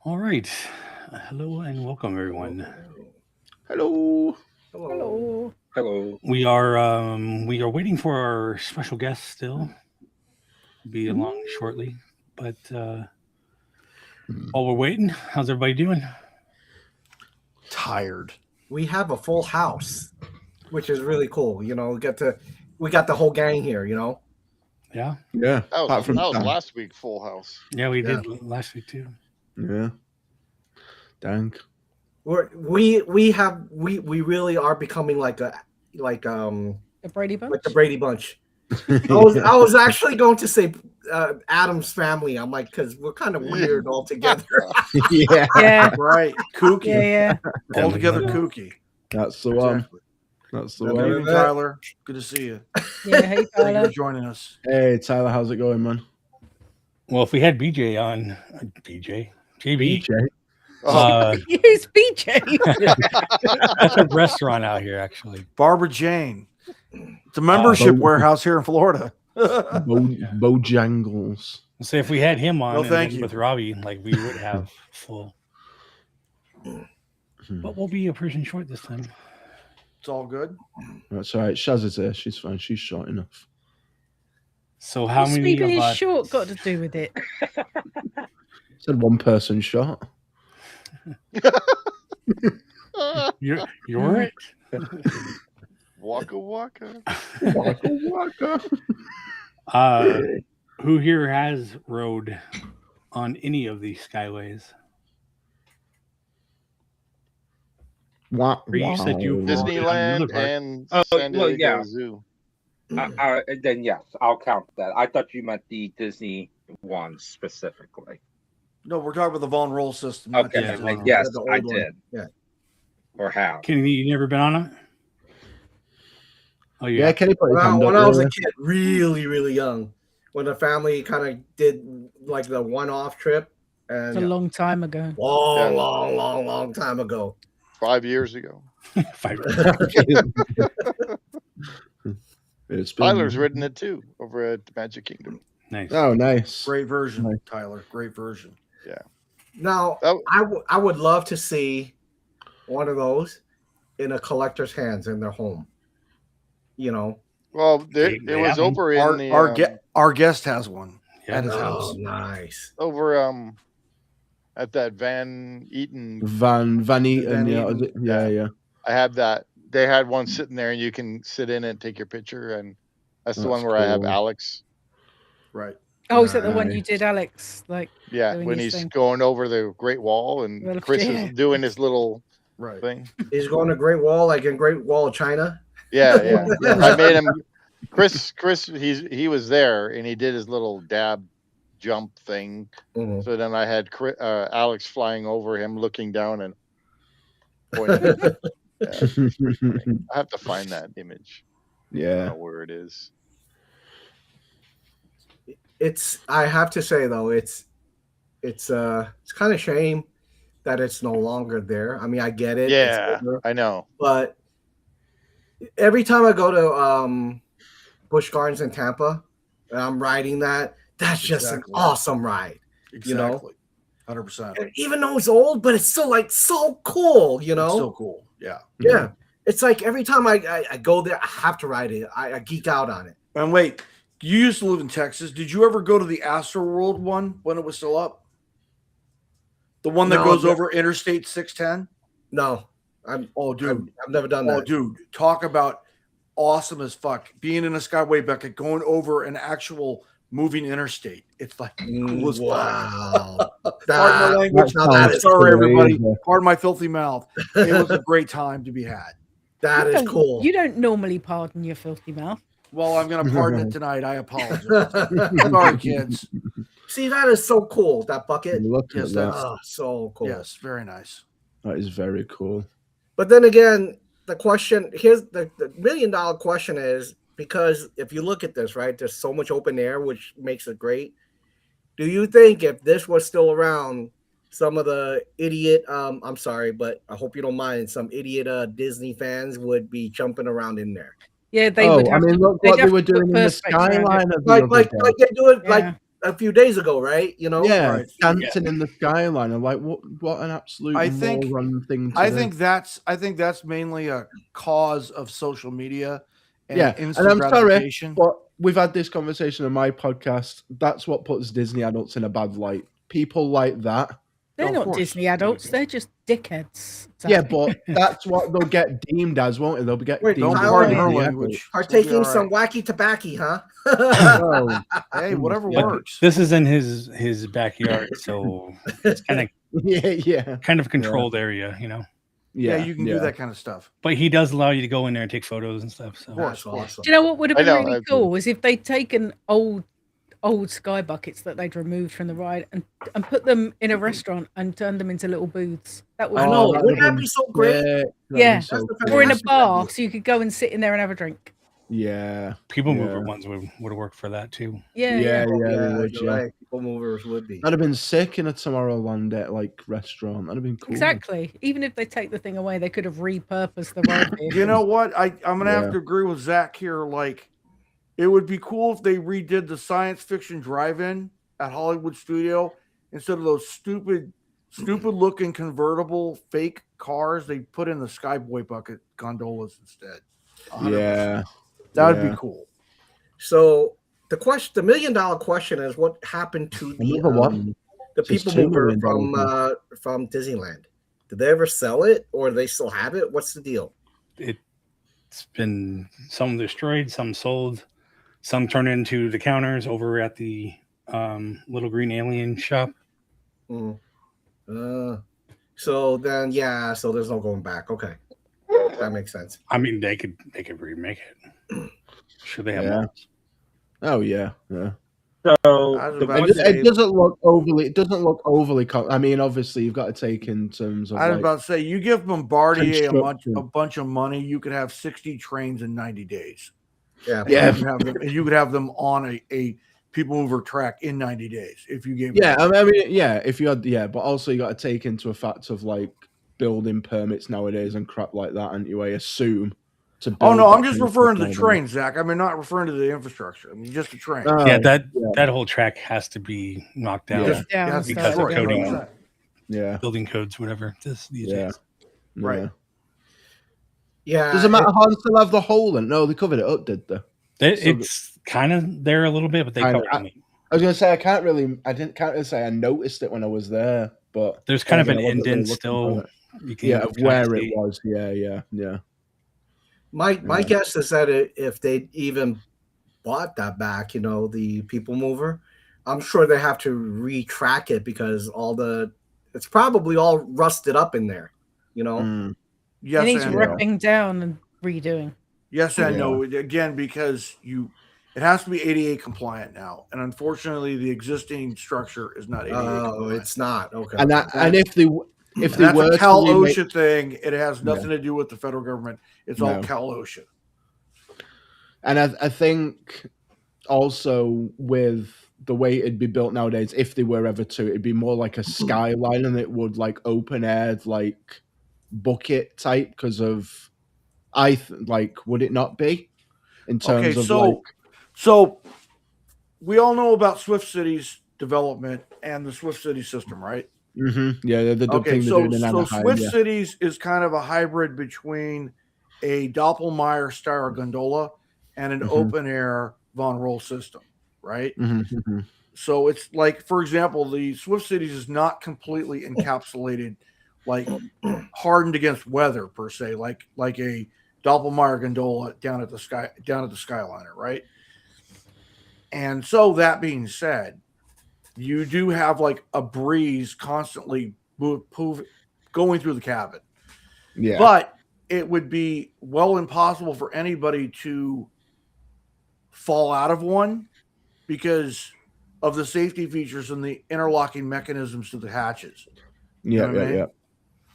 All right. Hello and welcome, everyone. Hello. Hello. Hello. We are waiting for our special guest still. Be along shortly, but while we're waiting, how's everybody doing? Tired. We have a full house, which is really cool. We got the whole gang here. Yeah, Yeah. That Apart was from that was Dan. last week. Full House. yeah, we Yeah. did last week too. Yeah. Dank. We really are becoming The Brady Bunch. like the Brady Bunch. I was actually going to say Adam's family. I'm like, because we're kind of weird all together. Yeah. Yeah, Right. Kooky. yeah. Altogether Definitely. kooky. That's the one. Exactly. That's the Good one. evening, Tyler. Good to see you. Yeah, hey, Thank you Tyler. for joining us. Hey, Tyler, how's it going, man? Well, if we had BJ on, JB, BJ. Who's BJ? that's a restaurant out here, actually. Barbara Jane. It's a membership warehouse here in Florida. Bojangles. So if we had him on, No, and thank then you. with Robbie, like we would have full. But we'll be a person short this time. It's all good. That's all right. Shaz is there. She's fine. She's short enough. So how What's many me of being us? short got to do with it? Said one person shot. You're it. Waka waka. Waka waka. Who here has rode on any of these skyways? Wow. Or you said you- Disneyland Park. and Oh, San well, Diego yeah. Zoo. Then yes, I'll count that. I thought you meant the Disney one specifically. No, we're talking about the Von Roll system. not Okay, Yeah, Disney. yes, the old I one. did. Yeah. Or how? Kenny, you never been on it? Oh, Yeah, Kenny put his When, hand when up I was a earlier. kid, really, really young, when the family kind of did like the one-off trip, It's a and long time ago. long time ago. 5 years ago. Five. It's been... Tyler's ridden it too over at Magic Kingdom. Nice. Oh, nice. Great version, Nice. Tyler. Great version. Now, That- I would love to see one of those in a collector's hands in their home. Well, it Yeah. was over in Our, the our guest has one Yeah. at his Oh, house. nice. over at that Van Eaton. Van Eaton. Van Yeah, Eaton. is it? Yeah. I had that. They had one sitting there, and you can sit in it and take your picture. And that's the That's one where I have cool. Alex. Right. Oh, is that the one you Nice. did, Alex? Like, Yeah, Doing when his he's thing. going over the Great Wall, and Well, Chris yeah. is doing his little Right. thing. He's going to Great Wall, like in Great Wall of China. Yeah. I made him. Chris, he was there, and he did his little dab jump thing. Mhm. So then I had Alex flying over him, looking down and pointing. I have to find that image. I don't Yeah. know where it is. I have to say though, it's kind of shame that it's no longer there. I mean, I get it. it's Yeah, over, I know. but every time I go to Busch Gardens in Tampa and I'm riding that's just Exactly. an awesome ride. Exactly. 100%. And even though it's old, but it's still like so cool, It's still cool. Yeah. Yeah. It's like every time I go there, I have to ride it. I geek out on it. And wait, you used to live in Texas. Did you ever go to the Astroworld one when it was still up? The one that No, goes but- over Interstate 610? No, Oh, dude. I've never done Oh, that. dude. Talk about awesome as fuck. Being in a Skyway bucket, going over an actual moving interstate. It's like cool as fuck. Wow. Pardon my language. Now that is Sorry, everybody. crazy. Pardon my filthy mouth. It was a great time to be had. That is cool. You don't normally pardon your filthy mouth. Well, I'm going to pardon it tonight. I apologize. Sorry, kids. See, that is so cool. That bucket. Look Yes, at that's- that. Oh, so cool. Yes, very nice. That is very cool. But then again, the question here's the $1 million question is, because if you look at this, right, there's so much open air, which makes it great. Do you think if this was still around, some of the idiot, I'm sorry, but I hope you don't mind, some idiot Disney fans would be jumping around in there? Yeah, they would have I mean, to, look they'd what they have were to put doing in the perspex around it. skyline of the Like other like day. like they do it Yeah. like a few days ago, right? You know, Yeah, Right. dancing in the skyline. I'm like, what an absolute I think- moron thing to I do. think that's mainly a cause of social media and Yeah, instant and I'm sorry, gratification. but we've had this conversation on my podcast. That's what puts Disney adults in a bad light. People like that. They're Of not course. Disney adults. They're just dickheads. Yeah, Zach. but that's what they'll get deemed as, won't it? They'll get Wait, deemed Don't Tyler, as pardon yeah. her Disney language. partaking We'll be all some right. wacky tobacco, huh? adults. Hey, whatever Yeah. works. This is in his backyard, so it's kind yeah. of controlled area, you know. Yeah, you can do that kind of stuff. But he does allow you to go in there and take photos and stuff. So Of course, That's of course. awesome. Do you know what would have I been know, really I've- cool is if they'd taken old sky buckets that they'd removed from the ride and put them in a restaurant and turned them into little booths. That would I Oh, know. that Wouldn't would've that been be so great? that'd Yeah. be so That's the cool. or in a fantastic bar, idea. so you could go and sit in there and have a drink. Yeah. people Yeah. mover ones would have worked for that too. Yeah, Yeah, Oh, they yeah, would, you're yeah. right. People movers would be. That'd have been sick in a Tomorrowland restaurant. That'd have been cool. exactly. Even if they take the thing away, they could have repurposed the ride. You know what? I'm gonna Yeah. have to agree with Zach here. Like, it would be cool if they redid the science fiction drive-in at Hollywood Studio instead of those stupid looking convertible fake cars. They put in the Skyway bucket gondolas instead. 100%. Yeah. That would Yeah. be cool. So the $1 million question is what happened to Another what? the Just people $2 mover million from Disneyland? Did they ever sell it, or do they still have it? What's the deal? It's been some destroyed, some sold, some turned into the counters over at the little green alien shop. Mm. So then, yeah. So there's no going back. Okay, that makes sense. I mean, they could remake it. Sure, they have Yeah. models. Oh yeah. Yeah. So I was the about one to It, say- it doesn't look overly. It doesn't look overly. I mean, obviously, you've got to take in terms of. I was like, about to say, you give Bombardier Construction. a bunch of money, you could have 60 trains in 90 days. Yeah. And Yeah. you could have them on a people mover track in 90 days if you gave. Yeah, them- I mean, yeah. If you had, yeah, but also you got to take into a fact of like building permits nowadays and crap like that, and I assume. To Oh build no, that I'm just kind of referring to the stuff nowadays. train, Zach. I mean, not referring to the infrastructure. I mean, just the train. Oh, Yeah, that yeah. whole track has to be knocked down. Yeah. down It has to be because of destroyed, coding. 100%. Yeah, Building codes, whatever. These yeah. days. Right. Yeah. Yeah. Does the Matterhorn still have the hole in? No, they covered it up, did they? It's kind of there a little bit, but they Kinda. covered it. I was gonna say I can't really say I noticed it when I was there, but There's kind of again, an I wasn't really indent looking still. for it. You can Yeah, of kinda where see. it was. Yeah. My Yeah. guess is that if they even bought that back, the people mover, I'm sure they have to retrack it because it's probably all rusted up in there. Mm. Yes, it needs and no. ripping down and redoing. Yes and Yeah. no. Again, because it has to be ADA compliant now, and unfortunately, the existing structure is not ADA Oh, compliant. it's not. Okay. And if they And they that's were a to Cal remake- OSHA thing. It has nothing to do with the federal government. It's all No. Cal OSHA. And I think also with the way it'd be built nowadays, if they were ever to, it'd be more like a skyline, and it would like open air, like bucket type. Because of, would it not be? In terms Okay, of so we all know about Swift City's development and the Swift City system, right? yeah, the Okay, thing so they're doing in Anaheim. Swift Yeah. Cities is kind of a hybrid between a Doppelmayr style gondola and an Mhm. open air Von Roll system, right? Mhm. So it's like, for example, the Swift Cities is not completely encapsulated, like hardened against weather per se, like a Doppelmayr gondola down at the Skyliner, right? And so that being said, you do have like a breeze constantly going through the cabin, Yeah. but it would be well impossible for anybody to fall out of one because of the safety features and the interlocking mechanisms to the hatches. yeah, know what I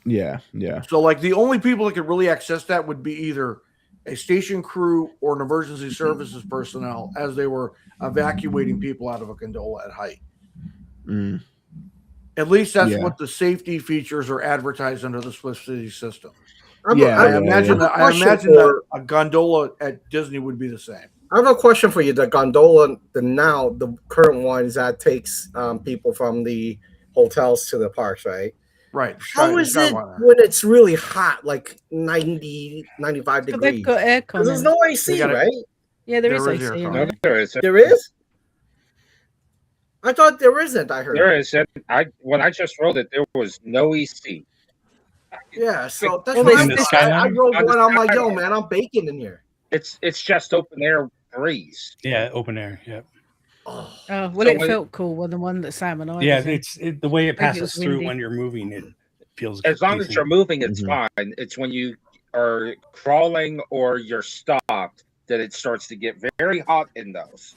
mean? yeah. So like the only people that could really access that would be either a station crew or an emergency services personnel as they were evacuating people out of a gondola at height. Mm. At least that's Yeah. what the safety features are advertised under the Swift City system. Yeah, I yeah, imagine yeah. that a gondola at Disney would be the same. I have a question for you. The gondola, the current ones that takes people from the hotels to the parks, right? Right. How is it Skyway. when it's really hot, like 90, 95 But degrees? they've got aircon. 'Cause there's in. no AC, They got it. right? Yeah, there is There is AC in aircon. No, there. there isn't. There is? I thought there isn't, I heard. There isn't. When I just rode it, there was no EC. Yeah, so that's Well, what they- I In the thought. I Skyliner? rode On the one, I'm like, yo, Skyliner. man, I'm baking in here. It's just open air breeze. Yeah, open air. Yeah, Oh, Oh, well, So it when- felt cool. Well, the one that Sam and I. yeah. was in. The way it Maybe it was passes through windy. when you're moving. It feels As long as decent. you're moving, it's Mhm. fine. It's when you are crawling or you're stopped that it starts to get very hot in those.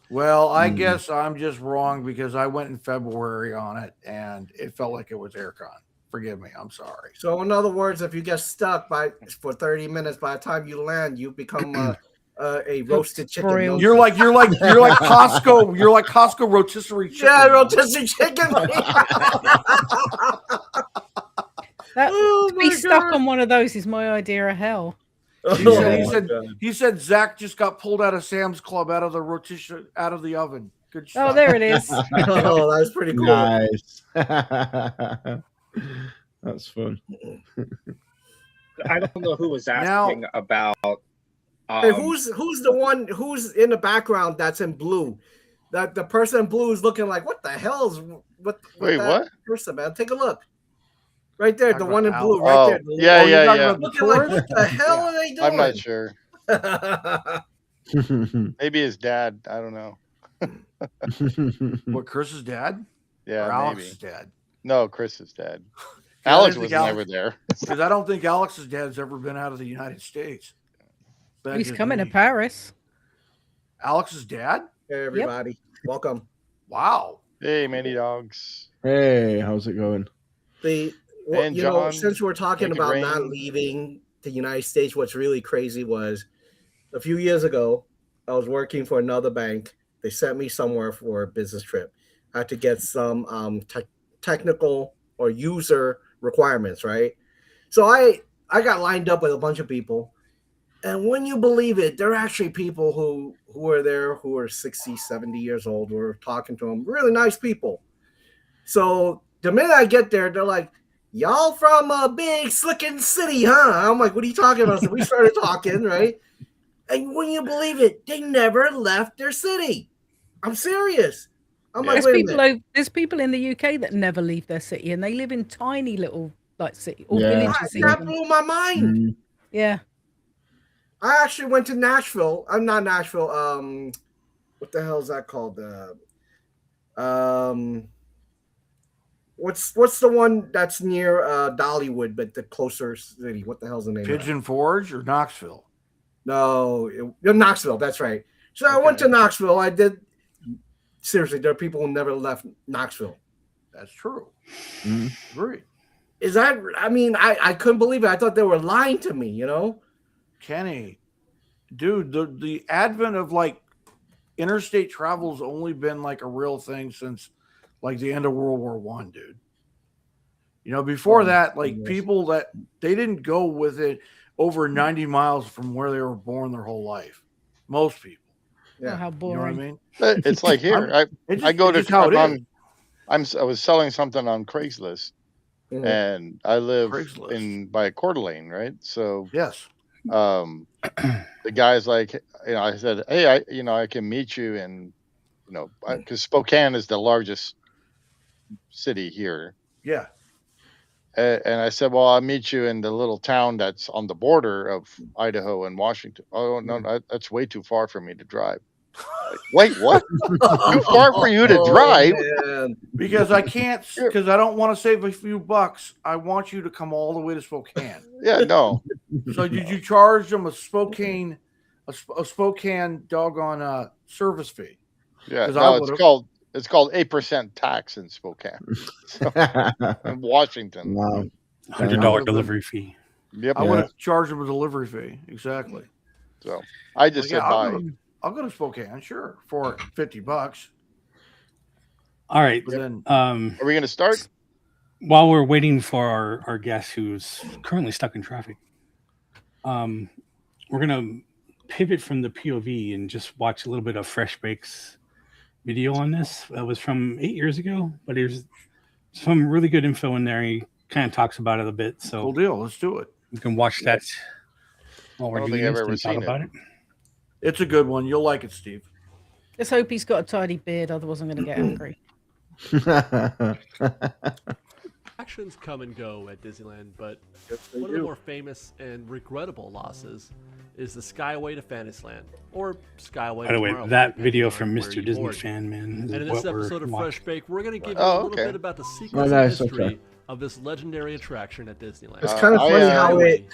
Well, I Mm. guess I'm just wrong because I went in February on it and it felt like it was aircon. Forgive me. I'm sorry. so in other words, if you get stuck for 30 minutes, by the time you land, you become a roasted chicken. Broiled. You're like Costco. You're like Costco rotisserie chicken. Yeah, rotisserie chicken. That, Oh to be my stuck God. on one of those is my idea of hell. He Oh said, he my said, God. he said Zach just got pulled out of Sam's Club out of the rotisserie out of the oven. Good Oh, stuff. there it is. Oh, that's pretty cool. Nice. That's fun. I don't know who was Now- asking about. Hey, who's the one who's in the background that's in blue? That the person in blue is looking like, what the hell is what? Wait, that what? person, man? Take a look. Right there, the Talking one in about blue, Al. right Oh, there. yeah, you're yeah, talking yeah. about the Looking like, tourist? what the hell are they doing? I'm not sure. Maybe his dad. I don't know. What, Chris's dad? Or Yeah, maybe. Alex's dad? No, Chris's dad. I Alex didn't was think never there. Because I don't think Alex's dad's ever been out of the United States. That's He's just coming to me. Paris. Alex's dad? Hey, everybody, welcome. Wow. Hey, many dogs. Hey, how's it going? And You know, John, since we're talking make it about not rain. leaving the United States, what's really crazy was a few years ago, I was working for another bank. They sent me somewhere for a business trip. I had to get some technical or user requirements, right? So I got lined up with a bunch of people. And when you believe it, there are actually people who are there who are 60, 70 years old. We're talking to them, really nice people. So the minute I get there, they're like, y'all from a big slickin' city, huh? I'm like, what are you talking about? So we started talking, right? And when you believe it, they never left their city. I'm serious. I'm like, wait a minute. There's people in the UK that never leave their city, and they live in tiny little like city or Yeah. villages. That Even. blew my mind. Mm. Yeah, I actually went to Nashville. I'm not Nashville. What the hell is that called? What's the one that's near Dollywood, but the closer city? What the hell's the name? of that? Pigeon Forge or Knoxville? No, Knoxville. That's right. So I went to Okay. Knoxville. I did. Seriously, there are people who never left Knoxville. That's true. Mhm. Agree. Is that? I mean, I couldn't believe it. I thought they were lying to me. You know. Kenny, dude, the advent of like interstate travel's only been like a real thing since like the end of World War One, dude. You know, before that, like yes. people that they didn't go with it over 90 miles from where they were born their whole life. Most people. oh, how You know boring. what I mean? But it's like here. It's I go it's to just how it I'm is. on. I was selling something on Craigslist, Mhm. and I live Craigslist. in by Coeur d'Alene, right? So Yes. the guy's like, I said, hey, I can meet you in, because Spokane is the largest city here. Yeah. And I said, well, I'll meet you in the little town that's on the border of Idaho and Washington. Oh, no, that's way too far for me to drive. Like, wait, what? Too far for you to drive? Man. Because I can't, because I don't want to save a few bucks. I want you to come all the way to Spokane. Yeah, no. So did you charge them a Spokane doggone service fee? Yeah, 'Cause I no, would've- it's called 8% tax in Spokane, in Washington. Wow. $100 delivery fee. Yep. I would have charged them a delivery fee. Exactly. So I just Well, said yeah, bye. I'll go to Spokane, sure, for $50. All right. But then Are we going to start? While we're waiting for our guest who's currently stuck in traffic, we're gonna pivot from the POV and just watch a little bit of Fresh Bake's video on this. That was from 8 years ago, but there's some really good info in there. He kind of talks about it a bit, so Cool deal. Let's do it. you can watch that while we're I don't doing think I've this ever and talk seen it. about it. It's a good one. You'll like it, Steve. Let's hope he's got a tidy beard, otherwise I'm going to get angry. Actions come and go at Disneyland, but they one of the do. more famous and regrettable losses is the Skyway to Fantasyland, or Skyway By to the way, Tomorrowland, that depending video on from where Mr. you Disney board. Fan, man. And is in what this we're episode of watching. Fresh Bake, we're going to give you Oh, a little okay. bit about the Oh, secrets nice, and history okay. of this legendary attraction at Disneyland. It's kind of I, funny uh,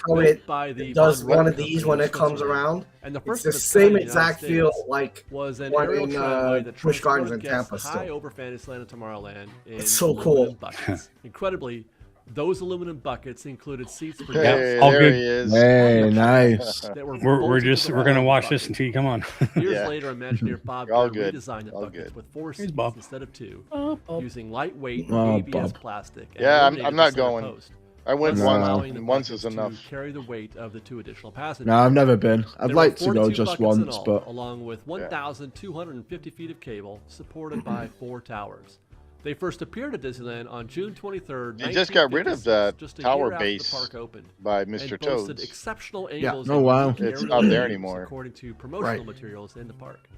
how it by the does Von Roll one of these when Company it of comes Switzerland. around. And the It's first the of its same kind in the United exact feel States like was an one aerial in, tramway that Busch Gardens transported in guests Tampa high still. over Fantasyland and Tomorrowland in It's so aluminum cool. buckets. Incredibly, those aluminum buckets included seats for Yeah, Hey, all there good. he is. Hey, nice. that were We're bolted to just the we're gonna wall watch of this buckets. until you come on. Years Yeah. later, Imagineer Bob All Gurr good. redesigned the All buckets good. with 4 Here's seats Bob. instead of 2, Oh, Bob. using lightweight Oh, ABS Bob. plastic. And Yeah, I'm eliminated not the center going. post, I went thus Wow. allowing the once buckets is enough. to carry the weight of the 2 additional passengers. No, I've never been. I'd There like were to go 42 just buckets in once, all, but along with 1,250 feet of cable supported by 4 towers. They first appeared at Disneyland on June 23rd. They just got rid of 1956, that just a tower year after base the park opened, by and Mr. boasted Toads. exceptional Yeah. angles. Oh, and wow. unique It's aerial not there views, anymore. According to promotional Right. materials in the park.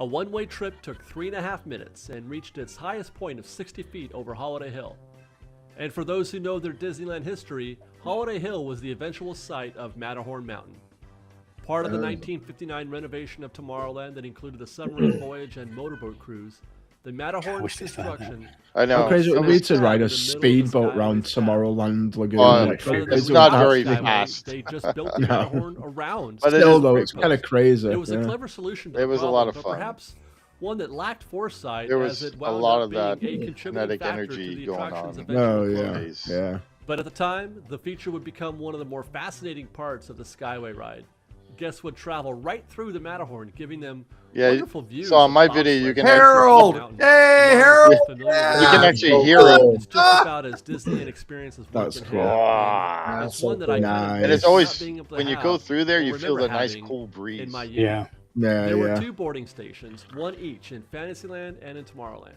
A one-way trip took 3.5 minutes and reached its highest point of 60 feet over Holiday Hill. And for those who know their Disneyland history, Holiday Hill was the eventual site of Matterhorn Mountain. Part of the 1959 renovation of Tomorrowland that included the submarine voyage and motorboat cruise, the Matterhorn wish they still had that. construction. I know. how crazy it would be finished to ride in a the middle of the speedboat Skyway round stack. Tomorrowland Lagoon. Well, like, Rather than it's crazy. not rebuild very Skyway, fast. They just built the No. Matterhorn around. But it Still is though, very it's kind of crazy. It was a yeah. clever solution to It the was a problem, lot of but fun. perhaps one that lacked foresight. There as was it a wound lot up of being that a contributing kinetic factor to energy the going attraction's on. eventual Oh closure. yeah, yeah. But at the time, the feature would become one of the more fascinating parts of the Skyway ride. Guests would travel right through the Matterhorn, giving them Yeah, wonderful views. so on of my bobsled video, you can tracks Harold! up the mountain. Hey, Not Harold! familiar with You can it. actually hear it. It's just about as Disney an experience as one That's can cool. have. Ah, And that's it's so one that I cool. kind of Nice. And it's miss always, not being able to when you have go through there, or you feel remember the nice having cool breeze. in my youth. Yeah. Yeah, There were yeah. 2 boarding stations, one each in Fantasyland and in Tomorrowland.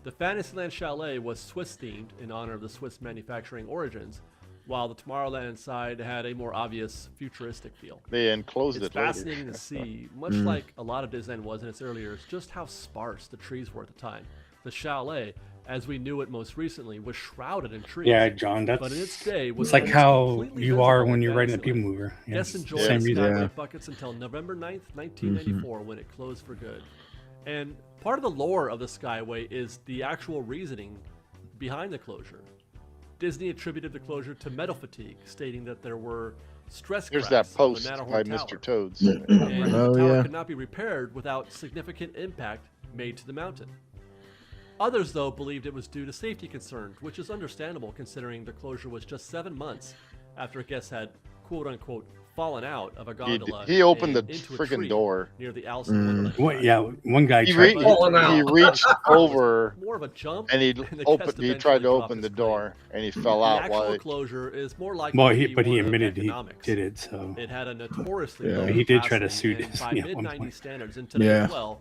The Fantasyland Chalet was Swiss-themed in honor of the Swiss manufacturing origins, while the Tomorrowland side had a more obvious futuristic feel. They enclosed It's it later. fascinating to see, much like a lot of Disneyland was in its early years, just how sparse the trees were at the time. The Chalet, as we knew it most recently, was shrouded in trees. Yeah, John, that's But in its day, was it's like almost how completely you are visible when in you're riding a Fantasyland. people mover. Yeah, Guests it's the enjoyed same the reason. Skyway Yeah. buckets until November 9th, 1994, when it closed for good. And part of the lore of the Skyway is the actual reasoning behind the closure. Disney attributed the closure to metal fatigue, stating that there were stress Here's cracks that post on the by Matterhorn Tower, Mr. Toads. and Oh, the tower yeah. could not be repaired without significant impact made to the mountain. Others, though, believed it was due to safety concerns, which is understandable considering the closure was just 7 months after guests had quote-unquote fallen out of a gondola. He opened the and into a freaking tree door. near the Alice in Wonderland What, ride. yeah, one guy He, tried. re- Falling out. he reached over More of a jump, and he the guest opened. He tried to eventually open dropped the his door and he claim. fell The out actual while. closure is more likely Well, to he be but he one of admitted he economics. did it. So It had a notoriously Yeah. low He did try to capacity, sue and Disney by at one mid-90s point. standards, and today Yeah. as well,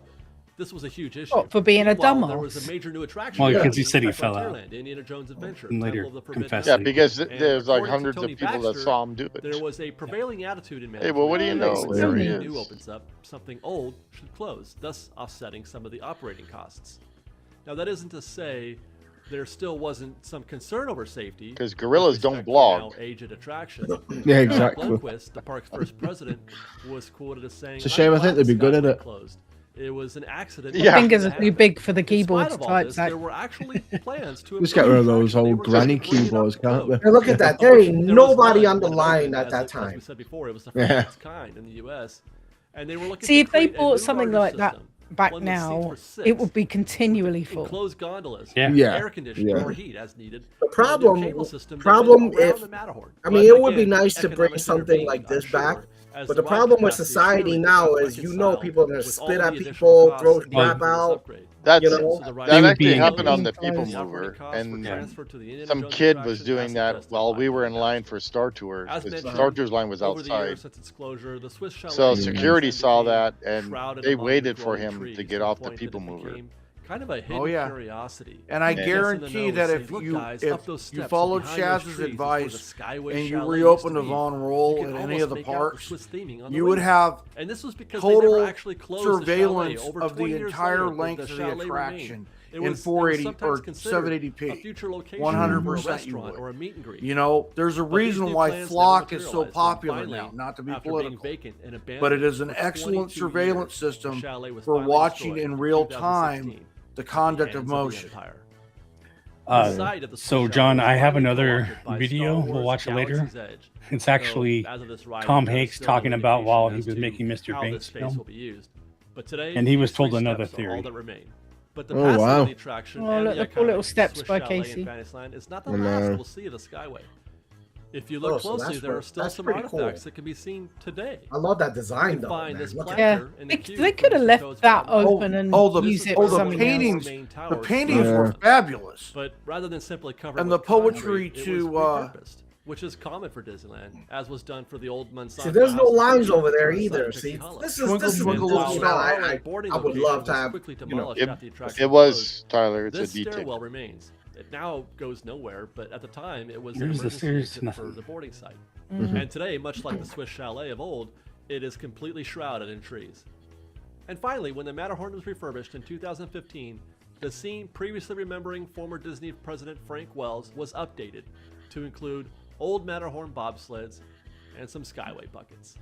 this was a huge issue. What, for being a Meanwhile, there was dumbass? a major new attraction. Well, because he said he fell out. Frontierland, Indiana Jones Adventure, And later Temple of the Forbidden confessed Yeah, Mountain. because And there's like according to hundreds of Tony people that Baxter, saw him do it. There was a prevailing attitude in Hey, well, what do you management know? that There when he something is. new opens up, something old should close, thus offsetting some of the operating costs. Now, that isn't to say there still wasn't some concern over safety. 'Cause gorillas with don't respect to blog. now aged attraction. Yeah, Jack exactly. Lundquist, the park's first president, was quoted as saying, It's a shame. I think they'd be good at it. Closed. It was an accident. Yeah. My fingers are too big for the In spite keyboard to of all type, this, Zach. there were actually plans to Just get rid of improve those traction. They old were granny just bringing up keyboards, the can't code. they? Hey, look at that. Of There which ain't there nobody was on the none, line but at that as time. we said before, it was the first Yeah. of its kind in the U.S. And they were looking See, to if they create a bought new something larger like that system, back one with seats now, for 6, it would be continually full. enclosed gondolas, Yeah. Yeah. air conditioning Yeah. or heat as needed. The and a new problem- cable system that problem went around if- the Matterhorn. I mean, But it would be again, nice to bring economics something intervened, like I'm this sure, back, as but the ride problem with capacity society surely now couldn't is, reconcile people are gonna with all spit the at additional people, costs throw involved in crap this out. upgrade. That's You know? So the ride that would actually be happened on in- the People The operating Mover, costs were and transferred to the Indiana some Jones kid was attraction doing as that suggested while by we were in Penn line Downs. for Star Tours. As The mentioned, Star Tours line was over the outside. years since its closure, the Swiss Chalet So Express security then saw became that, and shrouded they among waited the for growing him trees to get the off the point that People it Mover. became kind of a hidden yeah. curiosity. And I And- guarantee that if Look, you guys, if up those you steps followed behind those Chaz's trees is where the advice Skyway and you Chalet reopened used a to be. Von You Roll could at any almost of the make out parks, Swiss theming on the you would roof. have And this was because they total never actually closed the chalet. surveillance Over of 20 the years entire later, length of the chalet attraction remained. It in was 480 sometimes or considered 780p. a future location 100% for a you restaurant would. or a meet and greet. You know, there's a But these reason new why plans never Flock is so materialized, and popular finally, now, not to be after being political. vacant and abandoned But it is an for excellent 22 surveillance years, the system chalet was for finally watching destroyed in real 2016 time the conduct at of the hands motion. Empire. Uh, The side of the so, Swiss John, chalet I was have finally another co-opted by video. Star We'll Wars watch it later. Galaxy's Edge. It's So, actually as of this ride, Tom there's Hanks still talking no about while he indication was as making to Mr. how Banks' this space film. will be used. But today, And he was these told three another steps are all theory. that remain. But the Oh, passing wow. of the attraction Oh, and look, the the cool little iconic steps Swiss by chalet in Casey. Fantasyland is not the Oh, last no. we'll see of the Skyway. If you look Oh, so closely, there are still that's some pretty artifacts cool. that can be seen today. I love that You design can though. find Man. this Look at Yeah, placard in the they, queue they from could have Mr. left Toad's that Wild Ride. open and the use it oh, for the something paintings- else. Main The towers paintings Yeah. were fabulous. But rather than simply cover And with the poetry concrete, to, it was repurposed, which is common for Disneyland, as was done for the old Monsanto. See, there's no House lines location over there outside either. Pixie See, Hollow. this Twinkle, is twinkle, the little cool star. style. Boarding I would location love to was have. quickly You know, demolished after the attraction It closed. was Tyler. It's This a detail. stairwell remains. It now goes nowhere, but at the time it was an There's the emergency stairs, exit for nothing. the boarding site. Mm-hmm. And today, much like the Swiss chalet of old, it is completely shrouded in trees. And finally, when the Matterhorn was refurbished in 2015, the scene previously remembering former Disney president Frank Wells was updated to include old Matterhorn bobsleds and some Skyway buckets.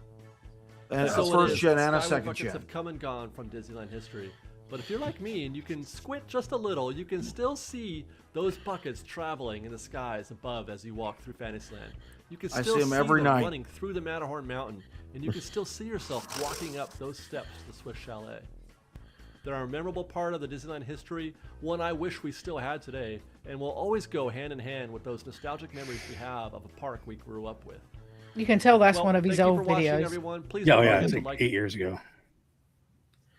And So a it first is, gen and a Skyway second buckets gen. have come and gone from Disneyland history. But if you're like me and you can squint just a little, you can still see those buckets traveling in the skies above as you walk through Fantasyland. You can I still see 'em every night. running through the Matterhorn Mountain, and you can still see yourself walking up those steps to the Swiss Chalet. They're a memorable part of the Disneyland history, one I wish we still had today, and will always go hand in hand with those nostalgic memories we have of a park we grew up with. You can tell that's Well, one of his thank you old for watching, videos. everyone. Please Yeah, don't yeah, forget it's to like like 8 years ago.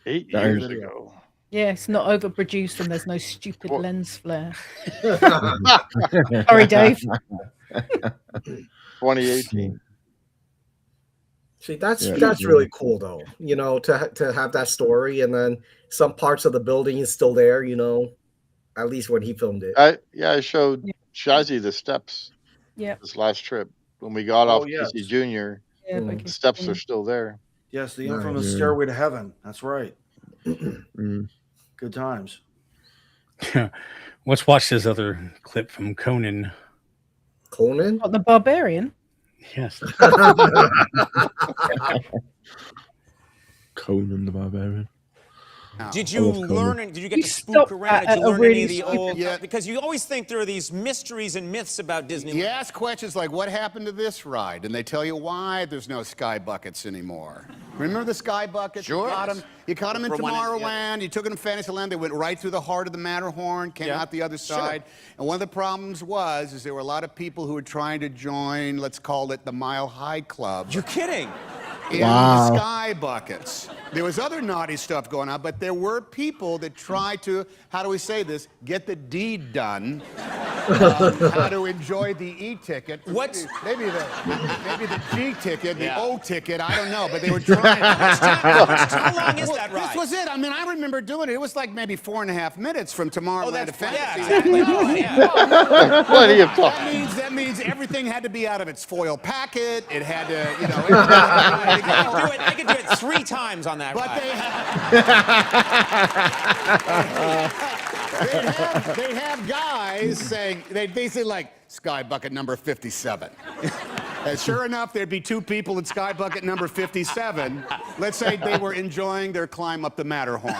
8 That years is- ago. Yeah, it's not overproduced and there's no stupid Well- lens flare. Sorry, Dave. 2018. See, that's Yeah. really cool though. You know, to have that story, and then some parts of the building is still there. You know, at least when he filmed it. I showed Shazzy the steps Yeah, this last trip when we got Oh, off yes. Casey Jr. yeah. Mm. The steps are still there. Yes, the Nice. infamous Yeah. Stairway to Heaven. That's right. Mm. Good times. Let's watch this other clip from Conan. Conan. What, the Barbarian? Yes. Conan the Barbarian. Did I you love Conan. learn? Did you get You to spook stopped around? Did at you a learn really any of the stupid- old? Yeah. Because you always think there are these mysteries and myths about Disneyland. You ask questions like, what happened to this ride? And they tell you why there's no sky buckets anymore. Remember the sky buckets? Sure. You caught them in For one- Tomorrowland. You took them to Fantasyland. They went right through the heart of the Matterhorn, came Yeah. out the other side. And one of the problems is there were a lot of people who were trying to join, let's call it the Mile High Club. You're kidding. In Wow. the sky buckets. There was other naughty stuff going on, but there were people that tried to, how do we say this, get the deed done. How to enjoy the E-ticket. What's- Maybe the G ticket, the Yeah. O ticket, I don't know, but they were trying. How long is that ride? This was it. I mean, I remember doing it. It was like maybe 4.5 minutes from Tomorrowland Oh, to that's Fantasy. yeah, exactly. Oh, yeah. Plenty of time. That means everything had to be out of its foil packet. It had to, you know. I could do it 3 times on that But ride. they have guys saying, they say like, sky bucket number 57. And sure enough, there'd be 2 people in sky bucket number 57. Let's say they were enjoying their climb up the Matterhorn.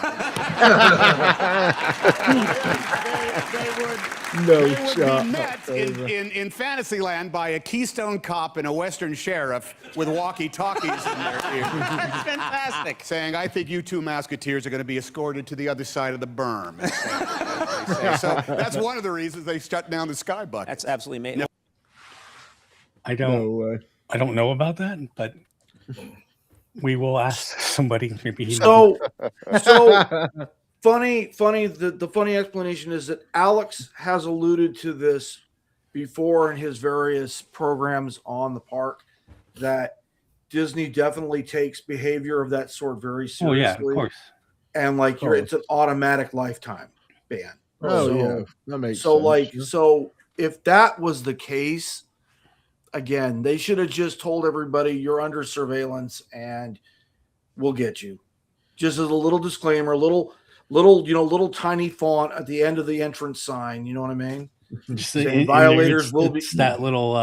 No They would shot. be met in Fantasyland by a Keystone Cop and a Western Sheriff with walkie-talkies in their ears. That's fantastic. Saying, I think you 2 Musketeers are going to be escorted to the other side of the berm. as they say. So that's one of the reasons they shut down the sky bucket. That's absolutely amazing. I No don't way. I don't know about that, but we will ask somebody. Maybe he So funny. The funny explanation is that Alex has alluded to this before in his various programs on the park, that Disney definitely takes behavior of that sort very Oh yeah, seriously. of course. And like it's an automatic lifetime ban. Oh So- yeah, that makes So sense. like yeah. so if that was the case, again, they should have just told everybody you're under surveillance and we'll get you. Just as a little disclaimer, little tiny font at the end of the entrance sign, you know what I mean? Just Saying in violators there, will be it's that little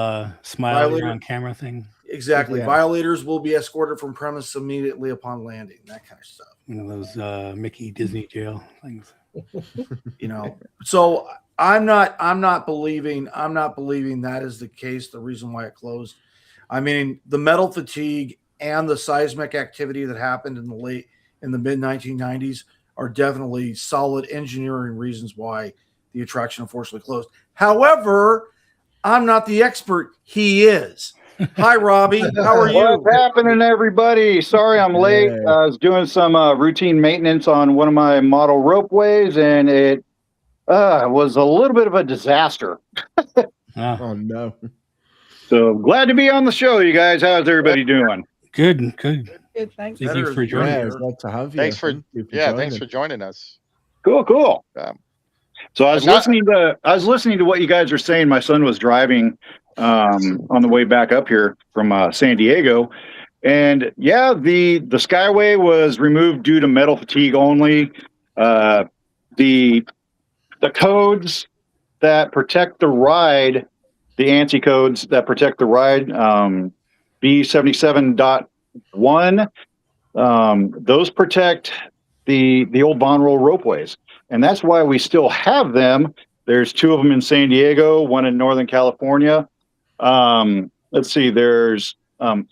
smile Violator- on camera thing. Exactly. Yeah. Violators will be escorted from premise immediately upon landing, that kind of stuff. You know, those Mickey Disney jail things. You know. So I'm not believing that is the case, the reason why it closed. I mean, the metal fatigue and the seismic activity that happened in the mid 1990s are definitely solid engineering reasons why the attraction unfortunately closed. However, I'm not the expert. He is. Hi, Robbie. How are you? What's happening, everybody? Sorry I'm late. Hey. I was doing some routine maintenance on one of my model ropeways, and it was a little bit of a disaster. Ah, Oh no. So glad to be on the show, you guys. How's everybody doing? good. Good, thanks. Thank you Better for as joining Yeah, us. it's glad to have you. Thanks for Thank you thanks joining. for joining us. Cool. So I was And not- listening to what you guys were saying. My son was driving on the way back up here from San Diego, and yeah, the Skyway was removed due to metal fatigue only. The codes that protect the ride, the ANSI codes that protect the ride, B77.1, those protect the old Von Roll ropeways. And that's why we still have them. There's 2 of them in San Diego, 1 in Northern California. Let's see, there's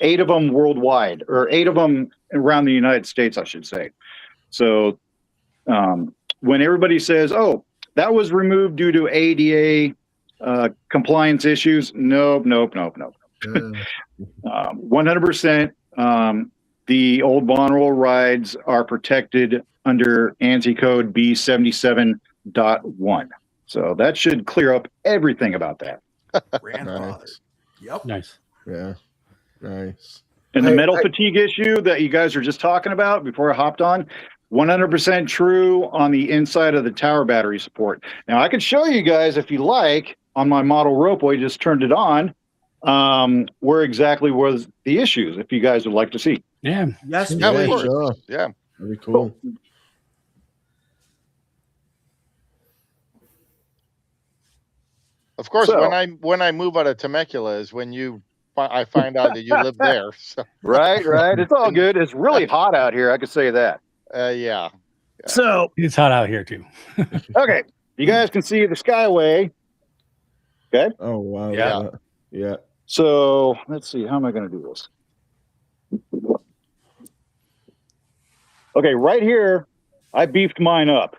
8 of them worldwide, or 8 of them around the United States, I should say. So when everybody says, oh, that was removed due to ADA compliance issues, nope. 100%. The old Von Roll rides are protected under ANSI code B77.1. So that should clear up everything about that. Grandfather. Nice. Yep. Nice. Yeah. Nice. And the I- metal fatigue issue that you guys were just talking about before I hopped on, 100% true on the inside of the tower battery support. Now, I could show you guys, if you like, on my model ropeway, just turned it on, where exactly was the issues, if you guys would like to see. Yeah. Yes, Yeah, of please. course. Sure. Yeah. Very cool. Of course, So- when I move out of Temecula is when I find out that you live there. So Right. It's all good. It's really hot out here. I could say that. yeah. So, It's hot out here too. okay. You guys can see the Skyway. Oh wow. Yeah. Yeah. So let's see. How am I going to do this? Okay, right here, I beefed mine up.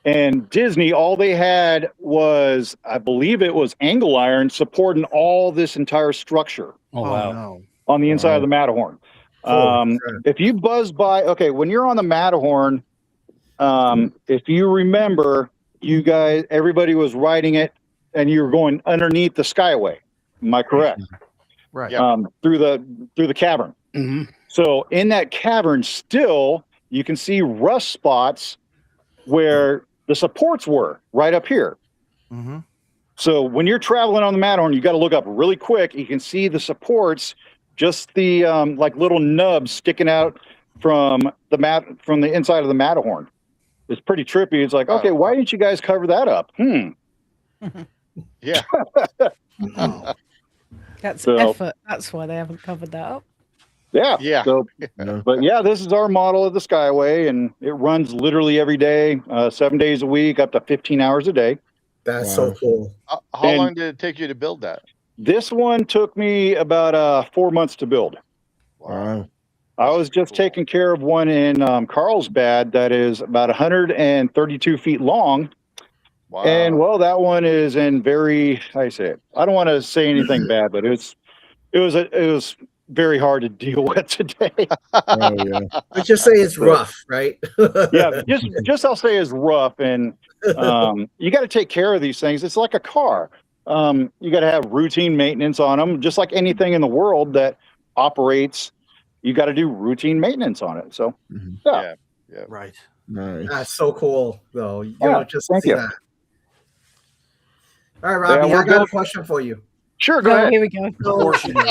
And Disney, all they had was, I believe it was angle iron supporting all this entire structure Oh wow. No. on the inside of the Matterhorn. Holy crap. If you buzz by, okay, when you're on the Matterhorn, if you remember, you guys, everybody was riding it and you were going underneath the Skyway. Am I correct? Right. Yeah. Through the cavern. hmm So in that cavern, still you can see rust spots where the supports were right up here. Mm-hmm. So when you're traveling on the Matterhorn, you got to look up really quick. You can see the supports, just the like little nubs sticking out from the inside of the Matterhorn. It's pretty trippy. It's like, okay, why didn't you guys cover that up? Yeah. That's So- effort. That's why they haven't covered that up. Yeah. Yeah. So, Yeah. but yeah, this is our model of the Skyway, and it runs literally every day, 7 days a week, up to 15 hours a day. That's so Wow. cool. How And- long did it take you to build that? This one took me about 4 months to build. Wow. I was just Cool. taking care of one in Carlsbad that is about 132 feet long. Wow. And well, that one is in very, how do you say it? I don't want to say anything bad, but it was very hard to deal with today. Oh yeah. Let's just say it's rough, right? Yeah, just I'll say is rough, and you got to take care of these things. It's like a car. You got to have routine maintenance on them, just like anything in the world that operates. You got to do routine maintenance on it. So, yeah. Right. Nice. That's so cool, though. You Yeah, know, just to thank see you. that. All right, Robbie, we're I got a good. question for you. Sure, go Oh, ahead. here we go. Of course you do.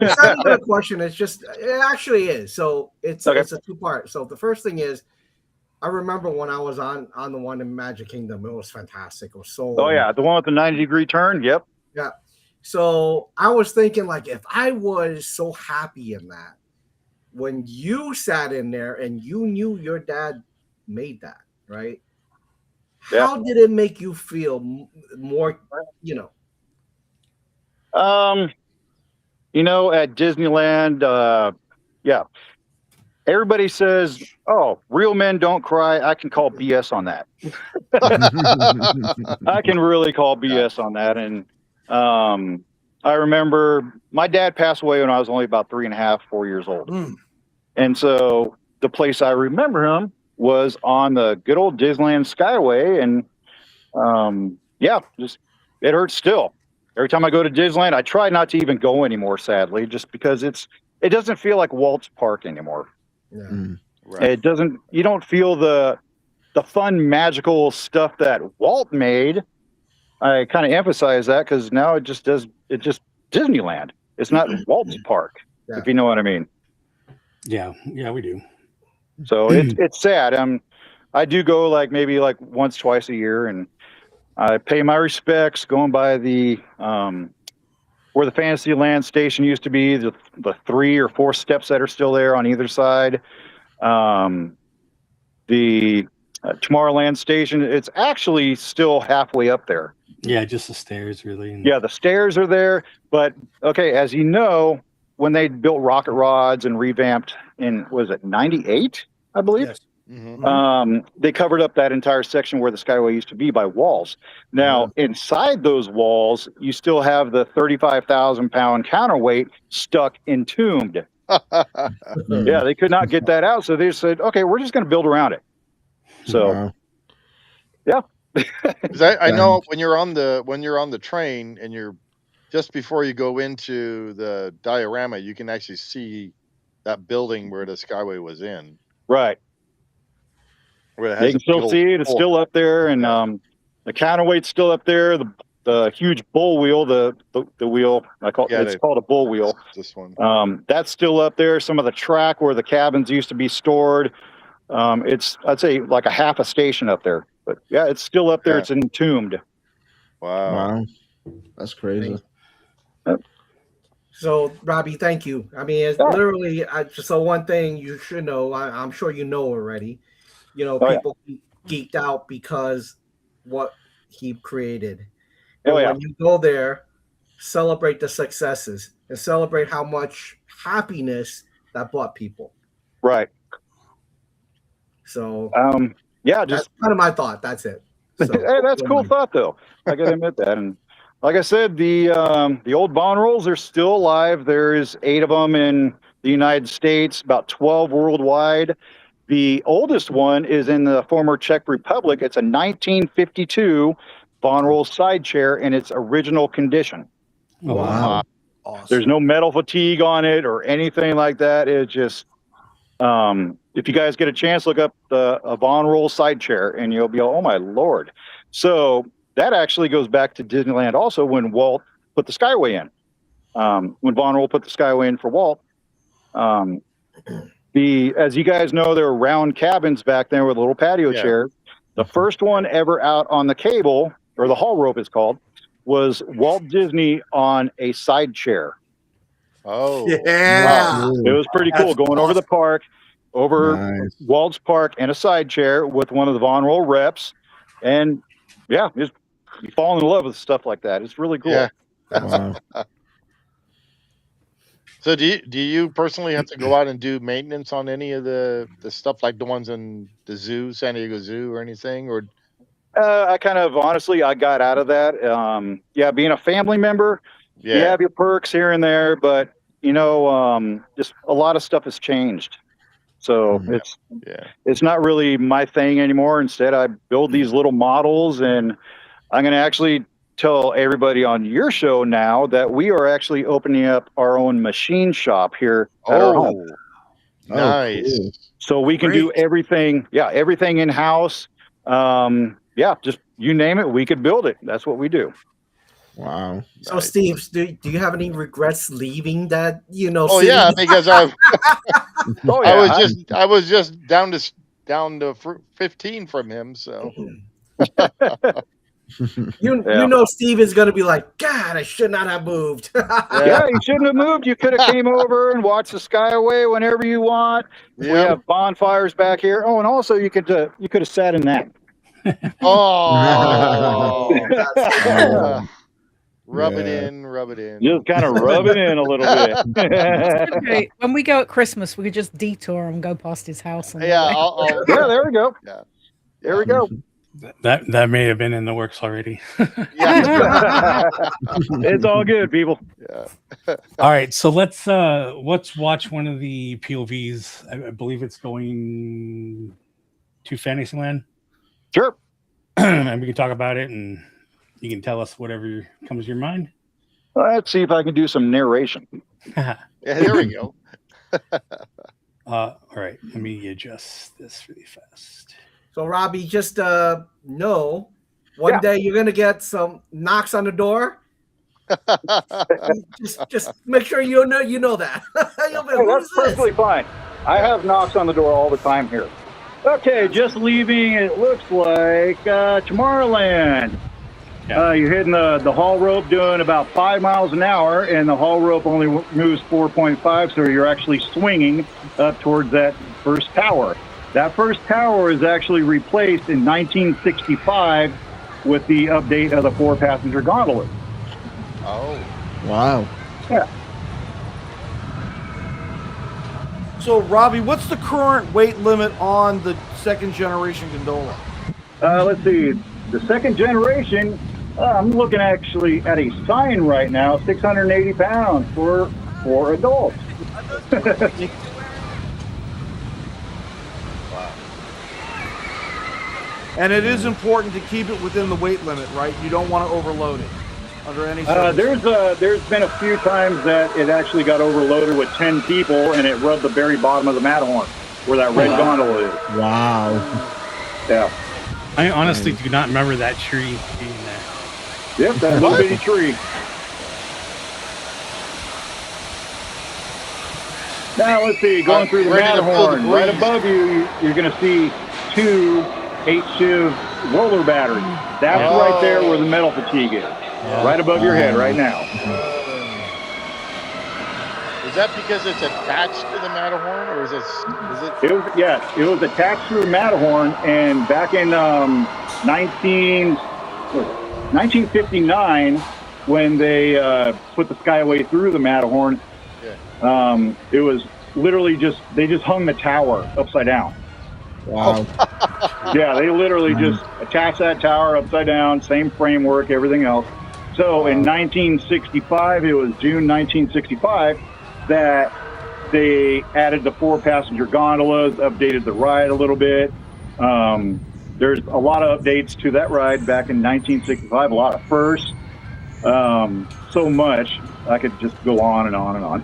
It's not even a question. It actually is. So it's Okay. it's a two-part. So the first thing is, I remember when I was on the one in Magic Kingdom. It was fantastic. It was so. Oh yeah, the one with the 90-degree turn. Yep. Yeah. So I was thinking, like, if I was so happy in that, when you sat in there and you knew your dad made that, right? Yeah. How did it make you feel more, you know? At Disneyland, yeah, everybody says, "Oh, real men don't cry." I can call BS on that. I can really call BS on that. And I remember my dad passed away when I was only about 3.5, 4 years old. And so the place I remember him was on the good old Disneyland Skyway. And it hurts still. Every time I go to Disneyland, I try not to even go anymore, sadly, just because it doesn't feel like Walt's Park anymore. Yeah. Right. It doesn't. You don't feel the fun, magical stuff that Walt made. I kind of emphasize that because now it just Disneyland. It's not Walt's Park, if you know what I mean. Yeah, we do. So it's sad. I do go maybe once, twice a year, and I pay my respects going by the where the Fantasyland station used to be, the 3 or 4 steps that are still there on either side. The Tomorrowland station, it's actually still halfway up there. Yeah, just the stairs, really. Yeah, the stairs are there. But, okay, as you know, when they built rocket rods and revamped in, was it 98, I believe? Yes. They covered up that entire section where the Skyway used to be by walls. Now, inside those walls, you still have the 35,000-pound counterweight stuck entombed. Yeah, they could not get that out, so they said, okay, we're just going to build around it. So, yeah. 'Cause I know when you're on the train and you're just before you go into the diorama, you can actually see that building where the Skyway was in. Right. Where it They has can a big still old see it. It's hole. still up there, and the counterweight's still up there. The huge bull wheel, the wheel it's called a bull wheel. This one. That's still up there. Some of the track where the cabins used to be stored. I'd say like a half a station up there. But yeah, it's still up there. Yeah. It's entombed. Wow. That's crazy. So, Robbie, thank you. I mean, it's literally, so one thing you should know, I'm sure you know already, people geeked out because what he created. And when you go there, celebrate the successes and celebrate how much happiness that brought people. Right. So, that's kind of my thought. That's it. So, hey, that's a cool thought, though. I gotta admit that. And like I said, the old Von Rolls are still alive. There's 8 of them in the United States, about 12 worldwide. The oldest one is in the former Czech Republic. It's a 1952 Von Roll side chair in its original condition. Oh, wow. Awesome. There's no metal fatigue on it or anything like that. It just, if you guys get a chance, look up a Von Roll side chair, and you'll be, oh my Lord. So that actually goes back to Disneyland also when Walt put the Skyway in. When Von Roll put the Skyway in for Walt. As you guys know, there were round cabins back there with little patio chairs. The first one ever out on the cable, or the haul rope it's called, was Walt Disney on a side chair. Oh. Yeah. Wow. It was pretty cool going over the park, over Walt's Park in a side chair with one of the Von Roll reps. And yeah, you fall in love with stuff like that. It's really cool. Yeah. Wow. So do you personally have to go out and do maintenance on any of the stuff like the ones in the zoo, San Diego Zoo, or anything? Or I kind of honestly I got out of that. Being a family member, you have your perks here and there, but just a lot of stuff has changed. So it's not really my thing anymore. Instead, I build these little models, and I'm going to actually tell everybody on your show now that we are actually opening up our own machine shop here at our home. Nice. Cool. So we can do everything. Yeah, everything in house. Just you name it, we could build it. That's what we do. Wow. So, Nice. Steve, do you have any regrets leaving that? Oh city? yeah, because I Oh, was just down to 15 from him. So Steve is gonna be like, God, I should not have moved. yeah, you shouldn't have moved. You could have came over and watched the Skyway whenever you want. We have bonfires back here. Oh, and also you could have sat in that. Oh, Yeah. rub it in. Just kind of rub it in a little bit. Okay, when we go at Christmas, we could just detour and go past his house. On the Yeah, way. Yeah, there we go. Yeah. There we go. That may have been in the works already. It's all good, people. Yeah. All right, so let's watch one of the POVs. I believe it's going to Fantasyland. Sure. And we can talk about it, and you can tell us whatever comes to your mind. Let's see if I can do some narration. Yeah, there we go. All right, let me adjust this really fast. So, Robbie, just know one day you're gonna get some knocks on the door. just make sure you know that. You'll be like, Hey, "Who's that's perfectly fine. I have knocks on the door all the time here. Okay, just leaving. It looks like Tomorrowland. You're hitting the haul rope doing about 5 miles an hour, and the haul rope only moves 4.5, so you're actually swinging up towards that first tower. That first tower is actually replaced in 1965 with the update of the 4-passenger gondola. Oh, wow. Yeah. So, Robbie, what's the current weight limit on the second generation gondola? Let's see. The second generation, I'm looking actually at a sign right now, 680 pounds for adults. And it is important to keep it within the weight limit, right? You don't want to overload it under any circumstances. There's been a few times that it actually got overloaded with 10 people, and it rubbed the very bottom of the Matterhorn, where that red gondola is. Wow. Yeah. I honestly do not remember that tree being there. Yep, that little bitty tree. Now let's see, going through the ready to feel the Matterhorn, right breeze. above you, you're going to see 2 8-shiv roller batteries. That's right there where the metal fatigue is. Right above your head right now. is that because it's attached to the Matterhorn, or is it? It was attached to the Matterhorn, and back in 1959, when they put the Skyway through the Matterhorn, it was literally they just hung the tower upside down. Wow. Yeah, they literally just attached that tower upside down, same framework, everything else. So in 1965, it was June 1965, that they added the 4-passenger gondolas, updated the ride a little bit. There's a lot of updates to that ride back in 1965, a lot of firsts. So much, I could just go on and on and on.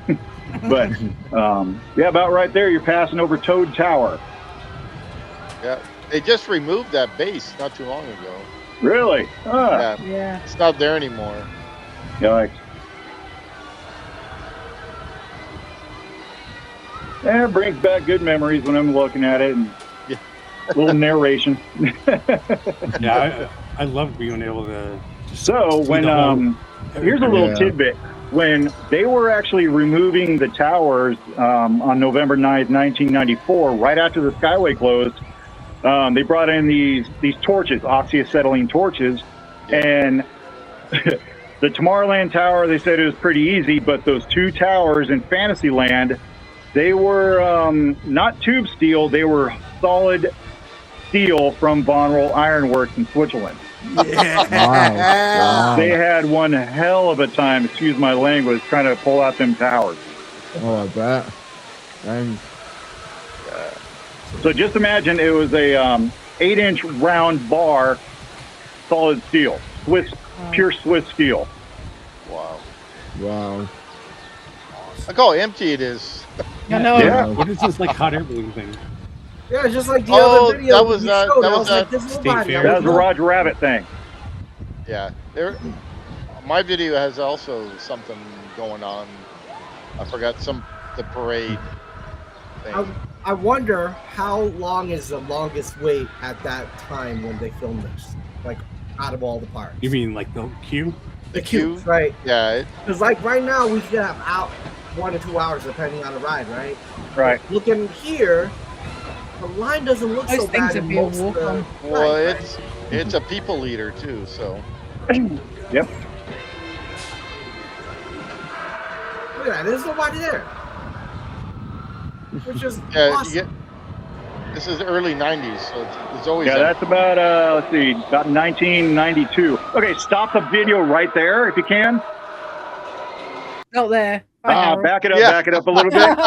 But about right there, you're passing over Toad Tower. Yeah, they just removed that base not too long ago. Really? Yeah. It's not there anymore. Yikes. It brings back good memories when I'm looking at it, and a little narration. Yeah, I love being able to. So when here's a little tidbit. When they were actually removing the towers on November 9th, 1994, right after the Skyway closed, they brought in these torches, oxyacetylene torches, and the Tomorrowland Tower, they said it was pretty easy, but those 2 towers in Fantasyland, they were not tube steel, they were solid steel from Von Roll Ironworks in Switzerland. Yeah. Wow. They had one hell of a time, excuse my language, trying to pull out them towers. Oh, I bet. Dang. So just imagine it was a 8-inch round bar, solid steel, pure Swiss steel. Wow. Wow. Look how empty it is. I know. Yeah. What is this like hot air balloon thing? Yeah, just like the Oh, other video that was you that- showed. that I was like, that there's State nobody. Fair. I That was the looked. Roger Rabbit thing. Yeah. My video has also something going on. I forgot the parade thing. I wonder how long is the longest wait at that time when they filmed this? Like, out of all the parks. You mean like the queue? The queue, queue? right? Yeah. Because like right now we could have out 1 to 2 hours depending on the ride, right? Right. Looking here, the line doesn't look Those so things bad. would in be a most of walk the on. Well, rides, it's a people eater too, so. Yep. Look at that. There's nobody there. Which is Yeah, awesome. this is early 90s, so it's always. Yeah, that's about let's see, about 1992. Okay, stop the video right there if you can. Not there. Bye, Harold. Back it up, Yeah. back it up a little bit.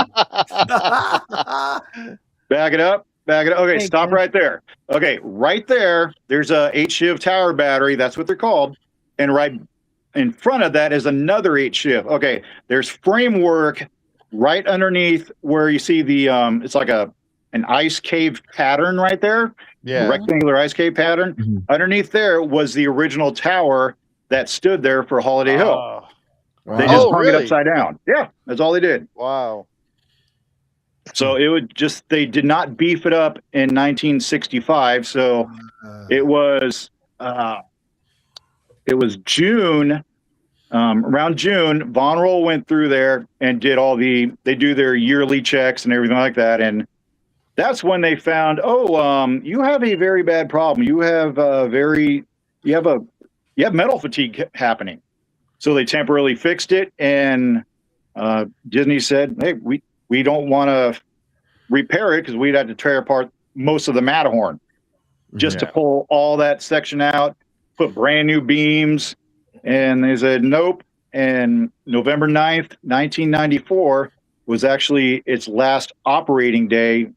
Back it up. Okay, There you stop go. right there. Okay, right there, there's a 8-shift tower battery. That's what they're called. And right in front of that is another 8-shift. Okay, there's framework right underneath where you see the it's like an ice cave pattern right there. Yeah. Rectangular ice cave pattern. Mhm. Underneath there was the original tower that stood there for Holiday Hill. Oh, They Wow. just Oh, hung really? it upside down. Yeah, that's all they did. wow. So it would just, they did not beef it up in 1965. So it was June, around June, Von Roll went through there and did they do their yearly checks and everything like that. And that's when they found, you have a very bad problem. You have you have metal fatigue happening. So they temporarily fixed it, and Disney said, hey, we don't want to repair it because we'd have to tear apart most of the Matterhorn just to Yeah. pull all that section out, put brand new beams. And they said, nope. And November 9th, 1994 was actually its last operating day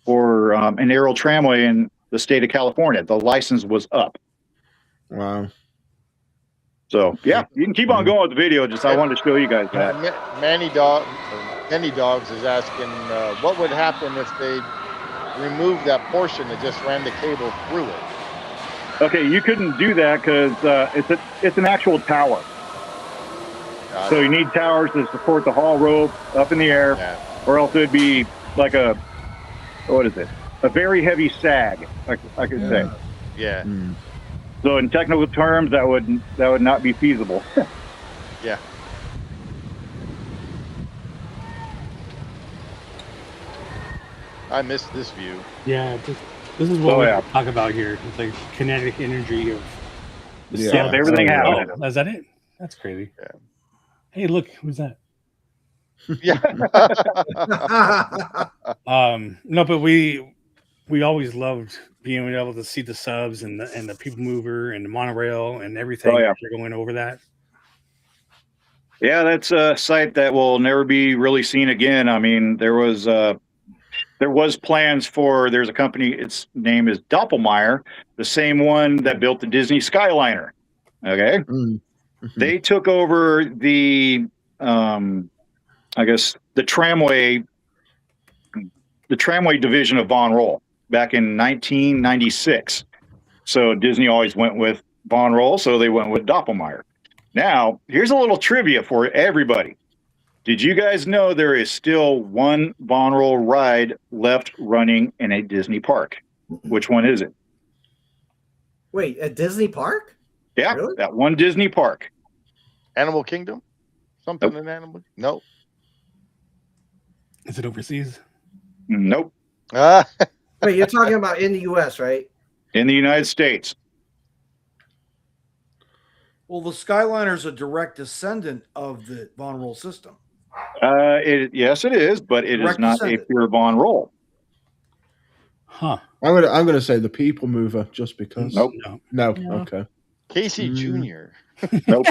for an aerial tramway in the state of California. The license was up. Wow. So, yeah, you can keep on going with the video. Just I wanted to show you guys that. Manny Dogs is asking what would happen if they removed that portion that just ran the cable through it. Okay, you couldn't do that because it's an actual tower. So you need towers to support the haul rope up in the air, Yeah. or else it'd be like a very heavy sag, I could say. Yeah. Mm. So in technical terms, that would not be feasible. Yeah. I missed this view. Yeah, this is what Oh, we yeah. talk about here. It's like kinetic energy of the Yeah. sun. Everything Oh, yeah. happening. Oh, is that it? That's crazy. Yeah. Hey, look, who's that? Yeah. No, but we always loved being able to see the subs and the people mover and the monorail and everything. Oh, yeah. They're going over that. Yeah, that's a site that will never be really seen again. I mean, there was plans for, there's a company, its name is Doppelmayr, the same one that built the Disney Skyliner. Okay. Mm. Mhm. They took over the, I guess the tramway division of Von Roll back in 1996. So Disney always went with Von Roll, so they went with Doppelmayr. Now, here's a little trivia for everybody. Did you guys know there is still one Von Roll ride left running in a Disney park? Which one is it? Wait, at Disney Park? Yeah, Really? that one Disney park. Animal Kingdom? Something in Animal? No. Is it overseas? Nope. Ah, Wait, you're talking about in the U.S., right? In the United States. Well, the Skyliner is a direct descendant of the Von Roll system. Yes, it is, but it is Direct not a descendant. pure Von Roll. Huh. I'm gonna say the people mover just because. Nope. No. No. No. Okay. Casey Mm. Jr. Nope.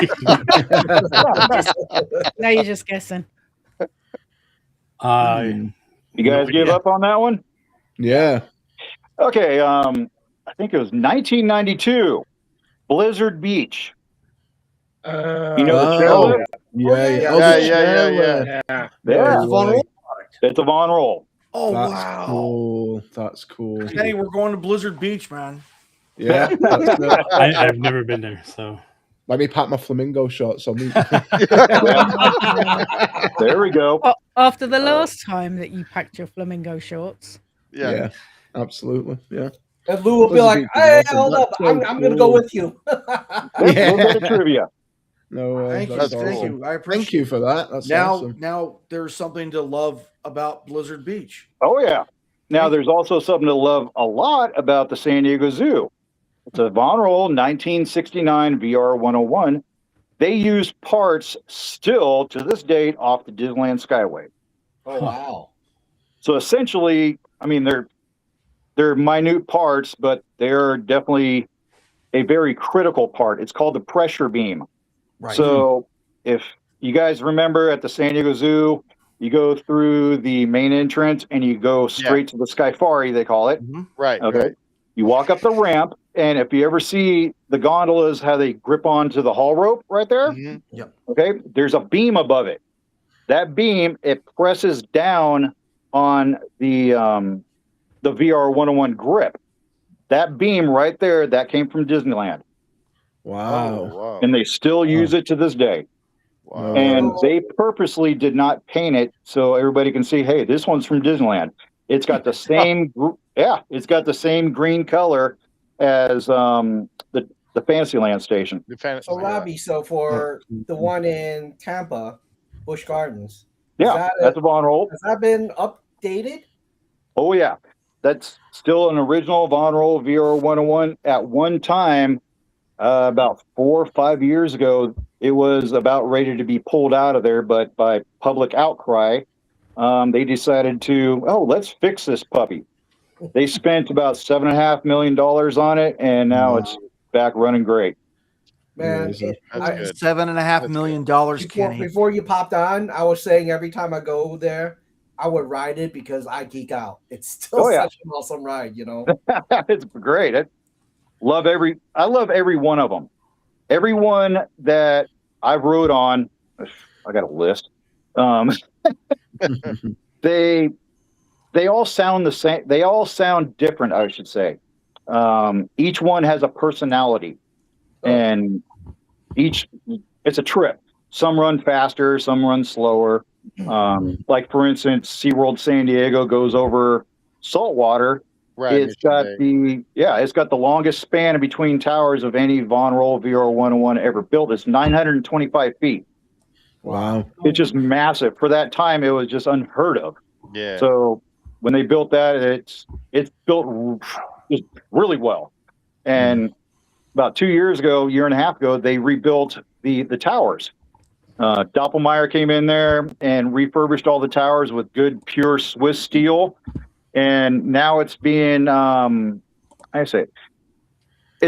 Now you're just guessing. You guys give up on that one? Yeah. Okay. I think it was 1992, Blizzard Beach. You know the chairlift? Yeah. It's a Von Roll. It's a Von Roll. Oh, That's wow. cool. That's cool. Hey, we're going to Blizzard Beach, man. Yeah. That's it. I've never been there, so. Let me pack my flamingo shorts on me. There we go. After the last time that you packed your flamingo shorts. Yeah. Absolutely. Yeah. And Lou will be like, hey, hold up. I'm going to go with you. A little bit of trivia. No way. Thank That's you. awesome. Thank you. I appreciate Thank you for that. That's awesome. Now there's something to love about Blizzard Beach. Oh, yeah. Now, there's also something to love a lot about the San Diego Zoo. It's a Von Roll 1969 VR 101. They use parts still to this date off the Disneyland Skyway. Oh, wow. So essentially, I mean, they're minute parts, but they're definitely a very critical part. It's called the pressure beam. Right. So if you guys remember at the San Diego Zoo, you go through the main entrance and you go straight to the Skyfari, they call it. Right. Okay. Right. You walk up the ramp, and if you ever see the gondolas, how they grip onto the haul rope right there, Yep. okay, there's a beam above it. That beam, it presses down on the VR 101 grip. That beam right there, that came from Disneyland. Wow. And they still use it to this day. Wow. And they purposely did not paint it so everybody can see, hey, this one's from Disneyland. It's got the same, it's got the same green color as the Fantasyland station. So Robbie, so for the one in Tampa, Busch Gardens, That's a Von Roll. has that been updated? Oh yeah, that's still an original Von Roll VR 101. At one time, about 4 or 5 years ago, it was about ready to be pulled out of there, but by public outcry, they decided to, let's fix this puppy. They spent about $7.5 million on it, and now it's back running great. Man, $7.5 million, Kenny. Before you popped on, I was saying every time I go there, I would ride it because I geek out. It's still such an awesome ride, you know. It's great. I love every one of them. Everyone that I've rode on, I got a list. They all sound the same. They all sound different, I should say. Each one has a personality, and it's a trip. Some run faster, some run slower. Like for instance, SeaWorld San Diego goes over saltwater. Right. It's got the longest span in between towers of any Von Roll VR 101 ever built. It's 925 feet. Wow. It's just massive. For that time, it was just unheard of. Yeah. So when they built that, it's built just really well. And about 2 years ago, year and a half ago, they rebuilt the towers. Doppelmayr came in there and refurbished all the towers with good, pure Swiss steel. And now it's being, it's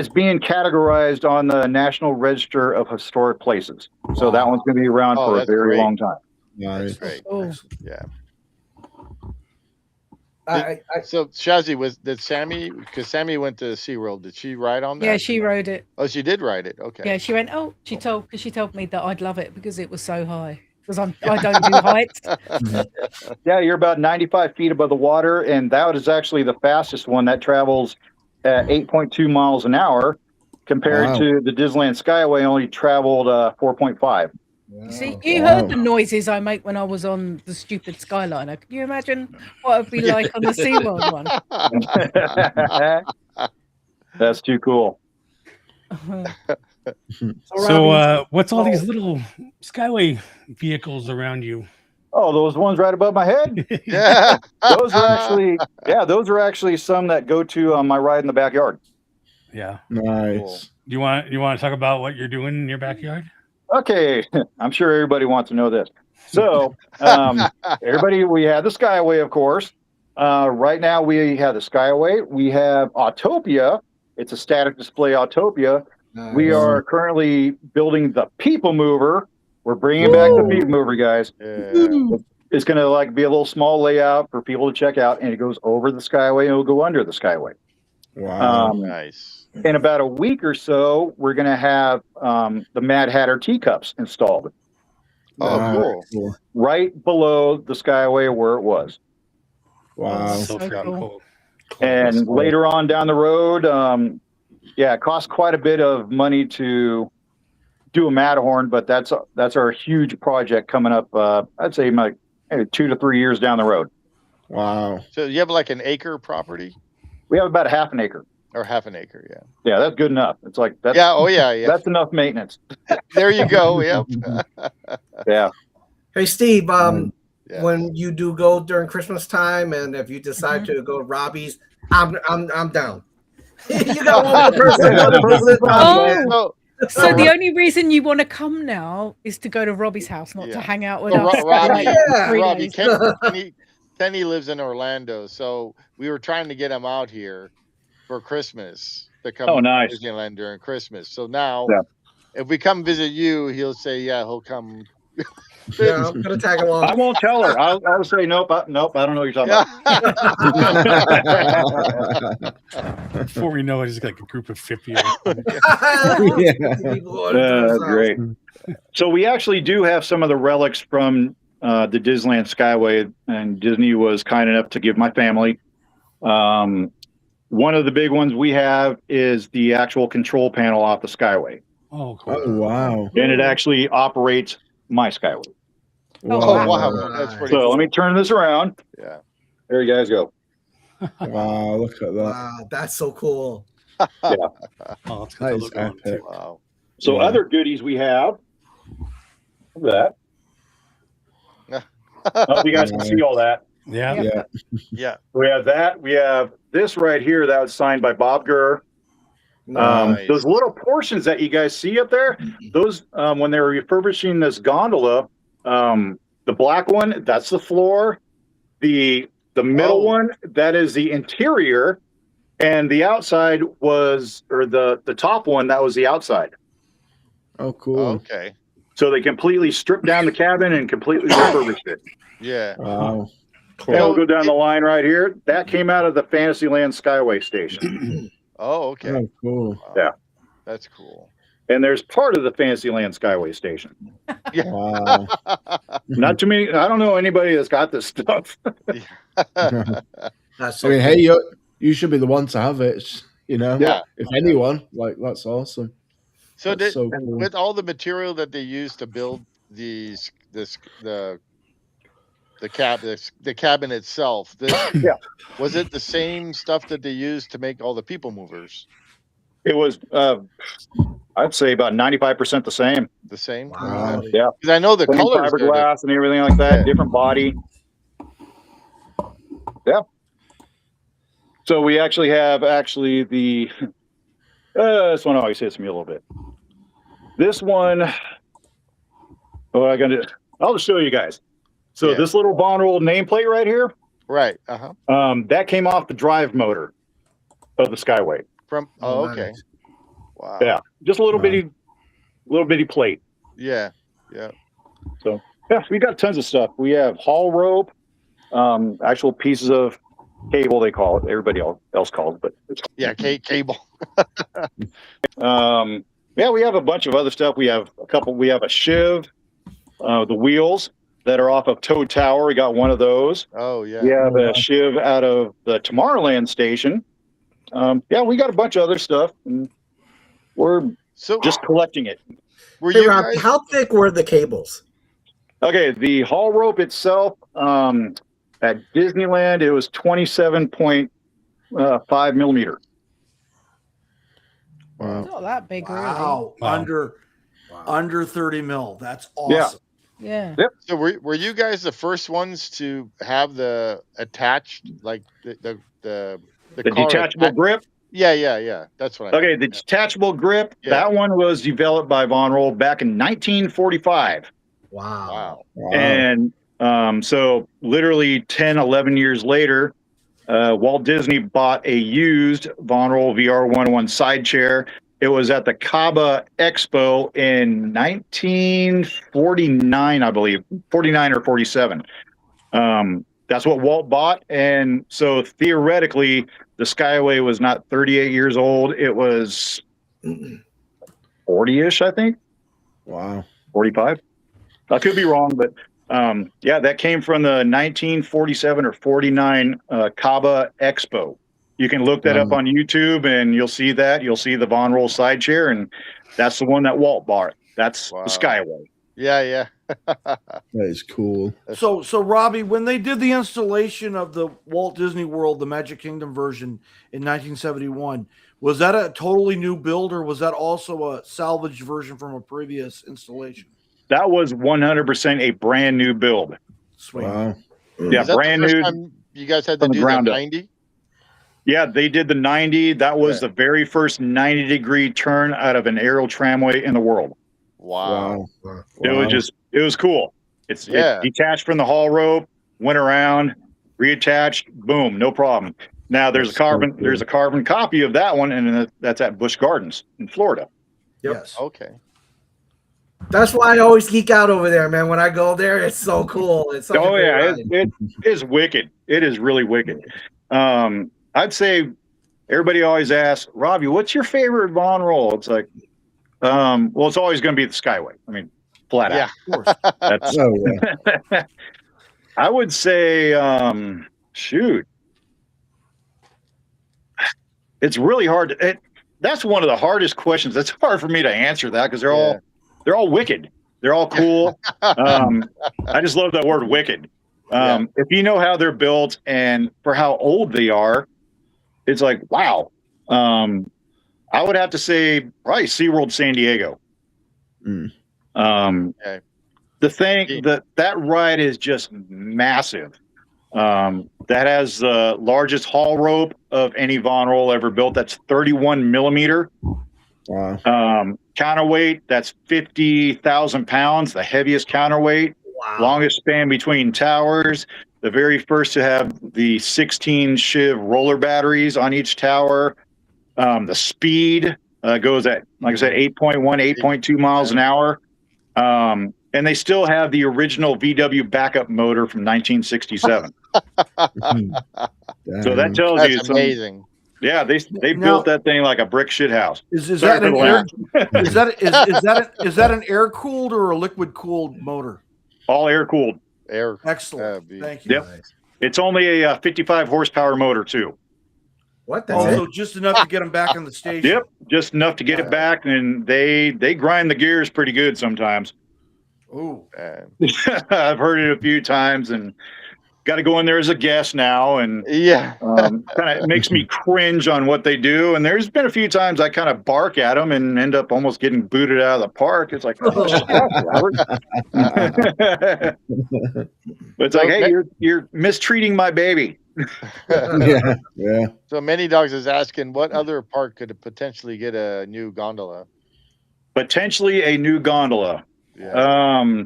being categorized on the National Register of Historic Places. So that one's going to be around for a very long time. Nice. Great. Oh. Yeah. So Shazzy, did Sammy, because Sammy went to SeaWorld, did she ride on that? Yeah, she rode it. Oh, she did ride it. Okay. Yeah, she went, she told me that I'd love it because it was so high. Because I don't do heights. Yeah, you're about 95 feet above the water, and that is actually the fastest one that travels at 8.2 miles an hour compared to the Disneyland Skyway only traveled 4.5. You see, you heard the noises I make when I was on the stupid Skyliner. Can you imagine what it'd be like on the SeaWorld one? That's too cool. So what's all these little Skyway vehicles around you? Oh, those ones right above my head? Yeah. Those are actually some that go to my ride in the backyard. Yeah. Nice. Cool. Do you want to talk about what you're doing in your backyard? Okay, I'm sure everybody wants to know this. So, everybody, we have the Skyway, of course. Right now, we have the Skyway. We have Autopia. It's a static display Autopia. Nice. We are currently building the People Mover. We're bringing back the People Mover, guys. Yeah. it's going to like be a little small layout for people to check out, and it goes over the Skyway and it'll go under the Skyway. Wow. Nice. In about a week or so, we're going to have the Mad Hatter teacups installed. Oh, cool. Right below the Skyway where it was. Wow. So freaking cool. And later on down the road, it costs quite a bit of money to do a Matterhorn, but that's our huge project coming up. I'd say maybe 2 to 3 years down the road. Wow. So you have like an acre property? We have about a half an acre. Or half an acre, yeah. Yeah, that's good enough. It's like that's yeah. That's enough maintenance. There you go. Yep. Yeah. Hey, Steve. When you do go during Christmas time, and if you decide to go to Robbie's, I'm down. You got one more person. Oh, so the only reason you want to come now is to go to Robbie's house, not to hang out with us. Robbie, Kenny lives in Orlando, so we were trying to get him out here for Christmas to come to Disneyland during Christmas. So now, if we come visit you, he'll say, he'll come. Yeah, I'm gonna tag along. I won't tell her. I'll say nope. I don't know what you're talking about. Before we know it, it's like a group of 50. That's great. So we actually do have some of the relics from the Disneyland Skyway, and Disney was kind enough to give my family. One of the big ones we have is the actual control panel off the Skyway. Oh, cool. Oh, wow. And it actually operates my Skyway. Oh, wow. That's pretty cool. Let me turn this around. Yeah. There you guys go. Wow, look at that. Wow, that's so cool. Yeah. Oh, that is epic. Wow. So other goodies we have. Look at that. I hope you guys can see all that. Yeah. We have that. We have this right here that was signed by Bob Gurr. Nice. Those little portions that you guys see up there, those when they were refurbishing this gondola, the black one, that's the floor. The middle one, that is the interior, and the outside was, or the top one, that was the outside. Oh, cool. Okay. So they completely stripped down the cabin and completely refurbished it. Yeah. Wow. Cool. And we'll go down the line right here. That came out of the Fantasyland Skyway station. Oh, okay. Oh, cool. Wow. Yeah. That's cool. And there's part of the Fantasyland Skyway station. Yeah. Wow. Not too many. I don't know anybody that's got this stuff. That's so I mean, cool. hey, you should be the one to have it. You know, Yeah. If anyone, like, that's awesome. So, That's so cool. with all the material that they used to build the cabin itself, was it the same stuff that they used to make all the people movers? It was, I'd say about 95% the same. The same? Wow. Yeah. Because I know the Same colors. fiberglass and everything like that. Yeah. Different body. Yeah. So we actually have the this one always hits me a little bit. This one, I'll just show you guys. So this little Von Roll nameplate right here, right? That came off the drive motor of the Skyway. Okay. Wow. Yeah, just a little bitty plate. Yeah. So we got tons of stuff. We have haul rope, actual pieces of cable, they call it. Everybody else calls it, but cable. We have a bunch of other stuff. We have a shiv, the wheels that are off of Toad Tower. We got one of those. Oh yeah. We have a shiv out of the Tomorrowland station. We got a bunch of other stuff, and we're just collecting it. Hey, Rob, how thick were the cables? Okay, the haul rope itself, at Disneyland, it was 27.5 millimeter. Wow. Not that big, Wow. really. Under 30 mil. That's awesome. Yeah. Yep. So were you guys the first ones to have the attached, like the detachable grip? Yeah. That's what I Okay, the detachable grip, that one was developed by Von Roll back in 1945. Wow. And so literally 10, 11 years later, Walt Disney bought a used Von Roll VR101 side chair. It was at the Cabo Expo in 1949, I believe, 49 or 47. That's what Walt bought. And so theoretically, the Skyway was not 38 years old. It was 40-ish, I think. Wow. 45. I could be wrong, but yeah, that came from the 1947 or 49 Caba Expo. You can look that up on YouTube and you'll see that. You'll see the Von Roll side chair, and that's the one that Walt bought. That's the Skyway. Yeah. That is cool. So Robbie, when they did the installation of the Walt Disney World, the Magic Kingdom version in 1971, was that a totally new build, or was that also a salvaged version from a previous installation? That was 100% a brand new build. Sweet. Wow. Yeah, Is that brand the first new. time you guys had to from the do the ground up. 90? Yeah, they did the 90. That was Yeah. the very first 90-degree turn out of an aerial tramway in the world. Wow. It was cool. It detached from the haul rope, went around, reattached, boom, no problem. Now there's a carbon copy of that one, and that's at Busch Gardens in Florida. Yes. Okay. That's why I always geek out over there, man. When I go there, it's so cool. It's such a great ride. it is wicked. It is really wicked. I'd say everybody always asks, Robbie, what's your favorite Von Roll? It's like, well, it's always going to be the Skyway. I mean, flat out. Of course. That's, I would say, shoot, it's really hard. That's one of the hardest questions. It's hard for me to answer that because they're all wicked. They're all cool. I just love that word wicked. If you know how they're built and for how old they are, it's like, wow. I would have to say probably SeaWorld San Diego. The thing that ride is just massive. That has the largest haul rope of any Von Roll ever built. That's 31 millimeter. Wow. Counterweight, that's 50,000 pounds, the heaviest counterweight. Wow. Longest span between towers. The very first to have the 16 Shiv roller batteries on each tower. The speed goes at, like I said, 8.1, 8.2 miles an hour. And they still have the original VW backup motor from 1967. So that tells you That's amazing. Yeah, they built that thing like a brick shit house. Is that an air cooled or a liquid cooled motor? All air cooled. Excellent. Thank you. Yep. It's only a 55 horsepower motor too. What? Also, just enough to get them back on the station. Yep, just enough to get it back, and they grind the gears pretty good sometimes. Oh, I've heard it a few times, and got to go in there as a guest now, and kind of makes me cringe on what they do. And there's been a few times I kind of bark at them and end up almost getting booted out of the park. It's like, oh, shut up, Robert. But it's like, hey, you're mistreating my baby. Yeah. So Many Dogs is asking, what other park could potentially get a new gondola? Potentially a new gondola. Yeah.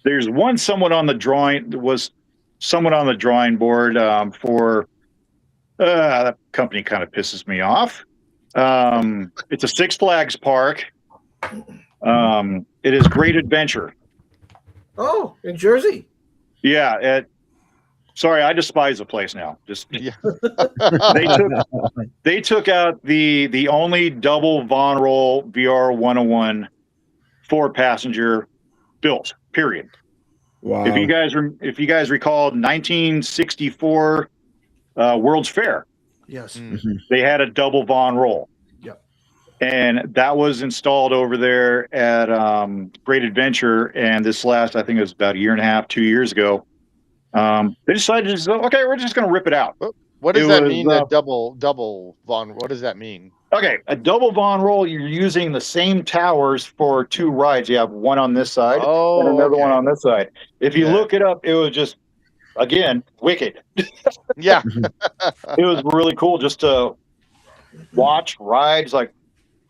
There's one somewhat on the drawing board for that company kind of pisses me off. It's a Six Flags park. It is Great Adventure. Oh, in Jersey. Yeah. Sorry, I despise the place now. Just they took out the only double Von Roll VR 101 4-passenger built. Period. Wow. If you guys recall 1964 World's Fair, yes, they had a double Von Roll. Yep. And that was installed over there at Great Adventure. And this last, I think it was about a year and a half, 2 years ago, they decided to say, okay, we're just going to rip it out. What does that mean? A double Von? What does that mean? Okay, a double Von Roll, you're using the same towers for two rides. You have one on this side and another one on this side. If you look it up, it was just, again, wicked. Yeah. It was really cool just to watch rides. Like,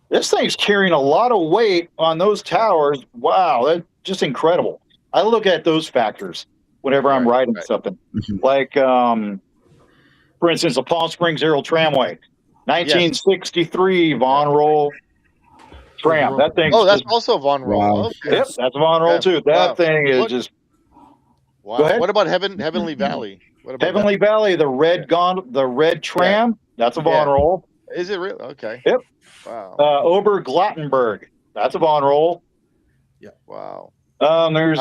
this thing's carrying a lot of weight on those towers. Wow, that's just incredible. I look at those factors whenever I'm riding something. Like, for instance, the Palm Springs Aerial Tramway. 1963 Von Roll tram. That thing. Oh, that's also Von Roll. Wow. Okay. Yep, that's Von Roll too. That thing is just Wow. Go ahead. What about Heavenly Valley? What about Heavenly Valley, the red tram. That's a Von Roll. that? Is it real? Okay. Yep. Wow. Ober-Glattenberg. That's a Von Roll. Wow. There's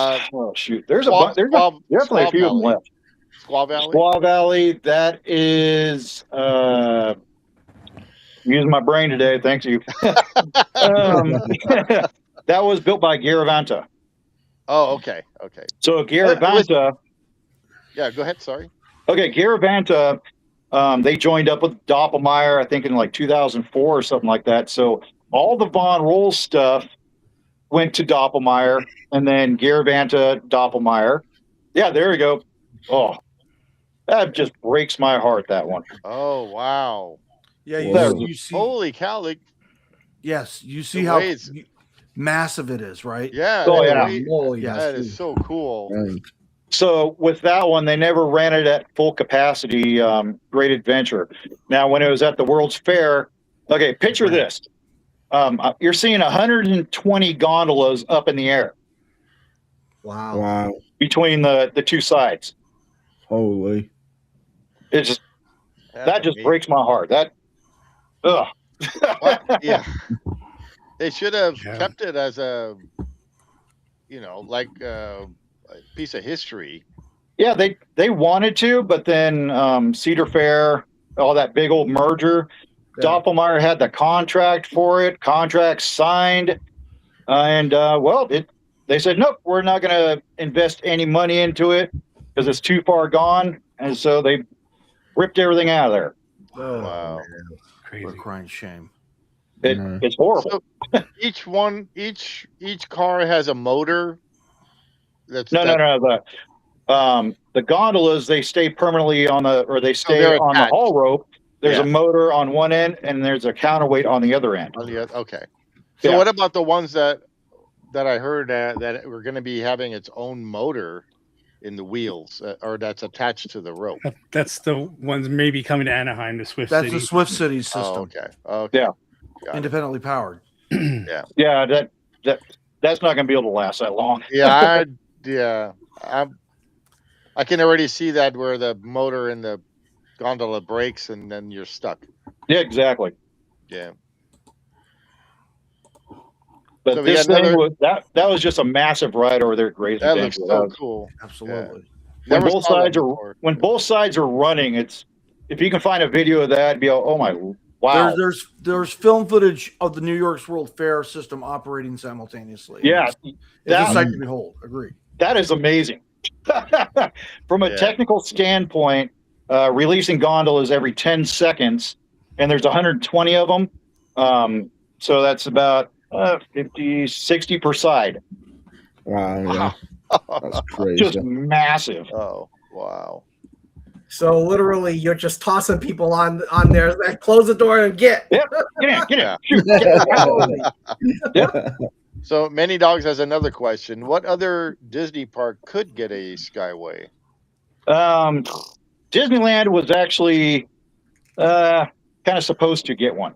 there's a bunch. There's definitely a few of them left. Squaw Valley. Squaw Valley. That is using my brain today. Thanks you. That was built by Garavanta. Oh, okay. Okay. So Garavanta. Yeah, go ahead. Sorry. Okay, Garavanta. They joined up with Doppelmayr, I think, in like 2004 or something like that. So all the Von Roll stuff went to Doppelmayr, and then Garavanta, Doppelmayr. Yeah, there we go. Oh, that just breaks my heart. That one. Oh, wow. Yeah, you see. Holy cow! Yes, you see the how ways- massive it is, right? Yeah. Oh, yeah. Yes. That is so cool. So with that one, they never ran it at full capacity. Great Adventure. Now, when it was at the World's Fair, okay, picture this. You're seeing 120 gondolas up in the air. Wow. Between the two sides. Holy. It's just that just breaks my heart. That Yeah. They should have kept it as a like a piece of history. Yeah, they wanted to, but then Cedar Fair, all that big old merger. Doppelmayr had the contract for it, contract signed, and they said nope, we're not going to invest any money into it because it's too far gone, and so they ripped everything out of there. Oh, Wow. Crazy. We're crying shame. It's horrible. So each car has a motor. No. The gondolas, they stay permanently on the haul rope. There's a motor on one end, and there's a counterweight on the other end. Okay. So what about the ones that I heard that were going to be having its own motor in the wheels, or that's attached to the rope? That's the ones maybe coming to Anaheim, the Swift That's City. the Swift City system. Oh, okay. Yeah. Independently powered. Yeah, that's not going to be able to last that long. I can already see that where the motor in the gondola breaks and then you're stuck. Yeah, exactly. Yeah. But So this thing was that was just a massive ride over there at Great That Adventure. looks so cool. Absolutely. When both sides are running, it's if you can find a video of that, be oh my wow. There's film footage of the New York's World Fair system operating simultaneously. Yeah, it's a sight to behold. Agreed. That is amazing. From a technical standpoint, releasing gondolas every 10 seconds, and there's 120 of them. So that's about 50, 60 per side. Wow. That's crazy. Just massive. Oh, wow. So literally, you're just tossing people on there. Like, close the door and get. Yep. Get in. Shoot. Yep. So Many Dogs has another question. What other Disney park could get a Skyway? Disneyland was actually kind of supposed to get one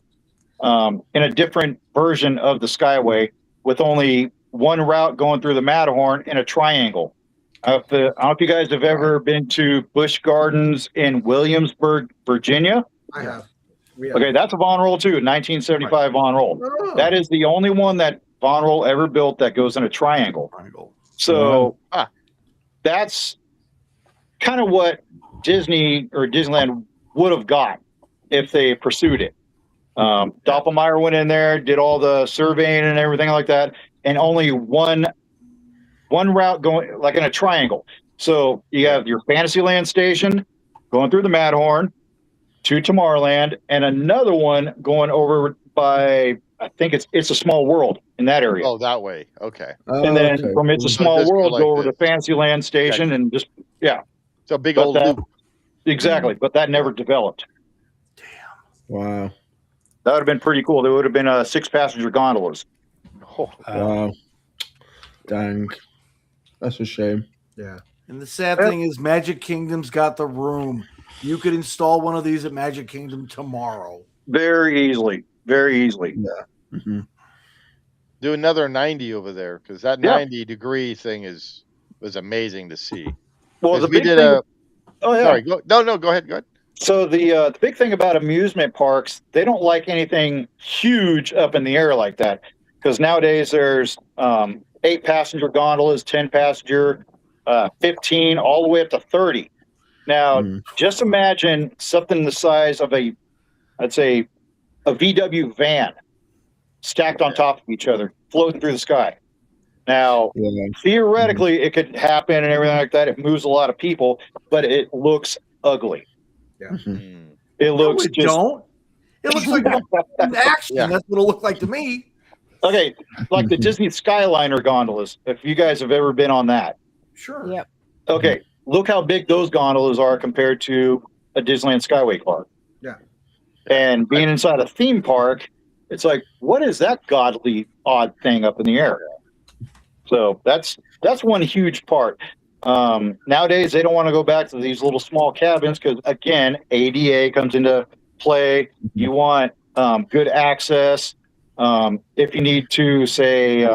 in a different version of the Skyway with only one route going through the Matterhorn in a triangle. I don't know if you guys have ever been to Busch Gardens in Williamsburg, Virginia. I have. Okay, that's a Von Roll too, 1975 Von Roll. Oh. That is the only one that Von Roll ever built that goes in a triangle. So that's kind of what Disney or Disneyland would have got if they pursued it. Doppelmayr went in there, did all the surveying and everything like that, and only one route going like in a triangle. So you have your Fantasyland station going through the Matterhorn to Tomorrowland, and another one going over by I think it's a Small World in that area. Oh, that way. Okay. And then from It's a Small World, go over to Fantasyland station and just So big old loop. Exactly, but that never developed. Wow. That would have been pretty cool. There would have been 6-passenger gondolas. Oh, wow. Dang. That's a shame. Yeah. And the sad thing is Magic Kingdom's got the room. You could install one of these at Magic Kingdom tomorrow. Very easily. Very easily. Yeah. Mm-hmm. Do another 90 over there because that 90-degree thing was amazing to see. Well, 'Cause the we big did thing. a. Oh yeah. Sorry, no, go ahead, go ahead. So the big thing about amusement parks, they don't like anything huge up in the air like that, because nowadays there's 8-passenger gondolas, 10-passenger, 15, all the way up to 30. Now, just imagine something the size of I'd say, a VW van stacked on top of each other, floating through the sky. Now, theoretically, it could happen and everything like that. It moves a lot of people, but it looks ugly. Yeah. It looks it don't. It looks like in action. Yeah. That's what it'll look like to me. Okay, like the Disney Skyliner gondolas. If you guys have ever been on that, Sure. Yep. okay, look how big those gondolas are compared to a Disneyland Skyway car. Yeah. And being inside a theme park, it's like, what is that godly odd thing up in the air? So that's one huge part. Nowadays, they don't want to go back to these little small cabins because, again, ADA comes into play. You want good access. If you need to, say,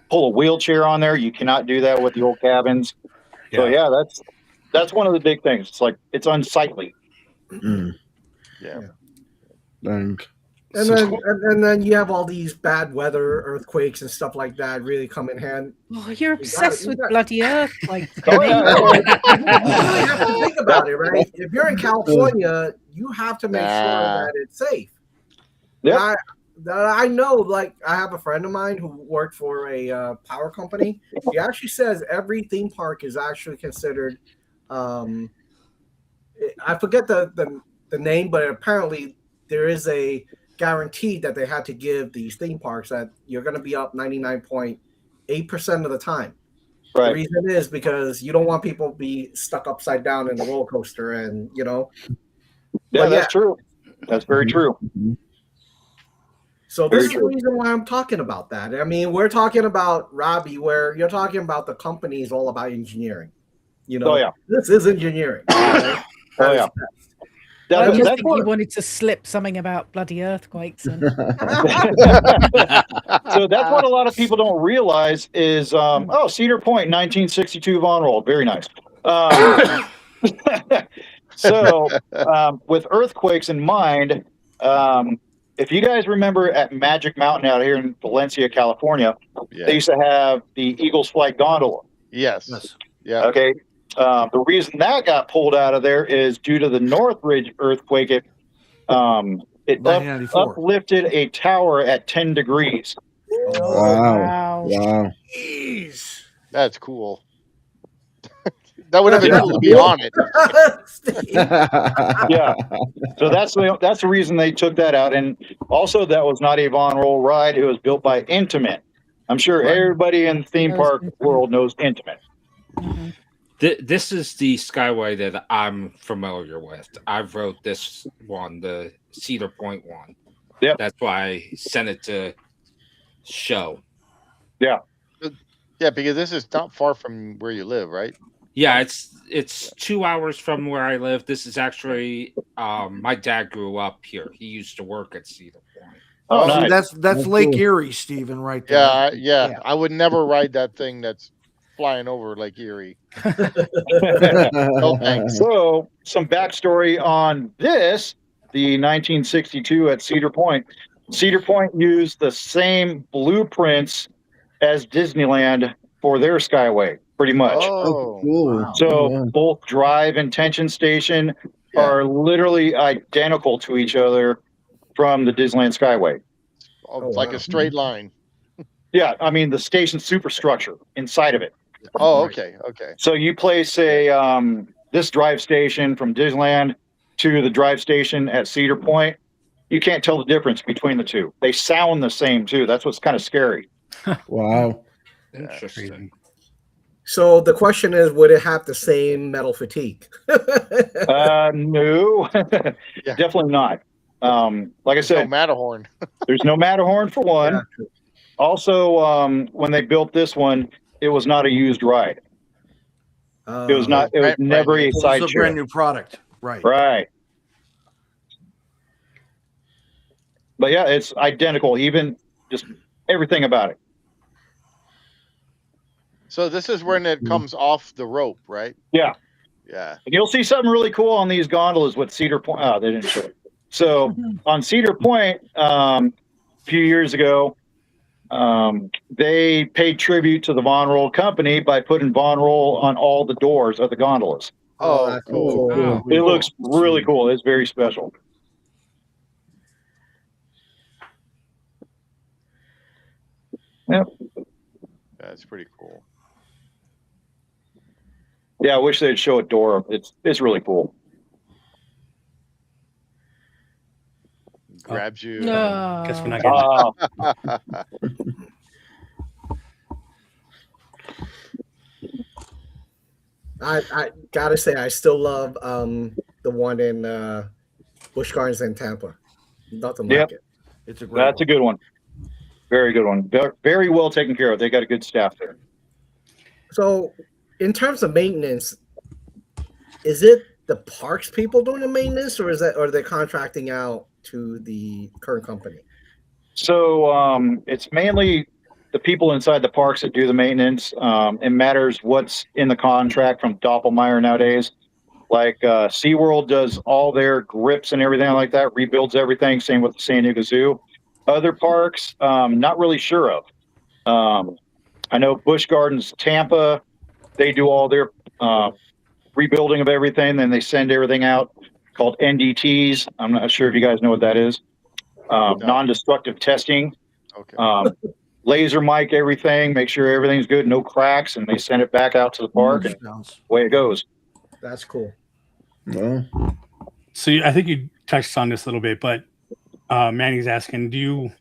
pull a wheelchair on there, you cannot do that with the old cabins. So yeah, that's one of the big things. It's like it's unsightly. Yeah. And then you have all these bad weather, earthquakes, and stuff like that really come in hand. Oh, you're obsessed with bloody earthquakes. You really have to think about it, right? If you're in California, you have to make sure that it's safe. Yeah. I know, like, I have a friend of mine who worked for a power company. He actually says every theme park is actually considered, I forget the name, but apparently there is a guarantee that they had to give these theme parks that you're going to be up 99.8% of the time. Right. The reason is because you don't want people to be stuck upside down in the roller coaster, and Yeah, But that's true. That's very true. So this is the reason why I'm talking about that. I mean, we're talking about Robbie, where you're talking about the company is all about engineering. Oh, yeah. This is engineering. Oh yeah. I just That's think what- you wanted to slip something about bloody earthquakes. And... So that's what a lot of people don't realize is, Cedar Point, 1962 Von Roll. Very nice. With earthquakes in mind, if you guys remember at Magic Mountain out here in Valencia, California, they used to have the Eagles Flight Gondola. Yes. Yeah. Okay. The reason that got pulled out of there is due to the Northridge earthquake. It uplifted a tower at 10 degrees. Wow. Jeez. That's cool. That would have been cool to be on it. Yeah. So that's the reason they took that out. And also, that was not a Von Roll ride. It was built by Intimate. I'm sure everybody in the theme park world knows Intimate. This is the Skyway that I'm familiar with. I've wrote this one, the Cedar Point one. Yeah. That's why I sent it to show. Yeah. Yeah, because this is not far from where you live, right? Yeah, it's 2 hours from where I live. This is actually my dad grew up here. He used to work at Cedar Point. Oh, See, nice. that's Lake Erie, Stephen, right there. Yeah. I would never ride that thing that's flying over Lake Erie. No thanks. So, some backstory on this: the 1962 at Cedar Point. Cedar Point used the same blueprints as Disneyland for their Skyway, pretty much. Oh, cool. So both drive and tension station are literally identical to each other from the Disneyland Skyway. Like a straight line. Yeah, I mean the station superstructure inside of it. Oh, okay. So you place this drive station from Disneyland to the drive station at Cedar Point. You can't tell the difference between the two. They sound the same too. That's what's kind of scary. Wow. Interesting. So the question is, would it have the same metal fatigue? No, definitely not. Like I said, no Matterhorn. There's no Matterhorn for one. Yeah. Also, when they built this one, it was not a used ride. It was not. It was never a side It's a chair. brand new product, right? Right. But yeah, it's identical. Even just everything about it. So this is when it comes off the rope, right? Yeah. Yeah. And you'll see something really cool on these gondolas with Cedar Point. Oh, they didn't show it. So on Cedar Point, a few years ago, they paid tribute to the Von Roll company by putting Von Roll on all the doors of the gondolas. Oh, that's cool. Wow. It looks really cool. It's very special. Yep. That's pretty cool. Yeah, I wish they'd show a door. It's really cool. Grabs you. No. Guess we're not getting I gotta say, I still love the one in Busch Gardens in Tampa. Nothing Yep. like it. It's a great. That's a good one. Very good one. Very well taken care of. They got a good staff there. So, in terms of maintenance, is it the parks people doing the maintenance, or are they contracting out to the current company? So it's mainly the people inside the parks that do the maintenance. It matters what's in the contract from Doppelmayr nowadays. Like SeaWorld does all their grips and everything like that, rebuilds everything. Same with the San Diego Zoo. Other parks, not really sure of. I know Busch Gardens, Tampa, they do all their rebuilding of everything. Then they send everything out called NDTs. I'm not sure if you guys know what that is. Non-destructive testing. Okay. Laser mic everything, make sure everything's good, no cracks, and they send it back out to the park, and away it goes. That's cool. Well, So I think you touched on this a little bit, but Manny's asking, do you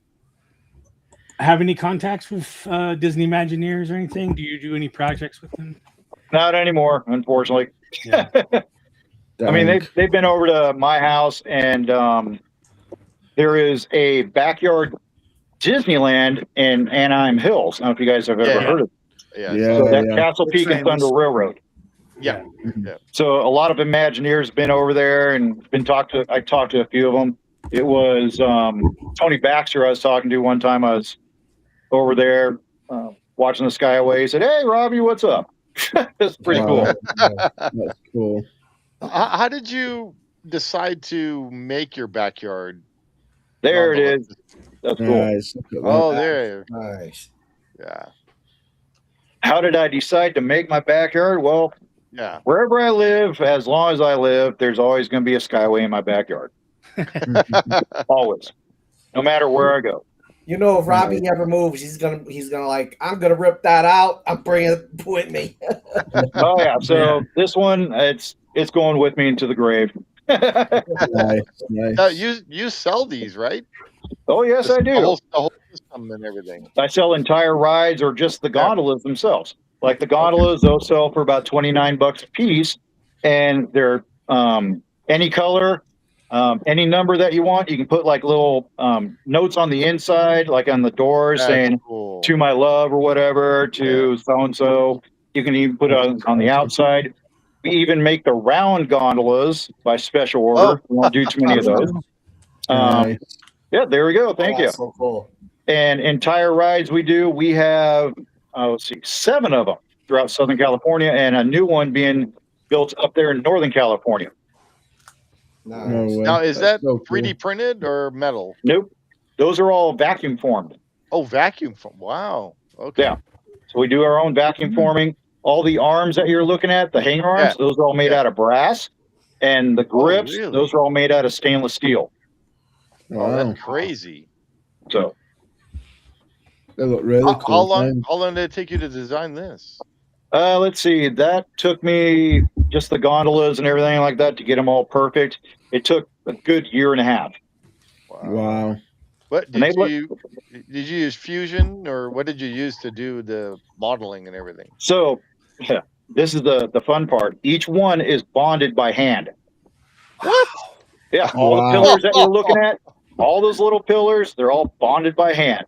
have any contacts with Disney Imagineers or anything? Do you do any projects with them? Not anymore, unfortunately. Yeah. I mean, they've been over to my house, and there is a backyard Disneyland in Anaheim Hills. I don't know if you guys have ever heard of it. Yeah. Yeah. So that Castle Peak and Thunder Railroad. Yeah. So a lot of Imagineers have been over there and I talked to a few of them. It was Tony Baxter I was talking to one time. I was over there watching the Skyway. He said, "Hey, Robbie, what's up?" That's pretty cool. That's cool. How did you decide to make your backyard? There it is. That's cool. Nice. Look at that. Oh, there. Nice. Yeah. How did I decide to make my backyard? Well, Yeah. wherever I live, as long as I live, there's always going to be a Skyway in my backyard. Always. No matter where I go. You know, if Robbie ever moves, he's gonna like, I'm gonna rip that out. I'm bringing it with me. Oh yeah. So this one, it's going with me into the grave. Nice. Now, you sell these, right? Oh yes, I do. The whole system and everything. I sell entire rides or just the gondolas themselves. Like the gondolas, they'll sell for about $29 a piece, and they're any color, any number that you want. You can put like little notes on the inside, like on the doors, saying cool. "To my love" or whatever, to so and so. You can even put it on the outside. We even make the round gondolas by special order. We won't do too many of those. Nice. Yeah, there we go. Thank you. That's so cool. And entire rides we have, let's see, 7 of them throughout Southern California, and a new one being built up there in Northern California. Nice. No way. Now, is That's that so cool. 3D printed or metal? Nope. Those are all vacuum formed. Oh, vacuum foam. Wow. Okay. Yeah. So we do our own vacuum forming. All the arms that you're looking at, the hanger arms, those are all made out of brass. And the grips, really? those are all made out of stainless steel. Oh, Wow. that's crazy. So They look really cool. How long did it take you to design this? let's see. That took me just the gondolas and everything like that to get them all perfect. It took a good year and a half. Wow. What And they did you use Fusion, or what did you use to do the modeling and everything? So this is the fun part. Each one is bonded by hand. What? Yeah, all the pillars that you're looking at, all those little pillars, they're all bonded by hand.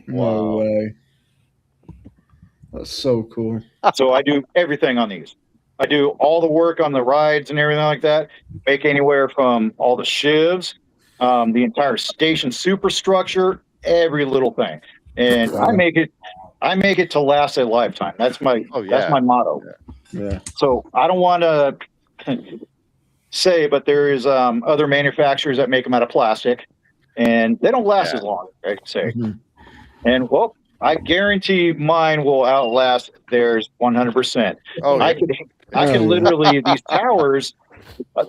No way. That's so cool. So I do everything on these. I do all the work on the rides and everything like that. Make anywhere from all the shivs, the entire station superstructure, every little thing. And I I make it to last a lifetime. That's my that's my motto. Yeah. So I don't want to say, but there is other manufacturers that make them out of plastic, and they don't last as long. I can say, and well, I guarantee mine will outlast theirs 100%. Oh, I could literally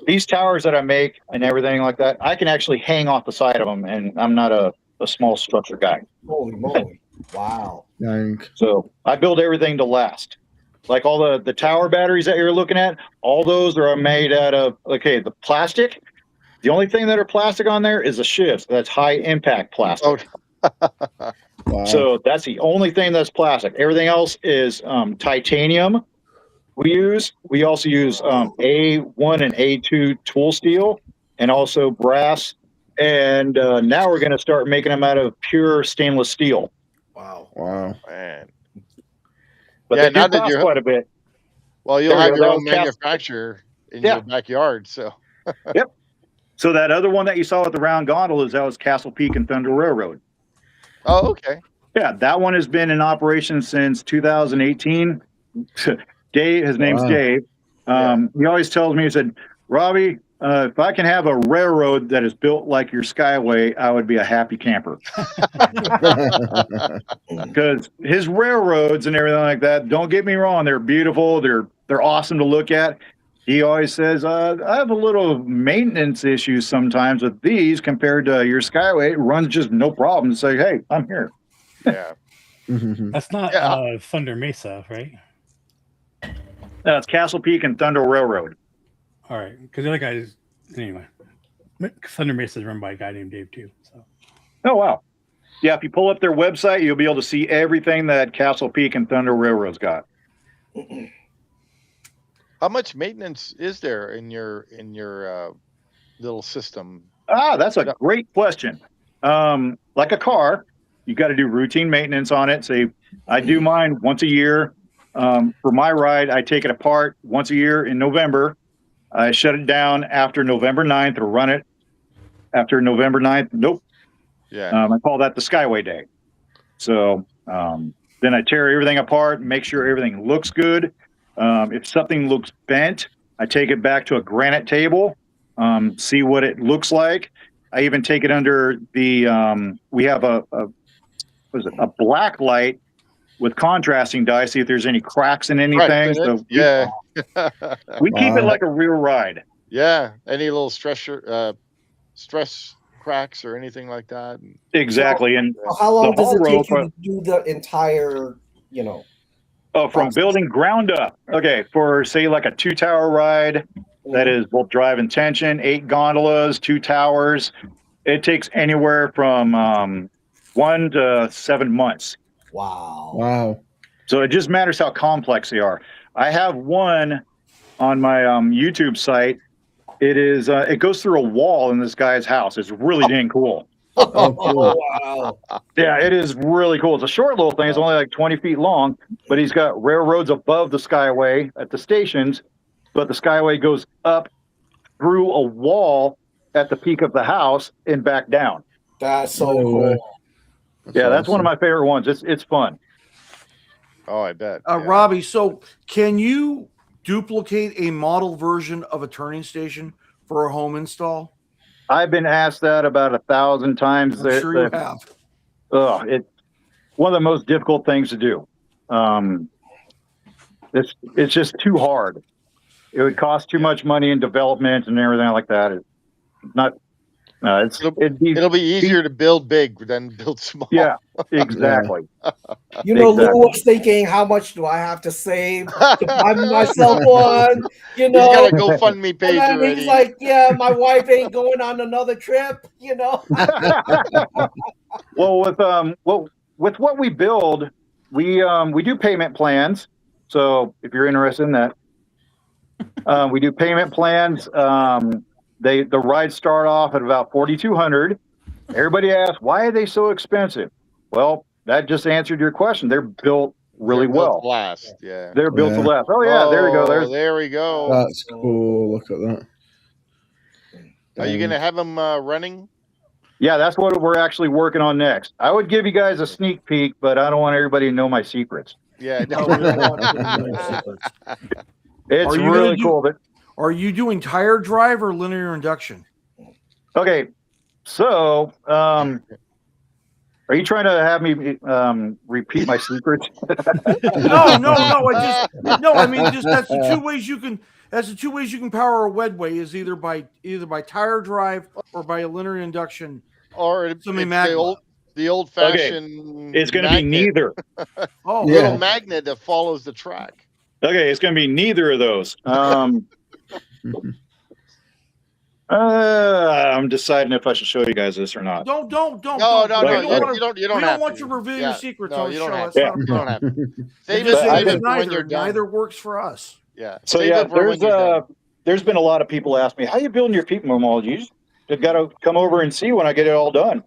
these towers that I make and everything like that. I can actually hang off the side of them, and I'm not a small structure guy. Holy moly! Wow. Dang. So I build everything to last. Like all the tower batteries that you're looking at, all those are made out of the plastic. The only thing that are plastic on there is the shifts. That's high impact plastic. Wow. So that's the only thing that's plastic. Everything else is titanium. We also use A1 and A2 tool steel, and also brass. And now we're going to start making them out of pure stainless steel. Wow. Man. But they do cost quite a bit. Well, you'll There we have go. your That own was Castle- manufacturer in your backyard. So. Yep. So that other one that you saw with the round gondolas, that was Castle Peak and Thunder Railroad. Oh, okay. Yeah, that one has been in operation since 2018. Dave, his name's Wow. Dave. He always tells me, he said, Robbie, if I can have a railroad that is built like your Skyway, I would be a happy camper. Because his railroads and everything like that, don't get me wrong, they're beautiful, they're awesome to look at. He always says, I have a little maintenance issues sometimes with these compared to your Skyway. It runs just no problem. Say, hey, I'm here. Yeah. That's not Thunder Mesa, right? It's Castle Peak and Thunder Railroad. All right, because the other guy is anyway. Thunder Mesa is run by a guy named Dave too. So. Oh wow, yeah. If you pull up their website, you'll be able to see everything that Castle Peak and Thunder Railroad's got. How much maintenance is there in your little system? That's a great question. Like a car, you got to do routine maintenance on it. Say, I do mine once a year. For my ride, I take it apart once a year in November. I shut it down after November 9th or run it after November 9th. Nope. Yeah. I call that the Skyway Day. So then I tear everything apart, make sure everything looks good. If something looks bent, I take it back to a granite table, see what it looks like. I even take it under the, we have a black light with contrasting dye, see if there's any cracks in anything. So we keep it like a real ride. Yeah. Any little stress cracks or anything like that? Exactly. And how long does it take rope, you to do the entire, Oh, from building ground up. Okay, for say like a 2-tower ride, that is both drive and tension, 8 gondolas, 2 towers. It takes anywhere from 1 to 7 months. Wow. So it just matters how complex they are. I have one on my YouTube site. It is it goes through a wall in this guy's house. It's really dang cool. Oh, cool. Wow. Yeah, it is really cool. It's a short little thing. It's only like 20 feet long, but he's got railroads above the Skyway at the stations, but the Skyway goes up through a wall at the peak of the house and back down. That's so cool. Yeah, that's one of my favorite ones. It's fun. Oh, I bet. Robbie, so can you duplicate a model version of a turning station for a home install? I've been asked that about 1,000 times. I'm sure you have. It's one of the most difficult things to do. It's just too hard. It would cost too much money in development and everything like that. It's not. It'll be easier to build big than build small. Yeah, exactly. Lou was thinking, how much do I have to save to buy myself one? He's got a GoFundMe page and already. he's like, yeah, my wife ain't going on another trip, Well, with what we build, we do payment plans. So if you're interested in that, we do payment plans. The rides start off at about $4,200. Everybody asks, why are they so expensive? Well, that just answered your question. They're built really well. To last, yeah. They're built to last. Oh yeah, there we go. There we go. That's cool. Look at that. Are you gonna have them running? Yeah, that's what we're actually working on next. I would give you guys a sneak peek, but I don't want everybody to know my secrets. Yeah. No, we don't want to know secrets. It's Are you really gonna do- cool. But Are you doing tire drive or linear induction? okay, so are you trying to have me repeat my secrets? No. I mean, just that's the two ways you can. That's the two ways you can power a wedway is either by tire drive or by a linear induction. Or it's the old fashioned. It's going to be neither. Little magnet that follows the track. Okay, it's going to be neither of those. I'm deciding if I should show you guys this or not. Don't. No. You don't want you to reveal your secrets on the show. That's not a problem. Save it when you're done. Neither works for us. Yeah. So there's been a lot of people ask me, how you building your peak model? You just got to come over and see when I get it all done.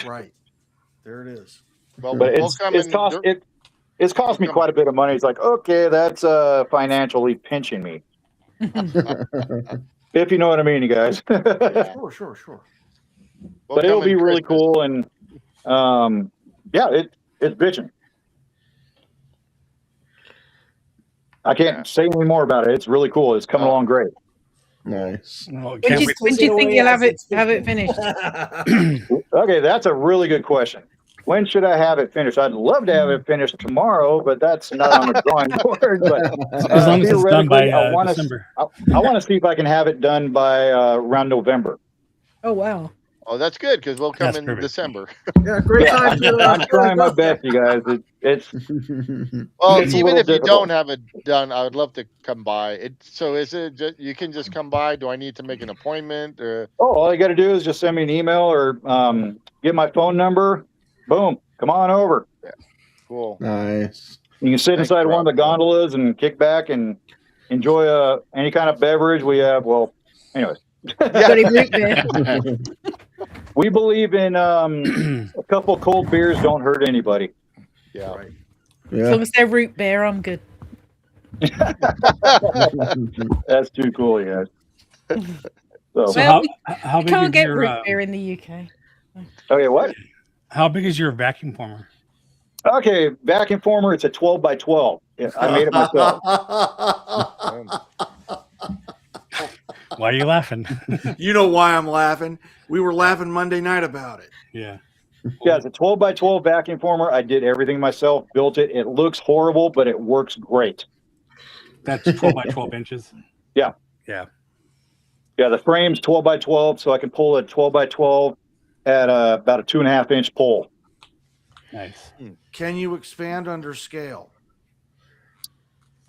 Right. There it is. Well, but it's cost me quite a bit of money. It's like, okay, that's financially pinching me. If you know what I mean, you guys. Sure. But it'll be really cool, and it's bitching. I can't say any more about it. It's really cool. It's coming along great. Nice. When do you think you'll have it finished? Okay, that's a really good question. When should I have it finished? I'd love to have it finished tomorrow, but that's not on the drawing board. But as long as it's done by December. I want to see if I can have it done by around November. Oh wow! Oh, that's good because we'll come in December. Yeah, great time. I'm trying my best, you guys. It's well, even if you don't have it done, I would love to come by. So is it just, you can just come by? Do I need to make an appointment? Or all you got to do is just send me an email or get my phone number. Boom! Come on over. Yeah. Cool. Nice. You can sit inside one of the gondolas and kick back and enjoy any kind of beverage we have. Well, anyways. We believe in a couple cold beers don't hurt anybody. Yeah. Right. As long as they're root beer, I'm good. That's too cool, yeah. So how big can't get root beer in the UK. Okay, what? How big is your vacuum former? Okay, vacuum former. It's a 12 by 12. Yeah, I made it myself. Why are you laughing? You know why I'm laughing. We were laughing Monday night about it. Yeah. Yeah, it's a 12 by 12 vacuum former. I did everything myself, built it. It looks horrible, but it works great. That's 12 by 12 inches. Yeah. Yeah. Yeah, the frame's 12 by 12, so I can pull a 12 by 12 at about a 2.5 inch pole. Nice. Can you expand under scale?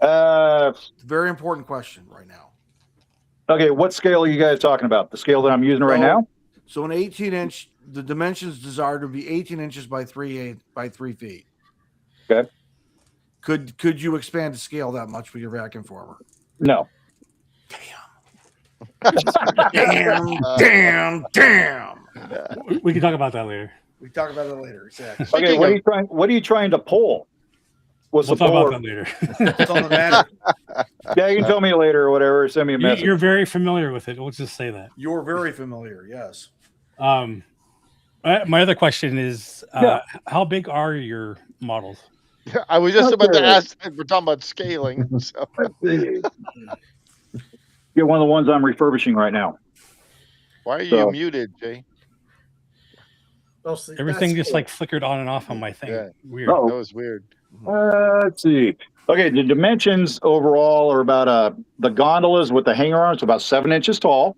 It's a very important question right now. Okay, what scale are you guys talking about? The scale that I'm using right now? So an 18-inch, the dimensions desired to be 18 inches by 3 feet. Okay. Could you expand to scale that much with your vacuum former? No. Damn. We can talk about that later. We talk about it later. Exactly. Okay, what are you trying to pull? We'll talk about that later. It's on the matter. Yeah, you can tell me later or whatever. Send me a message. You're very familiar with it. Let's just say that. You're very familiar, yes. My other question is, how big are your models? I was just about to ask. We're talking about scaling. So. Get one of the ones I'm refurbishing right now. Why are you muted, Jay? Everything just like flickered on and off on my thing. Yeah. Weird. Uh-oh. That was weird. Let's see. Okay, the dimensions overall are about the gondolas with the hanger on. It's about 7 inches tall,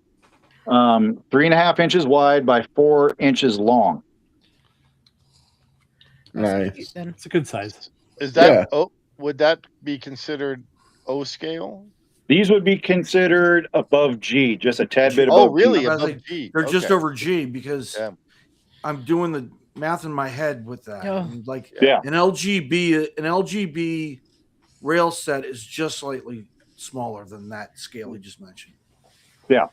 3.5 inches wide by 4 inches long. Nice. It's a good size. Is that would that be considered O scale? These would be considered above G, just a tad bit above. Oh, really? G. Above G. They're just over G because I'm doing the math in my head with that. And like an LGB rail set is just slightly smaller than that scale you just mentioned. Yeah.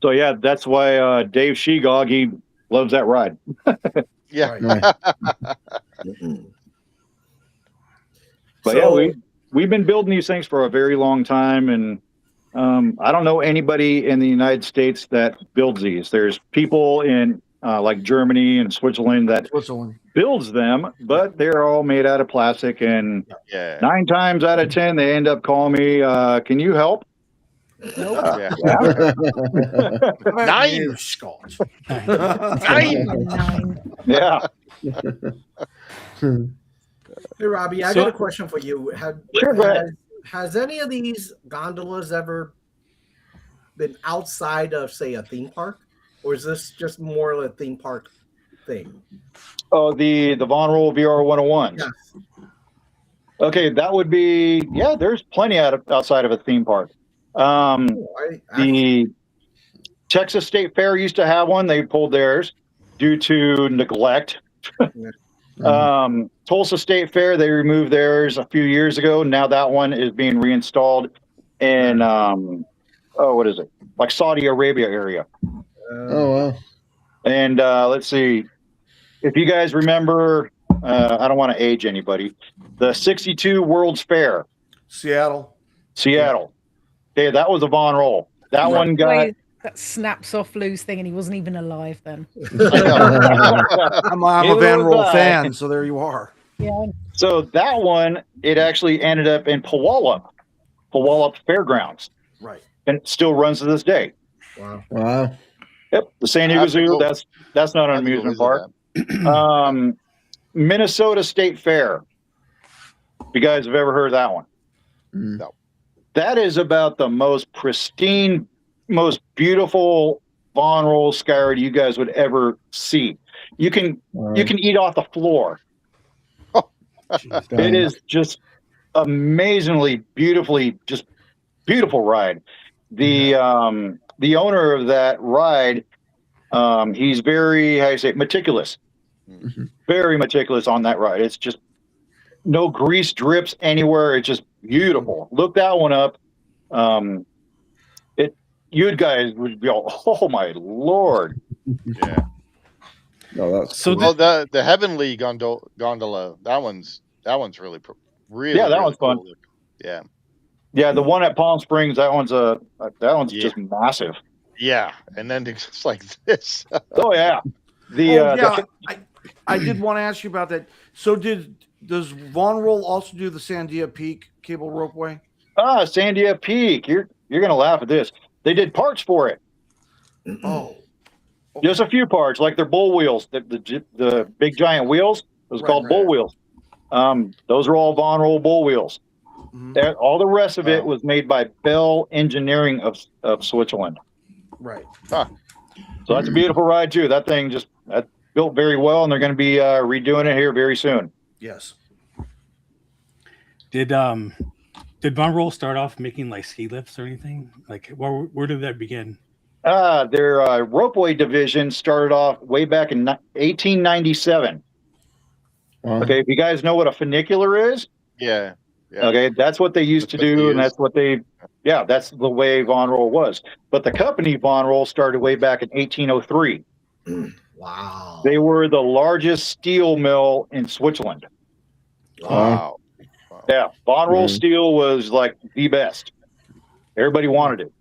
So yeah, that's why Dave Sheegog, he loves that ride. Yeah. But yeah, we've been building these things for a very long time, and I don't know anybody in the United States that builds these. There's people in like Germany and Switzerland that builds them, but they're all made out of plastic. And 9 times out of 10, they end up calling me, "Can you help?" Yeah. 9 Scott. 9. Yeah. Hey, Robbie, I got a question for you. Sure, go ahead. Has any of these gondolas ever been outside of, say, a theme park? Or is this just more of a theme park thing? Oh, the Von Roll VR 101s. Yes. Okay, that would be, yeah, there's plenty outside of a theme park. The Texas State Fair used to have one. They pulled theirs due to neglect. Tulsa State Fair, they removed theirs a few years ago. Now that one is being reinstalled in, what is it? Like Saudi Arabia area. Oh, wow. And let's see. If you guys remember, I don't want to age anybody, the 62 World's Fair. Seattle. Okay, that was a Von Roll. That one got... That snaps off Lou's thing, and he wasn't even alive then. I'm a Van Roll fan, so there you are. Yeah. So that one, it actually ended up in Puyallup Fairgrounds. Right. And it still runs to this day. Wow. Yep, the San Diego Zoo. That's not an amusement park. Minnesota State Fair. If you guys have ever heard of that one? No. That is about the most pristine, most beautiful Von Roll skyride you guys would ever see. You can eat off the floor. It is just amazingly beautiful ride. The owner of that ride, he's very, meticulous. Very meticulous on that ride. It's just no grease drips anywhere. It's just beautiful. Look that one up. You guys would go, oh my Lord. Yeah. No, that's so. Well, the Heavenly gondola, that one's really yeah, that one's fun. Cool. Yeah. Yeah, the one at Palm Springs, that one's just massive. Yeah, and then it's like this. Oh yeah. I did want to ask you about that. So does Von Roll also do the Sandia Peak cable ropeway? Sandia Peak. You're gonna laugh at this. They did parts for it. Oh. Okay. Just a few parts, like their bull wheels, the big giant wheels. Those called bull wheels. Those are all Von Roll bull wheels. Mm-hmm. All the rest of it was made by Bell Engineering of Switzerland. Right. So that's a beautiful ride too. That thing that's built very well, and they're going to be redoing it here very soon. Yes. Did Von Roll start off making like ski lifts or anything? Like where did that begin? Their ropeway division started off way back in 1897. Okay, if you guys know what a funicular is, yeah. Okay, that's what they used to do, and that's the way Von Roll was. But the company Von Roll started way back in 1803. Wow. They were the largest steel mill in Switzerland. Wow. Yeah, Von Roll steel was like the best. Everybody wanted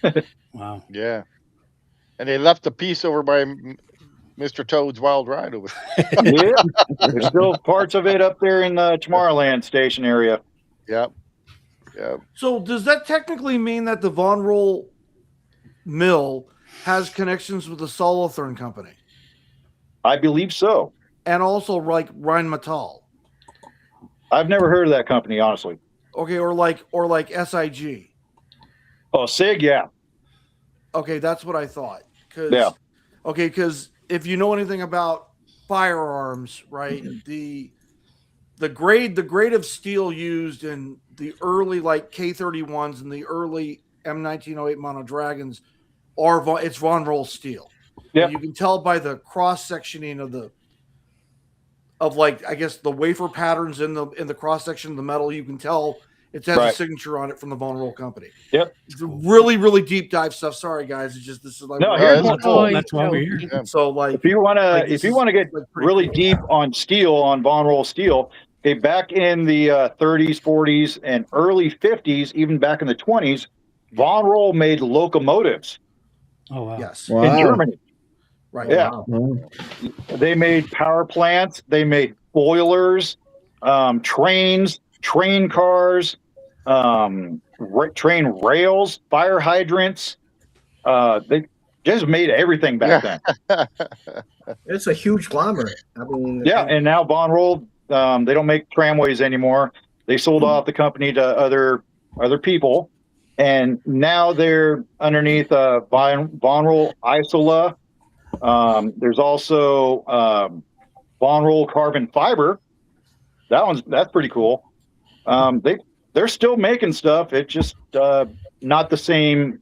it. Wow. Yeah. And they left the piece over by Mr. Toad's Wild Ride over there. Yeah, there's still parts of it up there in the Tomorrowland station area. Yep. So does that technically mean that the Von Roll mill has connections with the Solothurn company? I believe so. And also like Rheinmetall. I've never heard of that company, honestly. Okay, or like SIG. Oh, SIG, yeah. Okay, that's what I thought. Yeah. Okay, because if you know anything about firearms, right, the grade of steel used in the early like K-31s and the early M1908 Mono Dragons it's Von Roll steel. Yeah, you can tell by the cross sectioning of like I guess the wafer patterns in the cross section of the metal. You can tell it has a signature on it from the Von Roll company. Yep, it's really really deep dive stuff. Sorry guys, this is like that's why we're here. Yeah. So like if you want to get really deep on steel, on Von Roll steel, okay, back in the 30s, 40s, and early 50s, even back in the 20s, Von Roll made locomotives Oh wow. Yes. Wow. in Germany. Right. Yeah. Wow. They made power plants. They made boilers, trains, train cars, train rails, fire hydrants. They just made everything back then. It's a huge conglomerate. I mean, Yeah, and now Von Roll, they don't make tramways anymore. They sold off the company to other people, and now they're underneath Von Roll Isola. There's also Von Roll carbon fiber. That's pretty cool. They're still making stuff. It's just not the same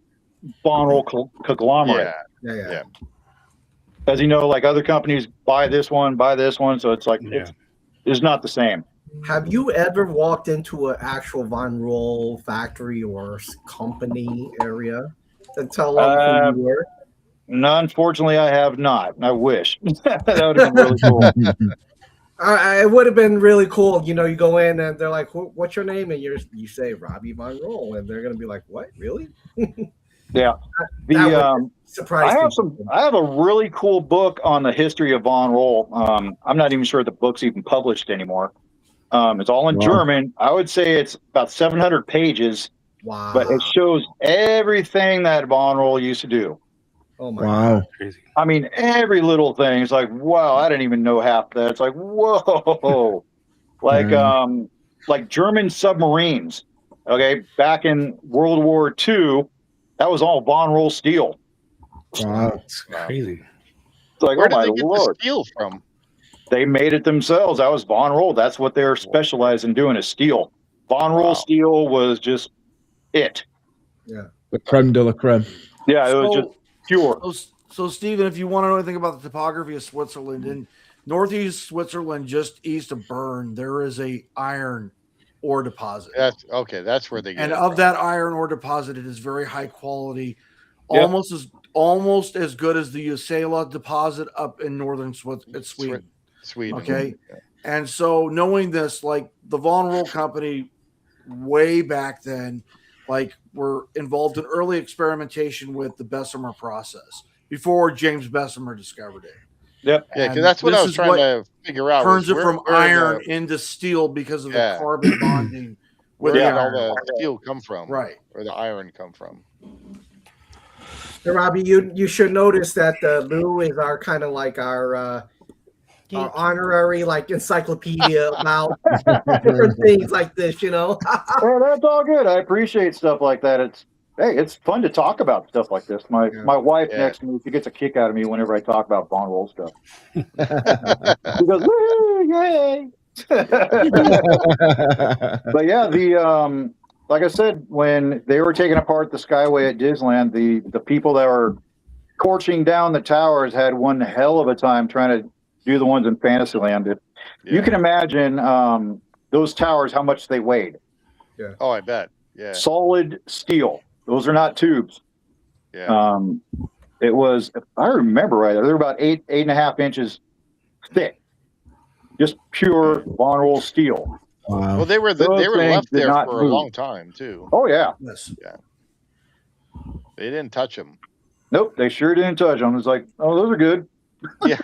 Von Roll conglomerate. yeah. As you know, like other companies buy this one, so it's like it's not the same. Have you ever walked into an actual Von Roll factory or company area and tell them who you were? No, unfortunately, I have not. I wish. That would have been really cool. It would have been really cool. You know, you go in and they're like, "What's your name?" And you say Robbie Von Roll, and they're gonna be like, "What? Really?" Yeah. I have a really cool book on the history of Von Roll. I'm not even sure the book's even published anymore. It's all in German. I would say it's about 700 pages. Wow. But it shows everything that Von Roll used to do. Oh my Wow. God. Crazy. I mean, every little thing. It's like, wow, I didn't even know half that. It's like, whoa. Like German submarines. Okay, back in World War II, that was all Von Roll steel. Wow. It's crazy. It's like, Where oh did my they get Lord. the steel from? They made it themselves. That was Von Roll. That's what they're specialized in doing, is steel. Von Roll steel was just it. Yeah. The creme de la creme. Yeah, it was just pure. So, Stephen, if you want to know anything about the topography of Switzerland, in northeast Switzerland, just east of Bern, there is a iron ore deposit. That's okay. That's where they get And it of from. that iron ore deposit, it is very high quality, Yep. almost as good as the Usala deposit up in northern Sweden. Sweden. Okay. And so knowing this, like the Von Roll company way back then, like were involved in early experimentation with the Bessemer process before James Bessemer discovered it. Yep. Yeah, And because that's what this I was is trying what to figure out. turns was it from where iron into steel because of the carbon bonding Where with did the all iron. the steel come from? Right. Where the iron come from? So, Robbie, you should notice that Lou is our kind of like our honorary like encyclopedia about different things like this, you know. Well, that's all good. I appreciate stuff like that. It's fun to talk about stuff like this. My wife next to me, she gets a kick out of me whenever I talk about Von Roll stuff. She goes, woo, yay! But yeah, like I said, when they were taking apart the Skyway at Disneyland, the people that were torching down the towers had one hell of a time trying to do the ones in Fantasyland. You can imagine those towers, how much they weighed. Yeah. Oh, I bet. Yeah. Solid steel. Those are not tubes. Yeah. It was, if I remember right, they're about 8.5 inches thick. Just pure Von Roll steel. Wow. Well, they were Those they were things left did there not for a move. long time too. Oh yeah. Yes. Yeah. They didn't touch them. Nope, they sure didn't touch them. It's like, oh, those are good. Yeah.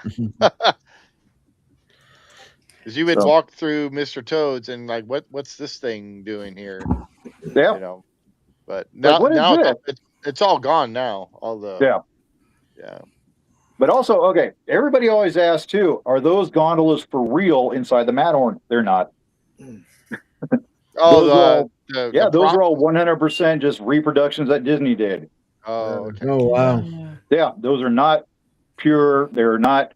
Because you would walk through Mr. Toad's and like, what's this thing doing here? Yeah. You know. But now what is it's all gone now. All the yeah. But also, okay, everybody always asks too, are those gondolas for real inside the Matterhorn? They're not. Oh, those are all 100% just reproductions that Disney did. Oh, okay. Oh wow. Yeah, those are not pure. They're not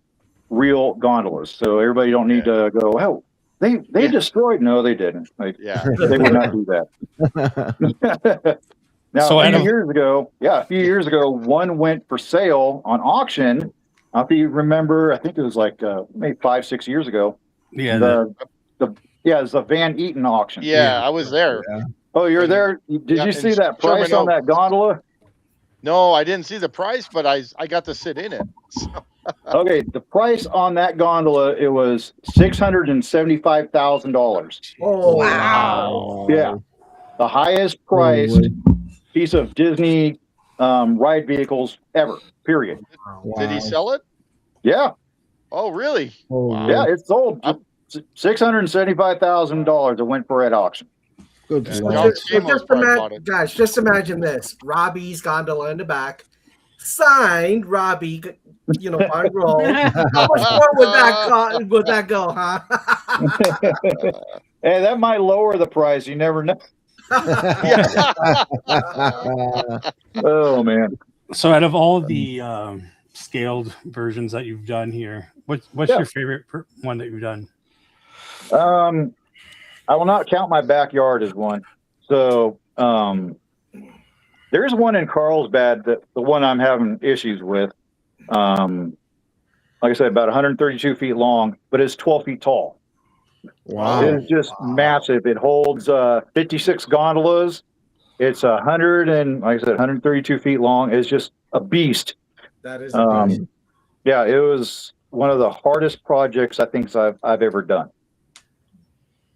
real gondolas. So everybody don't need to go, oh, they destroyed. No, they didn't. Like, they would not do that. Now, So a few years ago, one went for sale on auction. If you remember, I think it was like maybe 5-6 years ago. Yeah. It was a Van Eaton auction. Yeah, I was there. Yeah. Oh, you're there? Did you see that price on that gondola? No, I didn't see the price, but I got to sit in it. So. Okay, the price on that gondola, it was $675,000. Oh wow. Yeah, the highest priced piece of Disney ride vehicles ever. Period. Did he sell it? Yeah. Oh, really? Oh, Wow. Yeah, it sold $675,000. It went for at auction. Good Yeah, lord. John So Stamos probably bought it. guys, just imagine this: Robbie's gondola in the back, signed Robbie, Von Roll. How much more would that go, huh? Hey, that might lower the price. You never know. Oh man. So, out of all the scaled versions that you've done here, what's your favorite one that you've done? I will not count my backyard as one. So there's one in Carlsbad, that the one I'm having issues with. Like I said, about 132 feet long, but it's 12 feet tall. Wow. It's just massive. It holds 56 gondolas. It's 132 feet long. It's just a beast. That is amazing. Yeah, it was one of the hardest projects I think I've ever done.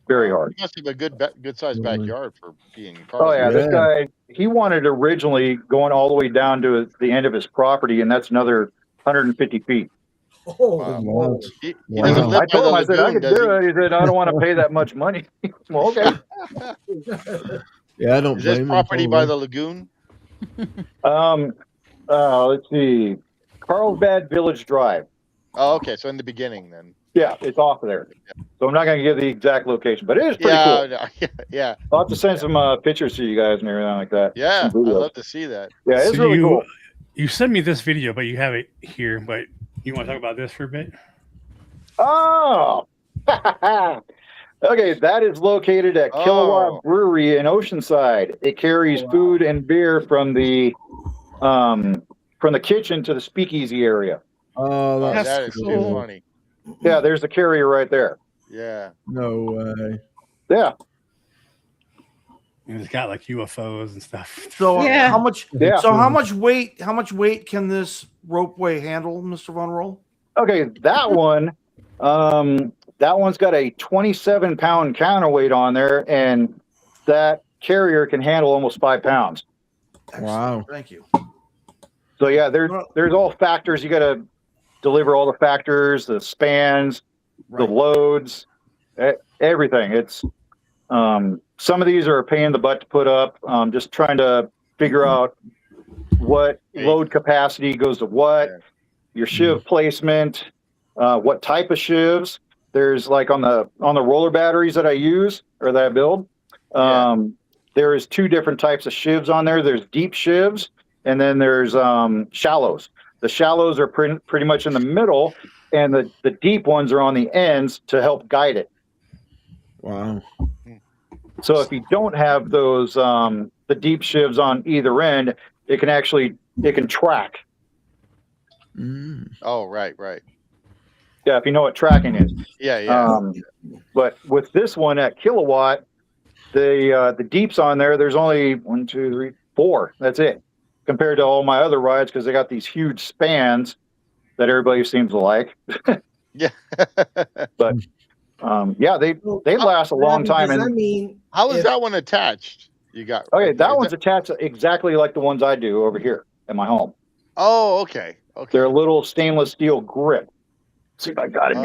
Very hard. You must have a good sized backyard for being in Oh yeah, Carlsbad. this guy, he wanted originally going all the way down to the end of his property, and that's another 150 feet. Oh, Wow. He Wow. doesn't live I by told the him, I said, I lagoon, could does do he? it. He said, I don't want to pay that much money. Well, okay. Yeah, I don't Is this blame him, property by probably. the lagoon? Let's see. Carlsbad Village Drive. Oh, okay. So in the beginning, then. Yeah, it's off of there. So I'm not going to give the exact location, but it is pretty Yeah, cool. no, yeah, I'll have to send some pictures to you guys and everything like that. yeah. Some I'd videos. love to see that. Yeah, it's So really cool. You sent me this video, but you have it here. But you want to talk about this for a bit? Oh, okay. That is located at Kilowatt Brewery in Oceanside. It carries food and beer from the kitchen to the speakeasy area. Oh, Oh, that's that is too cool. funny. Yeah, there's the carrier right there. Yeah. no way. Yeah, And it's got like UFOs and stuff. So Yeah. how much? Yeah. So how much weight? How much weight can this ropeway handle, Mr. Von Roll? okay. That one, that one's got a 27-pound counterweight on there, and that carrier can handle almost 5 pounds. Excellent. Wow. Thank you. So yeah, there's all factors. You got to deliver all the factors, the spans, the loads, everything. It's some of these are a pain in the butt to put up. Just trying to figure out what load capacity goes to what, your shiv placement, what type of shivs. There's like on the roller batteries that I use or that I build. There is 2 different types of shivs on there. There's deep shivs, and then there's shallows. The shallows are pretty much in the middle, and the deep ones are on the ends to help guide it. Wow. So if you don't have those, the deep shivs on either end, it can track. Oh, right. Yeah, if you know what tracking is. Yeah. But with this one at Kilowatt, the deeps on there, there's only 1, 2, 3, 4. That's it. Compared to all my other rides, because they got these huge spans that everybody seems to like. Yeah. But yeah, they last a long time. Does And that mean How is that one attached? You got okay, that one's attached exactly like the ones I do over here at my home. Oh, okay. They're a little stainless steel grip. Let's see if I got it.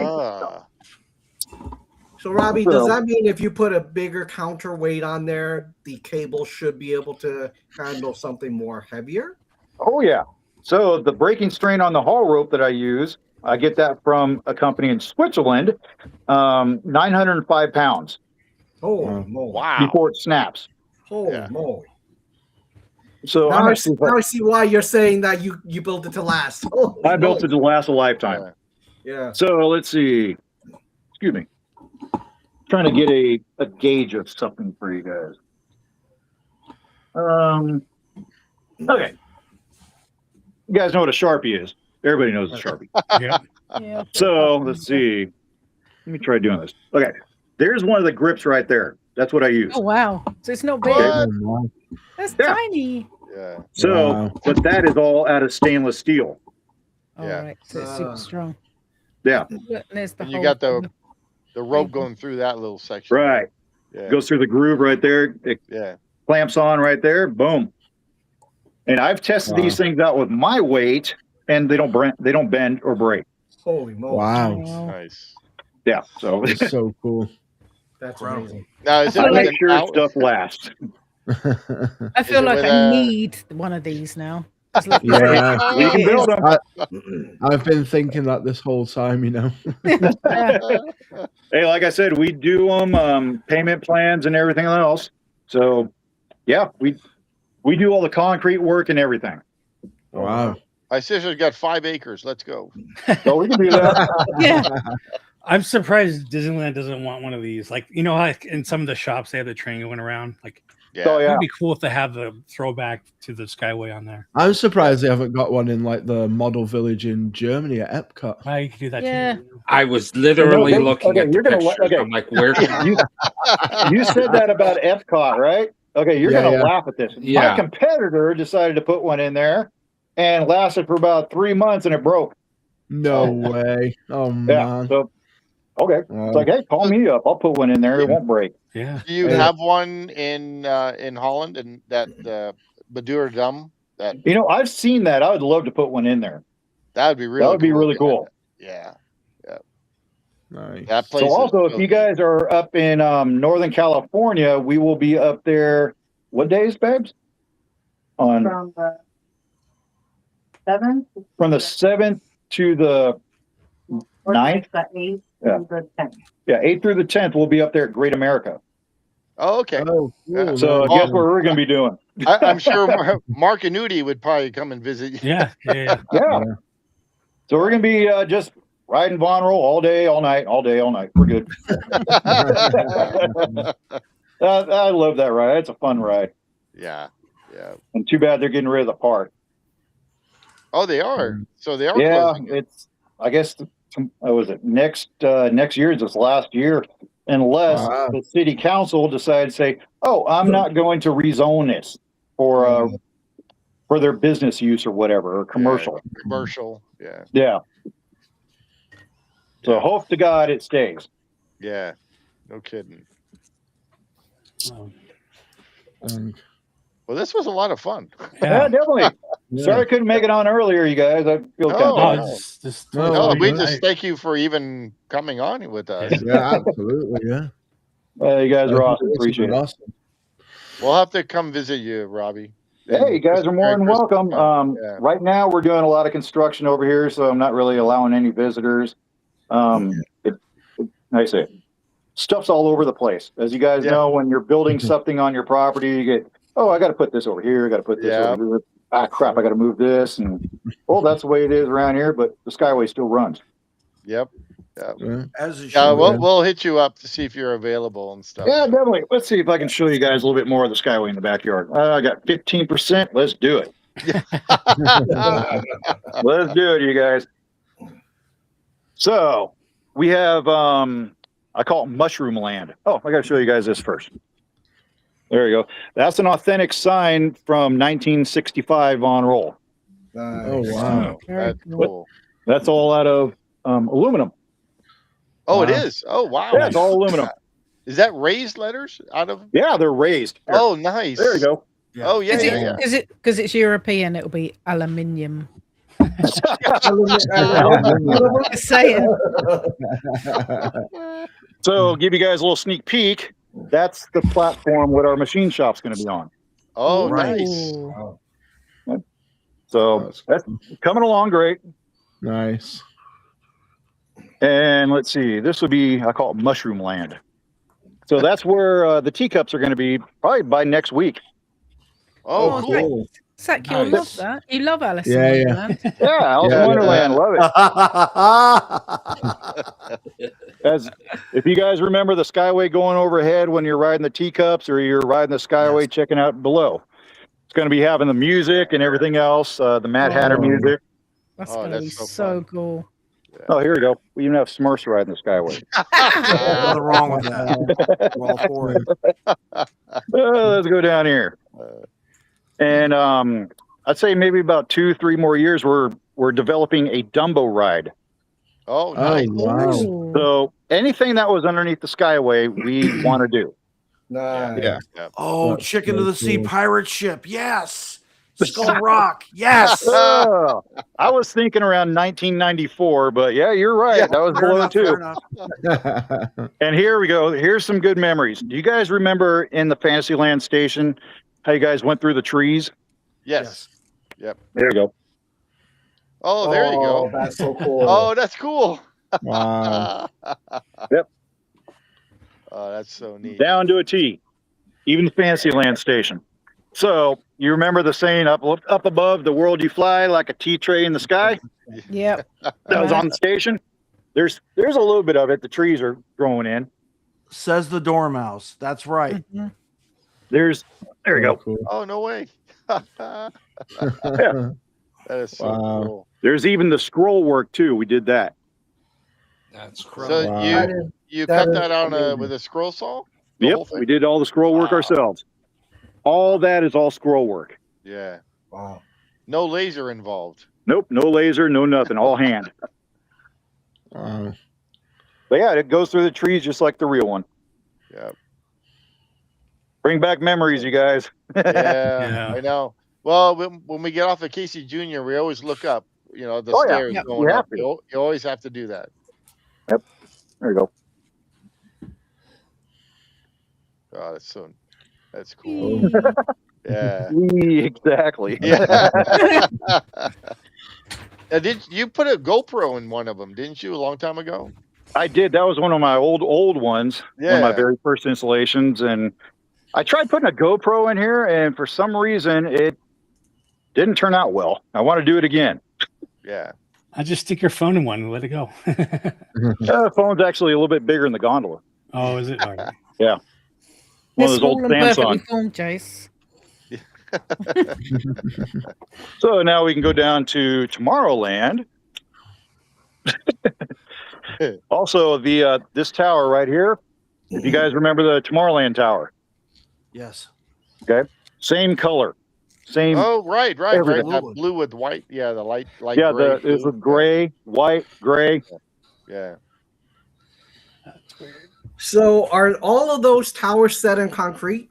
so, Robbie? Does that mean if you put a bigger counterweight on there, the cable should be able to handle something more heavier? Oh yeah. So the braking strain on the haul rope that I use, I get that from a company in Switzerland, 905 pounds. Oh, moly. Wow. Before it snaps. Holy moly. So Now I see why you're saying that you built it to last. Holy I built it moly. to last a lifetime. Yeah. So let's see. Excuse me. Trying to get a gauge of something for you guys. Okay. You guys know what a Sharpie is. Everybody knows a Sharpie. Yeah. Yeah. So let's see. Let me try doing this. Okay. There's one of the grips right there. That's what I use. Oh wow. So it's not big. What? That's Yeah. tiny. Yeah. So, Wow. but that is all out of stainless steel. All Yeah. right. So it's super strong. Yeah. Look, and there's the And you hole got in the rope going through that little section. Right. Yeah. Goes through the groove right there. It Yeah. clamps on right there. Boom. And I've tested Wow. these things out with my weight, and they don't bend or break. Holy moly! Wow. Nice. Yeah, so That's so cool. That's Incredible. amazing. Now, is it I with make an sure out? stuff lasts. I feel it like with I a- need one of these now. Just looking Yeah. at We can it build is- them. I've been thinking that this whole time, you know. Yeah. Hey, like I said, we do them payment plans and everything else. So, yeah, we do all the concrete work and everything. Wow. My sister's got 5 acres. Let's go. So we can do that. Yeah. I'm surprised Disneyland doesn't want one of these. Like, you know how in some of the shops they have the train going around? Like, Yeah. Oh yeah. it'd be cool if they have the throwback to the Skyway on there. I'm surprised they haven't got one in like the model village in Germany at Epcot. Well, you could do that Yeah. too. I was literally No, looking okay, at the you're gonna pictures. okay. I'm like, where? You said that about Epcot, right? Okay, you're Yeah, gonna yeah. laugh at this. Yeah. My competitor decided to put one in there and lasted for about 3 months, and it broke. No way. Oh Yeah. man. So okay, Wow. it's like, hey, call me up. I'll put one in there. It won't break. Yeah. Do you Yeah. have one in Holland and that Madeira Dam? That You know, I've seen that. I would love to put one in there. would be really That would be really cool. Yeah. Nice. That place. So is also, if really you guys are up in Northern California, we will be up there. What days, babes? On From the 7th? from the 7th to the Or 9th? The 8th Yeah. to the 10th. Yeah, 8th through the 10th, we'll be up there at Great America. Oh, okay. Oh, cool. So Nice. guess what we're going to be doing? I'm sure Mark and Nudie would probably come and visit you. Yeah. Yeah. Yeah. So we're going to be just riding Von Roll all day, all night, all day, all night. We're good. I love that ride. It's a fun ride. Yeah. Yeah. And too bad they're getting rid of the park. Oh, they are. So they are Yeah, closing. it's, I guess, was it next year is this last year, unless Wow. the city council decides to say, oh, I'm not going to rezone this for their business use or whatever, or commercial. Commercial. Yeah. Yeah. So hope to God it stays. Yeah. No kidding. Well, this was a lot of fun. Yeah, definitely. Yeah. Sorry I couldn't make it on earlier, you guys. I feel kind Oh, of no. Just No, No, we I- just thank you for even coming on with us. Yeah, absolutely. Yeah. you guys are awesome. It's Appreciate it. awesome. We'll have to come visit you, Robbie. Hey, you guys are more than Merry welcome. Christmas. Yeah. Right now we're doing a lot of construction over here, so I'm not really allowing any visitors. I say, stuff's all over the place. As you guys Yeah. know, when you're building something on your property, you get, oh, I got to put this over here. I got to put this Yeah. over here. Ah, crap, I got to move this. And, well, that's the way it is around here, but the Skyway still runs. Yep. Yeah. As it Yeah, should. we'll hit you up to see if you're available and stuff. Yeah, definitely. Let's see if I can show you guys a little bit more of the Skyway in the backyard. I got 15%. Let's do it. Let's do it, you guys. So we have, I call it Mushroom Land. Oh, I got to show you guys this first. There you go. That's an authentic sign from 1965 on roll. Oh wow. Very That's cool. cool. That's all out of aluminum. Oh, it Wow. is. Oh, wow. Yeah, it's all aluminum. Is that raised letters out of? Yeah, they're raised. Here. Oh, nice. There you go. Oh, yeah, Is yeah, it yeah. is it because it's European? It'll be aluminium. Just saying. So give you guys a little sneak peek. That's the platform what our machine shop's going to be on. Oh, Right. nice. Ooh. So that's coming along great. Nice. And let's see, this would be, I call it Mushroom Land. So that's where the teacups are going to be probably by next week. Oh, Oh, cool. Cool. Zach, you'll Nice. love that. You love Alice Yeah, in yeah. Wonderland. Yeah, Alice in Yeah. Wonderland, love it. As if you guys remember the Skyway going overhead when you're riding the teacups or you're riding the Skyway checking out below. It's going to be having the music and everything else, the Mad Hatter Oh. music. That's Oh, gonna that's be so so fun. cool. Oh, here we go. We even have Smurfs riding the Skyway. Nothing wrong with that. We're all for it. Let's go down here. And I'd say maybe about 2-3 more years, we're developing a Dumbo ride. Oh, Oh nice. wow. Ooh. So anything that was underneath the Skyway, we want to do. Nice. Yeah. Yeah. Oh, That's Chicken so of the Sea cool. pirate ship. Yes. Skull Rock. Yes. Oh, I was thinking around 1994, but yeah, you're right. Yeah, that was Fair below enough, fair too. enough. And here we go. Here's some good memories. Do you guys remember in the Fantasyland station how you guys went through the trees? Yes. Yep. There you go. Oh, there you go. That's so cool. Oh, that's cool. Wow. Yep. Oh, that's so neat. Down to a T. Even the Fantasyland station. So you remember the saying, up above the world you fly like a tea tray in the sky? Yep. That was on the station. There's a little bit of it. The trees are growing in. Says the Dormouse. That's right. Mhm. There you go. Cool. Oh, no way. Yeah. That is so Wow. cool. There's even the scroll work too. We did that. That's So cool. That is- you that cut is that on amazing. with a scroll saw? The whole Yep, thing? we did all the scroll work Wow. ourselves. All that is all scroll work. Yeah. Wow. No laser involved. Nope, no laser, no nothing, all hand. Wow. But yeah, it goes through the trees just like the real one. Yeah. Bring back memories, you guys. Yeah, Yeah. I know. Well, when we get off of Casey Jr., we always look up, the Oh, yeah. stairs Yep. going You have up. to. You always have to do that. There you go. Oh, that's cool. Yeah. Exactly. Yeah. Did you put a GoPro in one of them? Didn't you a long time ago? I did. That was one of my old ones. One of my Yeah. very first installations. And I tried putting a GoPro in here, and for some reason, it didn't turn out well. I want to do it again. Yeah. I just stick your phone in one and let it go. The phone's actually a little bit bigger than the gondola. Oh, is it? All right. One They're of those old small and perfectly Samsung. formed, Jace. So now we can go down to Tomorrowland. Also, the this tower right here. If you guys remember the Tomorrowland Tower, Yes. same color, same. Oh, right. Everything. That blue with white. Yeah, the light yeah, gray. it was blue. with gray, white, gray. Yeah. So are all of those towers set in concrete?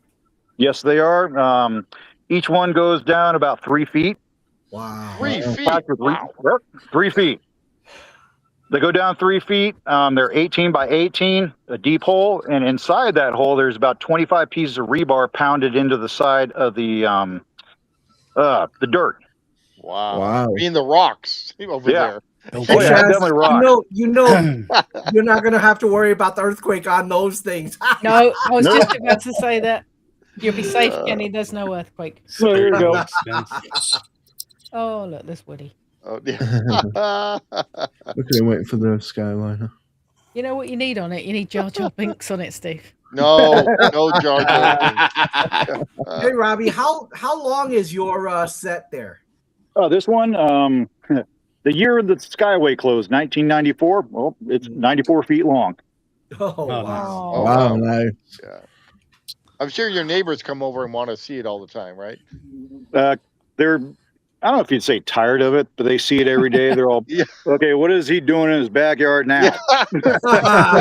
Yes, they are. Each one goes down about 3 feet. Wow. 3 feet. Factor Wow. 3 feet. They go down 3 feet. They're 18 by 18, a deep hole, and inside that hole, there's about 25 pieces of rebar pounded into the side of the dirt. Wow. Wow. I mean the rocks over Yeah. there. Oh yeah, Chaz, definitely rock. you know, you're not gonna have to worry about the earthquake on those things. No, I was No. just about to say that. You'll be safe, Kenny. There's no earthquake. So there you go. Oh, look, there's Woody. Oh, yeah. Look at him waiting for the Skyliner. You know what you need on it? You need Jar Jar Binks on it, Steve. No Jar Jar. Hey, Robbie, how long is your set there? Oh, this one, the year the Skyway closed, 1994. Well, it's 94 feet long. Oh, nice. wow. Oh, Wow, wow. nice. Yeah. I'm sure your neighbors come over and want to see it all the time, right? They're, I don't know if you'd say tired of it, but they see it every day. They're all, Yeah. okay, what is he doing in his backyard now?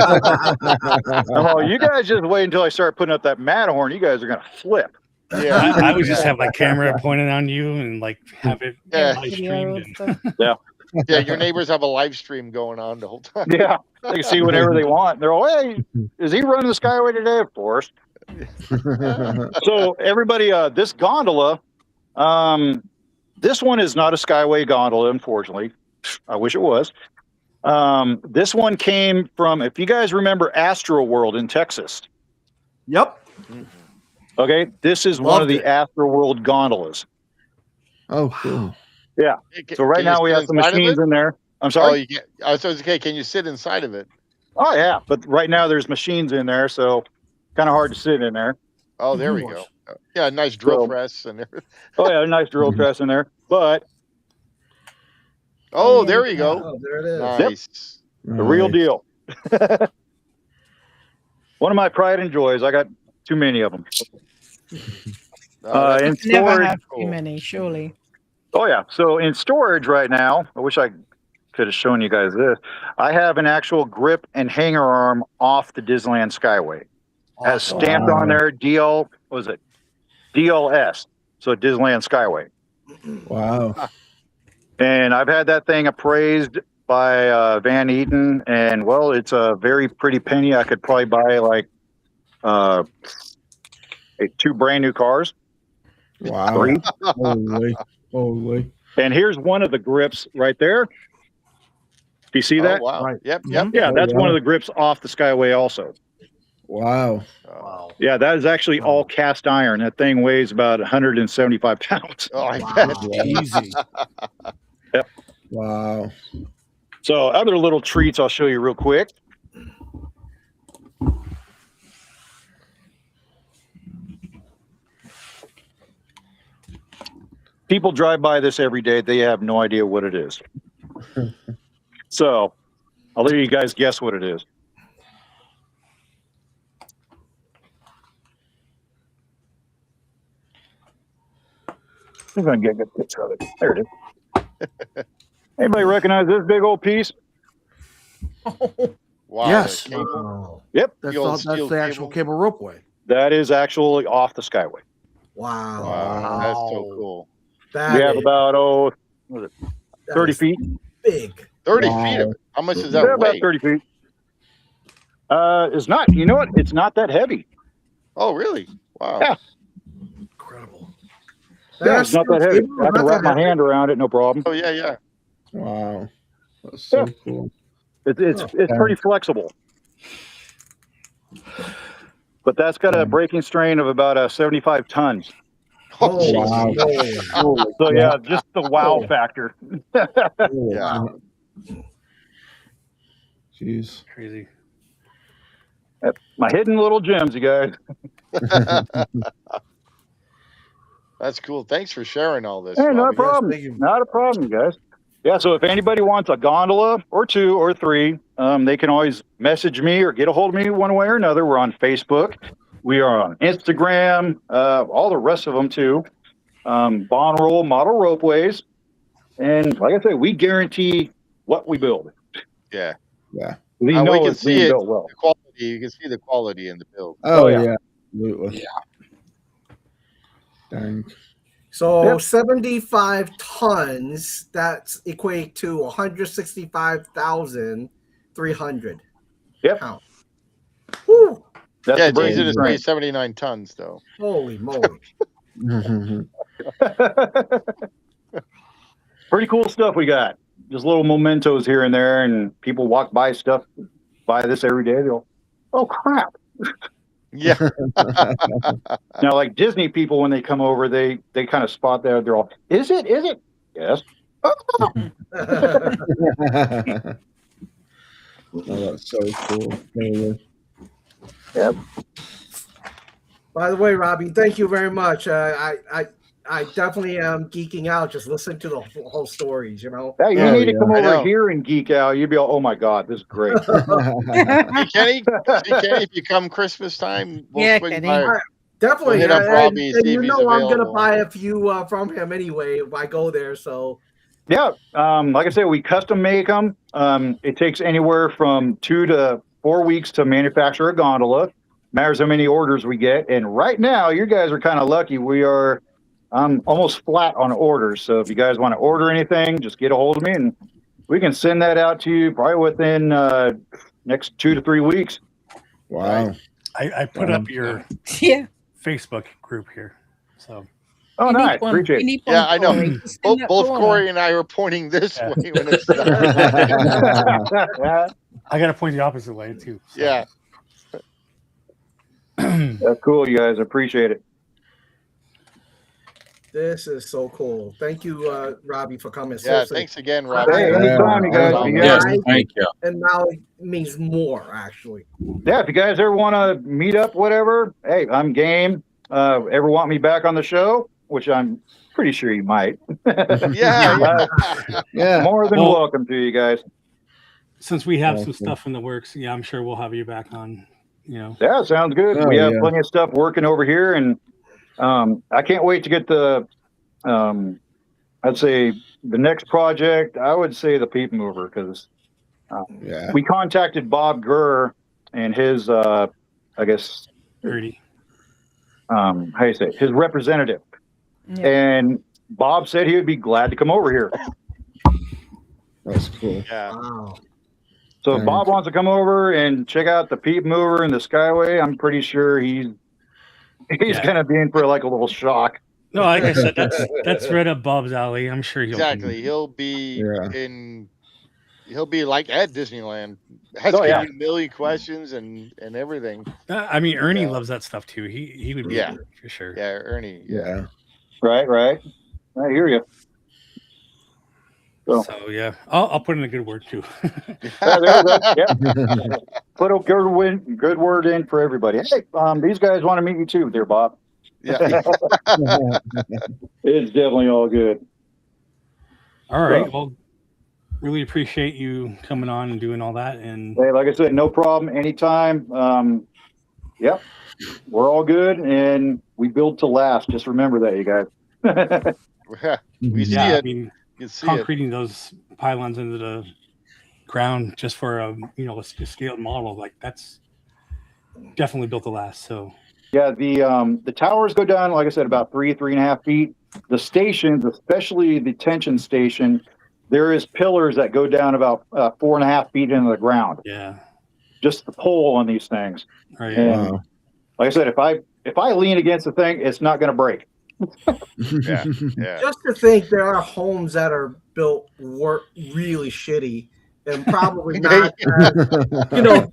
I'm all, you guys just wait until I start putting up that Matterhorn. You guys are going to flip. Yeah. I would just have my camera pointed on you and like have it Yeah. live Video streamed. and And, stuff. Yeah, your neighbors have a live stream going on the whole time. Yeah, they can see whatever they want. They're all, hey, is he running the Skyway today? Of course. So everybody, this gondola, this one is not a Skyway gondola, unfortunately. I wish it was. This one came from, if you guys remember Astro World in Texas. Yep. Okay, this is one of Loved the it. Astro World gondolas. Oh, cool. Yeah. Hey, So right can you now we sit have some inside of machines it? in there. I'm Oh, sorry. you can't. I was okay. Can you sit inside of it? Oh yeah, but right now there's machines in there, so kind of hard to sit in there. Oh, there we go. Yeah, nice drill So- press and everything. Oh yeah, a nice drill press in there. But Oh, there you go. Oh, there it is. Nice. the real deal. One of my pride and joys. I got too many of them. Oh, In that's Never storage. have too cool. many, surely. Oh yeah. So in storage right now, I wish I could have shown you guys this. I have an actual grip and hanger arm off the Disneyland Skyway. Has stamped on there DL. What was it? DLS. So Disneyland Skyway. Wow. And I've had that thing appraised by Van Eaton, and well, it's a very pretty penny. I could probably buy like 2 brand new cars. Wow. 3. Holy. And here's one of the grips right there. Do you see that? Oh, wow. Right. Yep. Yeah, that's wow. one of the grips off the Skyway also. Wow. Wow. Yeah, that is actually all cast iron. That thing weighs about 175 pounds. Oh, I Wow. bet. Easy. Wow. So other little treats I'll show you real quick. People drive by this every day. They have no idea what it is. So I'll let you guys guess what it is. I'm going to get a good picture of it. There it is. Anybody recognize this big old piece? Wow. Yes. the cable. Wow. Yep. That's, The old that's steel the actual cable. cable ropeway. That is actually off the Skyway. Wow. Wow. That's so cool. That We have is- about, what is it, that 30 is feet? big. 30 Wow. feet of it. How much does Yeah, that about weigh? 30 feet. It's not, you know what? It's not that heavy. Oh, really? Wow. Yeah. Incredible. Yeah, it's not that heavy. Cable, I can not wrap that my heavy. hand around it, no problem. Oh, yeah, yeah. Wow. That's so Yeah. cool. It's pretty flexible. But that's got a braking strain of about 75 tons. Oh, Holy jeez. Wow. moly. Holy So crap. yeah, just the wow Oh. factor. Holy Yeah. crap. Jeez. Crazy. My hidden little gems, you guys. That's cool. Thanks for sharing all this. Hey, not a Robbie. problem. thank you. Not a problem, guys. Yeah, so if anybody wants a gondola or 2 or 3, they can always message me or get a hold of me one way or another. We're on Facebook. We are on Instagram, all the rest of them too. Von Roll Model Ropeways. And like I say, we guarantee what we build. Yeah. Yeah. We We know can it's see being it. built well. The quality. You can see the quality in the build. Oh, yeah. yeah. Absolutely. Dang. So Yep. 75 tons, that's equate to 165,300 Yep. pounds. Whew. That's Yeah, the it's easy braking to say strain. 79 tons, though. Holy moly. Pretty cool stuff we got. Just little mementos here and there, and people walk by this every day. They go, "Oh crap!" Yeah. Now, like Disney people, when they come over, they kind of spot that. They're all, "Is it? Is it?" Yes. Oh, that's so cool. Really. Yep. By the way, Robbie, thank you very much. I definitely am geeking out just listening to the whole stories, you know. Yeah, you Oh, need to yeah. come I over know. here and geek out. You'd be all, "Oh my god, this is great." Hey, Kenny, if you come Christmas time, we'll Yeah, swing Kenny. by. Definitely. We'll hit up and- Robbie, and see you if he's know I'm gonna available. buy a few from him anyway if I go there. So Yeah, like I said, we custom make them. It takes anywhere from 2 to 4 weeks to manufacture a gondola. Matters how many orders we get. And right now, you guys are kind of lucky. We are almost flat on orders. So if you guys want to order anything, just get a hold of me, and we can send that out to you probably within next 2 to 3 weeks. Wow. I put up your Yeah. Facebook group here. So Oh, We need nice. one. Appreciate We it. need one, Yeah, I know. Corey. Just in Both, that both corner. Corey and I were pointing this Yeah. way when it's done. I got to point the opposite way too. So. Yeah. That's cool, you guys. Appreciate it. this is so cool. Thank you, Robbie, for coming. Yeah, Seriously. thanks again, Hey, Robbie. anytime, you guys. Yeah. You Yes, guys- thank you. And now it means more, actually. Yeah, if you guys ever want to meet up, whatever, hey, I'm game. Ever want me back on the show? Which I'm pretty sure you might. Yeah. Yeah. More than Well- welcome to you guys. Since we have some Awesome. stuff in the works, yeah, I'm sure we'll have you back on. You know, Yeah, sounds good. Oh, we have yeah. plenty of stuff working over here, and I can't wait to get the. I'd say the next project. I would say the Peep Mover, because Yeah. we contacted Bob Gurr and his, I guess, Ernie. how you say it, his representative, Yeah. and Bob said he would be glad to come over here. That's cool. Yeah. Wow. So if Bob wants to come over and check out the Peep Mover and the Skyway, I'm pretty sure he's going to be in for like a little shock. No, like I said, that's right up Bob's alley. I'm sure he'll Exactly. He'll be he'll be like at Disneyland, asking you a million questions and everything. I mean, Ernie loves that stuff too. He would be for sure. Yeah, Ernie. Yeah. Right. I hear you. So yeah, I'll put in a good word too. Put a good word in for everybody. Hey, these guys want to meet you too, dear Bob. Yeah. It's definitely all good. All right. Well, really appreciate you coming on and doing all that. And hey, like I said, no problem. Anytime. Yep. We're all good and we build to last. Just remember that, you guys. We see it. I mean, you see concreting those pylons into the ground just for a scaled model, like that's definitely built to last. So yeah, the towers go down, like I said, about 3.5 feet. The stations, especially the tension station, there is pillars that go down about 4.5 feet into the ground. Yeah, just the pole on these things. Right. And like I said, if I lean against the thing, it's not going to break. Yeah. Just to think there are homes that are built really shitty and probably not, the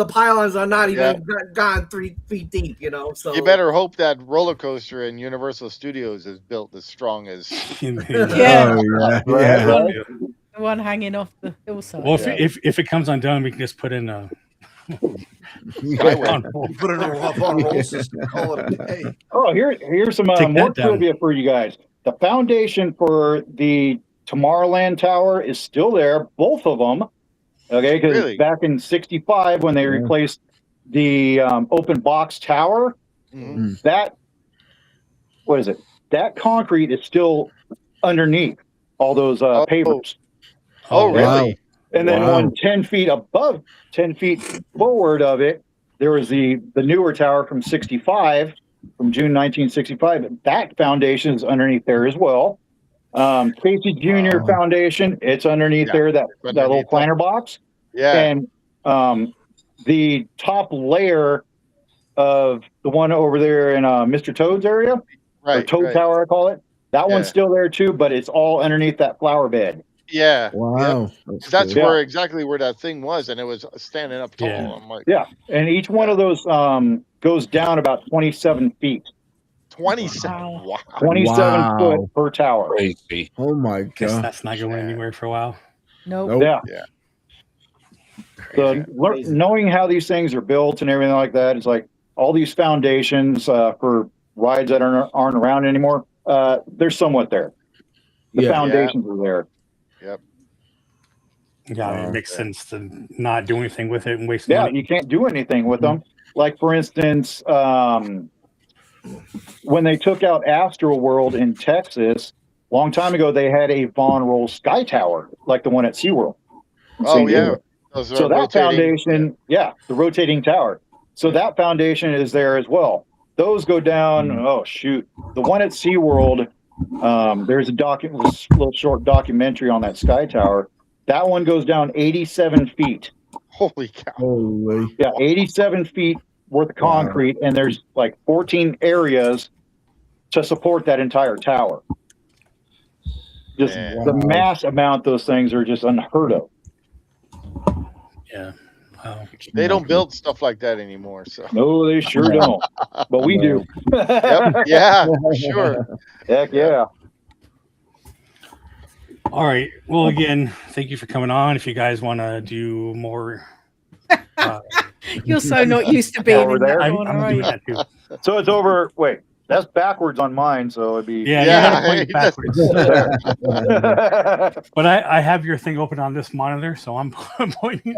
pylons are not even gone 3 feet deep, so you better hope that roller coaster in Universal Studios is built as strong as the one hanging off the hillside. Well, if it comes undone, we can just put in a Skyway. Put it on a Von Roll system. Call it a day. Oh, here's some more trivia for you guys. The foundation for the Tomorrowland Tower is still there, both of them. Okay, because back in '65 when they replaced the open box tower, that concrete is still underneath all those pavers. Oh, really? Wow. And then 10 feet forward of it, there was the newer tower from '65, from June 1965. That foundation is underneath there as well. Casey Jr. Foundation, it's underneath there, that little planter box. Yeah. And the top layer of the one over there in Mr. Toad's area, or Toad Tower, I call it, that one's still there too, but it's all underneath that flower bed. Yeah. Wow. Yep. That's exactly where that thing was, and it was standing up tall. Yeah. I'm like, and each one of those goes down about 27 feet. 27. Wow. 27 foot per tower. Crazy. Oh my Guess god. that's not going anywhere for a while. Nope. Yeah. So knowing how these things are built and everything like that, it's like all these foundations for rides that aren't around anymore, they're somewhat there. The foundations are there. Yep. Yeah, it makes sense to not do anything with it and waste money. Yeah, you can't do anything with them. Like, for instance, when they took out Astro World in Texas, a long time ago, they had a Von Roll Sky Tower, like the one at SeaWorld. Oh, yeah. So that foundation, the rotating tower. So that foundation is there as well. Those go down, the one at SeaWorld, there's a little short documentary on that Sky Tower. That one goes down 87 feet. Holy cow. Holy. Yeah, 87 feet worth of concrete, and there's like 14 areas to support that entire tower. Just the mass amount those things are just unheard of. Yeah. Wow. They don't build stuff like that anymore. So no, they sure don't. But we do. Yeah, for sure. Heck yeah. All right. Well, again, thank you for coming on. If you guys want to do more, you're so not used to being over in there. that corner, I'm doing right? that too. So it's over. Wait, that's backwards on mine. So it'd be You gotta point it backwards. But I have your thing open on this monitor, so I'm pointing.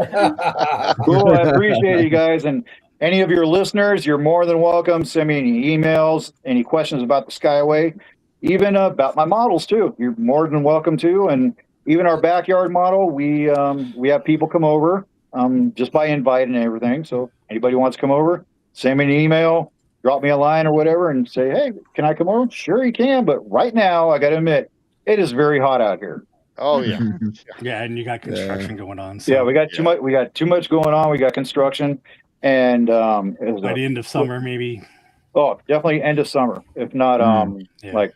Cool. I appreciate you guys, and any of your listeners, you're more than welcome. Send me any emails, any questions about the Skyway, even about my models too. You're more than welcome to, and even our backyard model, we have people come over just by invite and everything. So anybody wants to come over, send me an email. drop me a line or whatever and say, hey, can I come over? Sure you can. But right now, I got to admit, it is very hot out here. Oh yeah. Yeah, and you got construction going on. So Yeah, we got too much. We got too much going on. We got construction, and by the end of summer, maybe. Oh, definitely end of summer, if not Yeah. like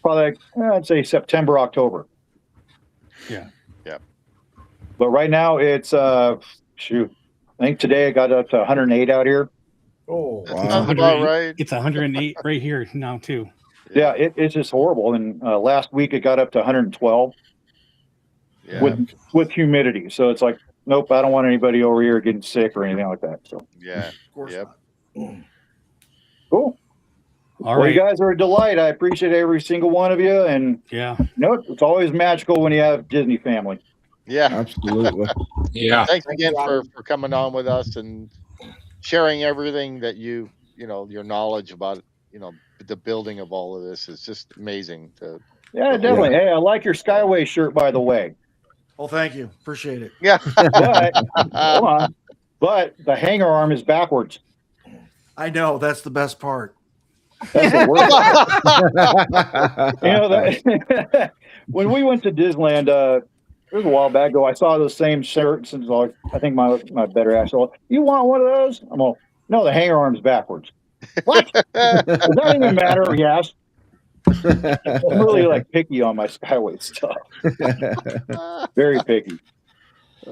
probably I'd say September, October. Yeah. Yep. But right now it's shoot. I think today I got up to 108 out here. Oh, That wow. sounds about right. It's 108 right here now too. Yeah, it's just horrible. And last week it got up to 112 Yeah. with humidity. So it's like, nope, I don't want anybody over here getting sick or anything like that. So Yeah. Of course Yep. not. cool. All Well, right. you guys are a delight. I appreciate every single one of you. And Yeah. you know, it's always magical when you have Disney family. Yeah. Absolutely. Yeah. Thanks again for coming on with us and sharing everything that you know, your knowledge about, you know, the building of all of this is just amazing. Yeah, definitely. Hey, I like your Skyway shirt, by the way. Well, thank you. Appreciate it. Yeah. But hold on. But the hanger arm is backwards. I know that's the best part. That's the worst. You know that when we went to Disneyland, it was a while back ago. I saw those same shirts, and like, I think my better half said, "You want one of those?" I'm all, "No, the hanger arm's backwards." What? Does that even matter? Yes. I'm really like picky on my Skyway stuff. Very picky.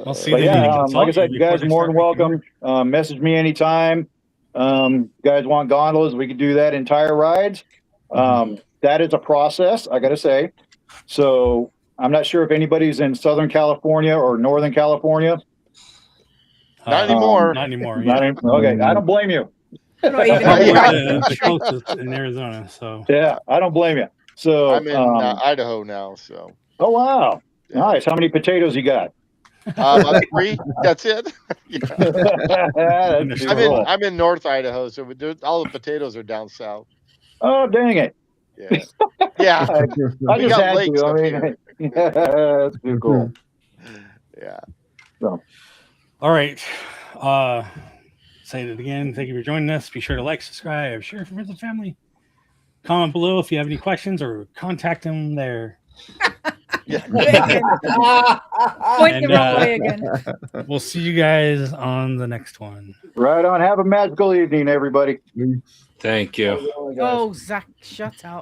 I'll see But the yeah, meeting. like I said, you guys are more than welcome. Message me anytime. You guys want gondolas? We could do that entire rides. That is a process, I got to say. So I'm not sure if anybody's in Southern California or Northern California. Not anymore. Not anymore. Not Yeah. in- okay, I don't blame you. Not even The closest in Arizona. So Yeah, I don't blame you. So I'm in Idaho now, so oh wow, nice. How many potatoes you got? about 3. That's it. Yeah. That's too cool. I'm in North Idaho, so all the potatoes are down south. Oh dang it! Yeah. Yeah. I We just got had lakes to. I up mean, that's too cool. Yeah. So all right. Say it again. Thank you for joining us. Be sure to like, subscribe, share for friends and family. Comment below if you have any questions or contact them there. Yeah. Point the wrong way again. We'll see you guys on the next one. right on. Have a magical evening, everybody. Thank you. Oh, Zach, shut up.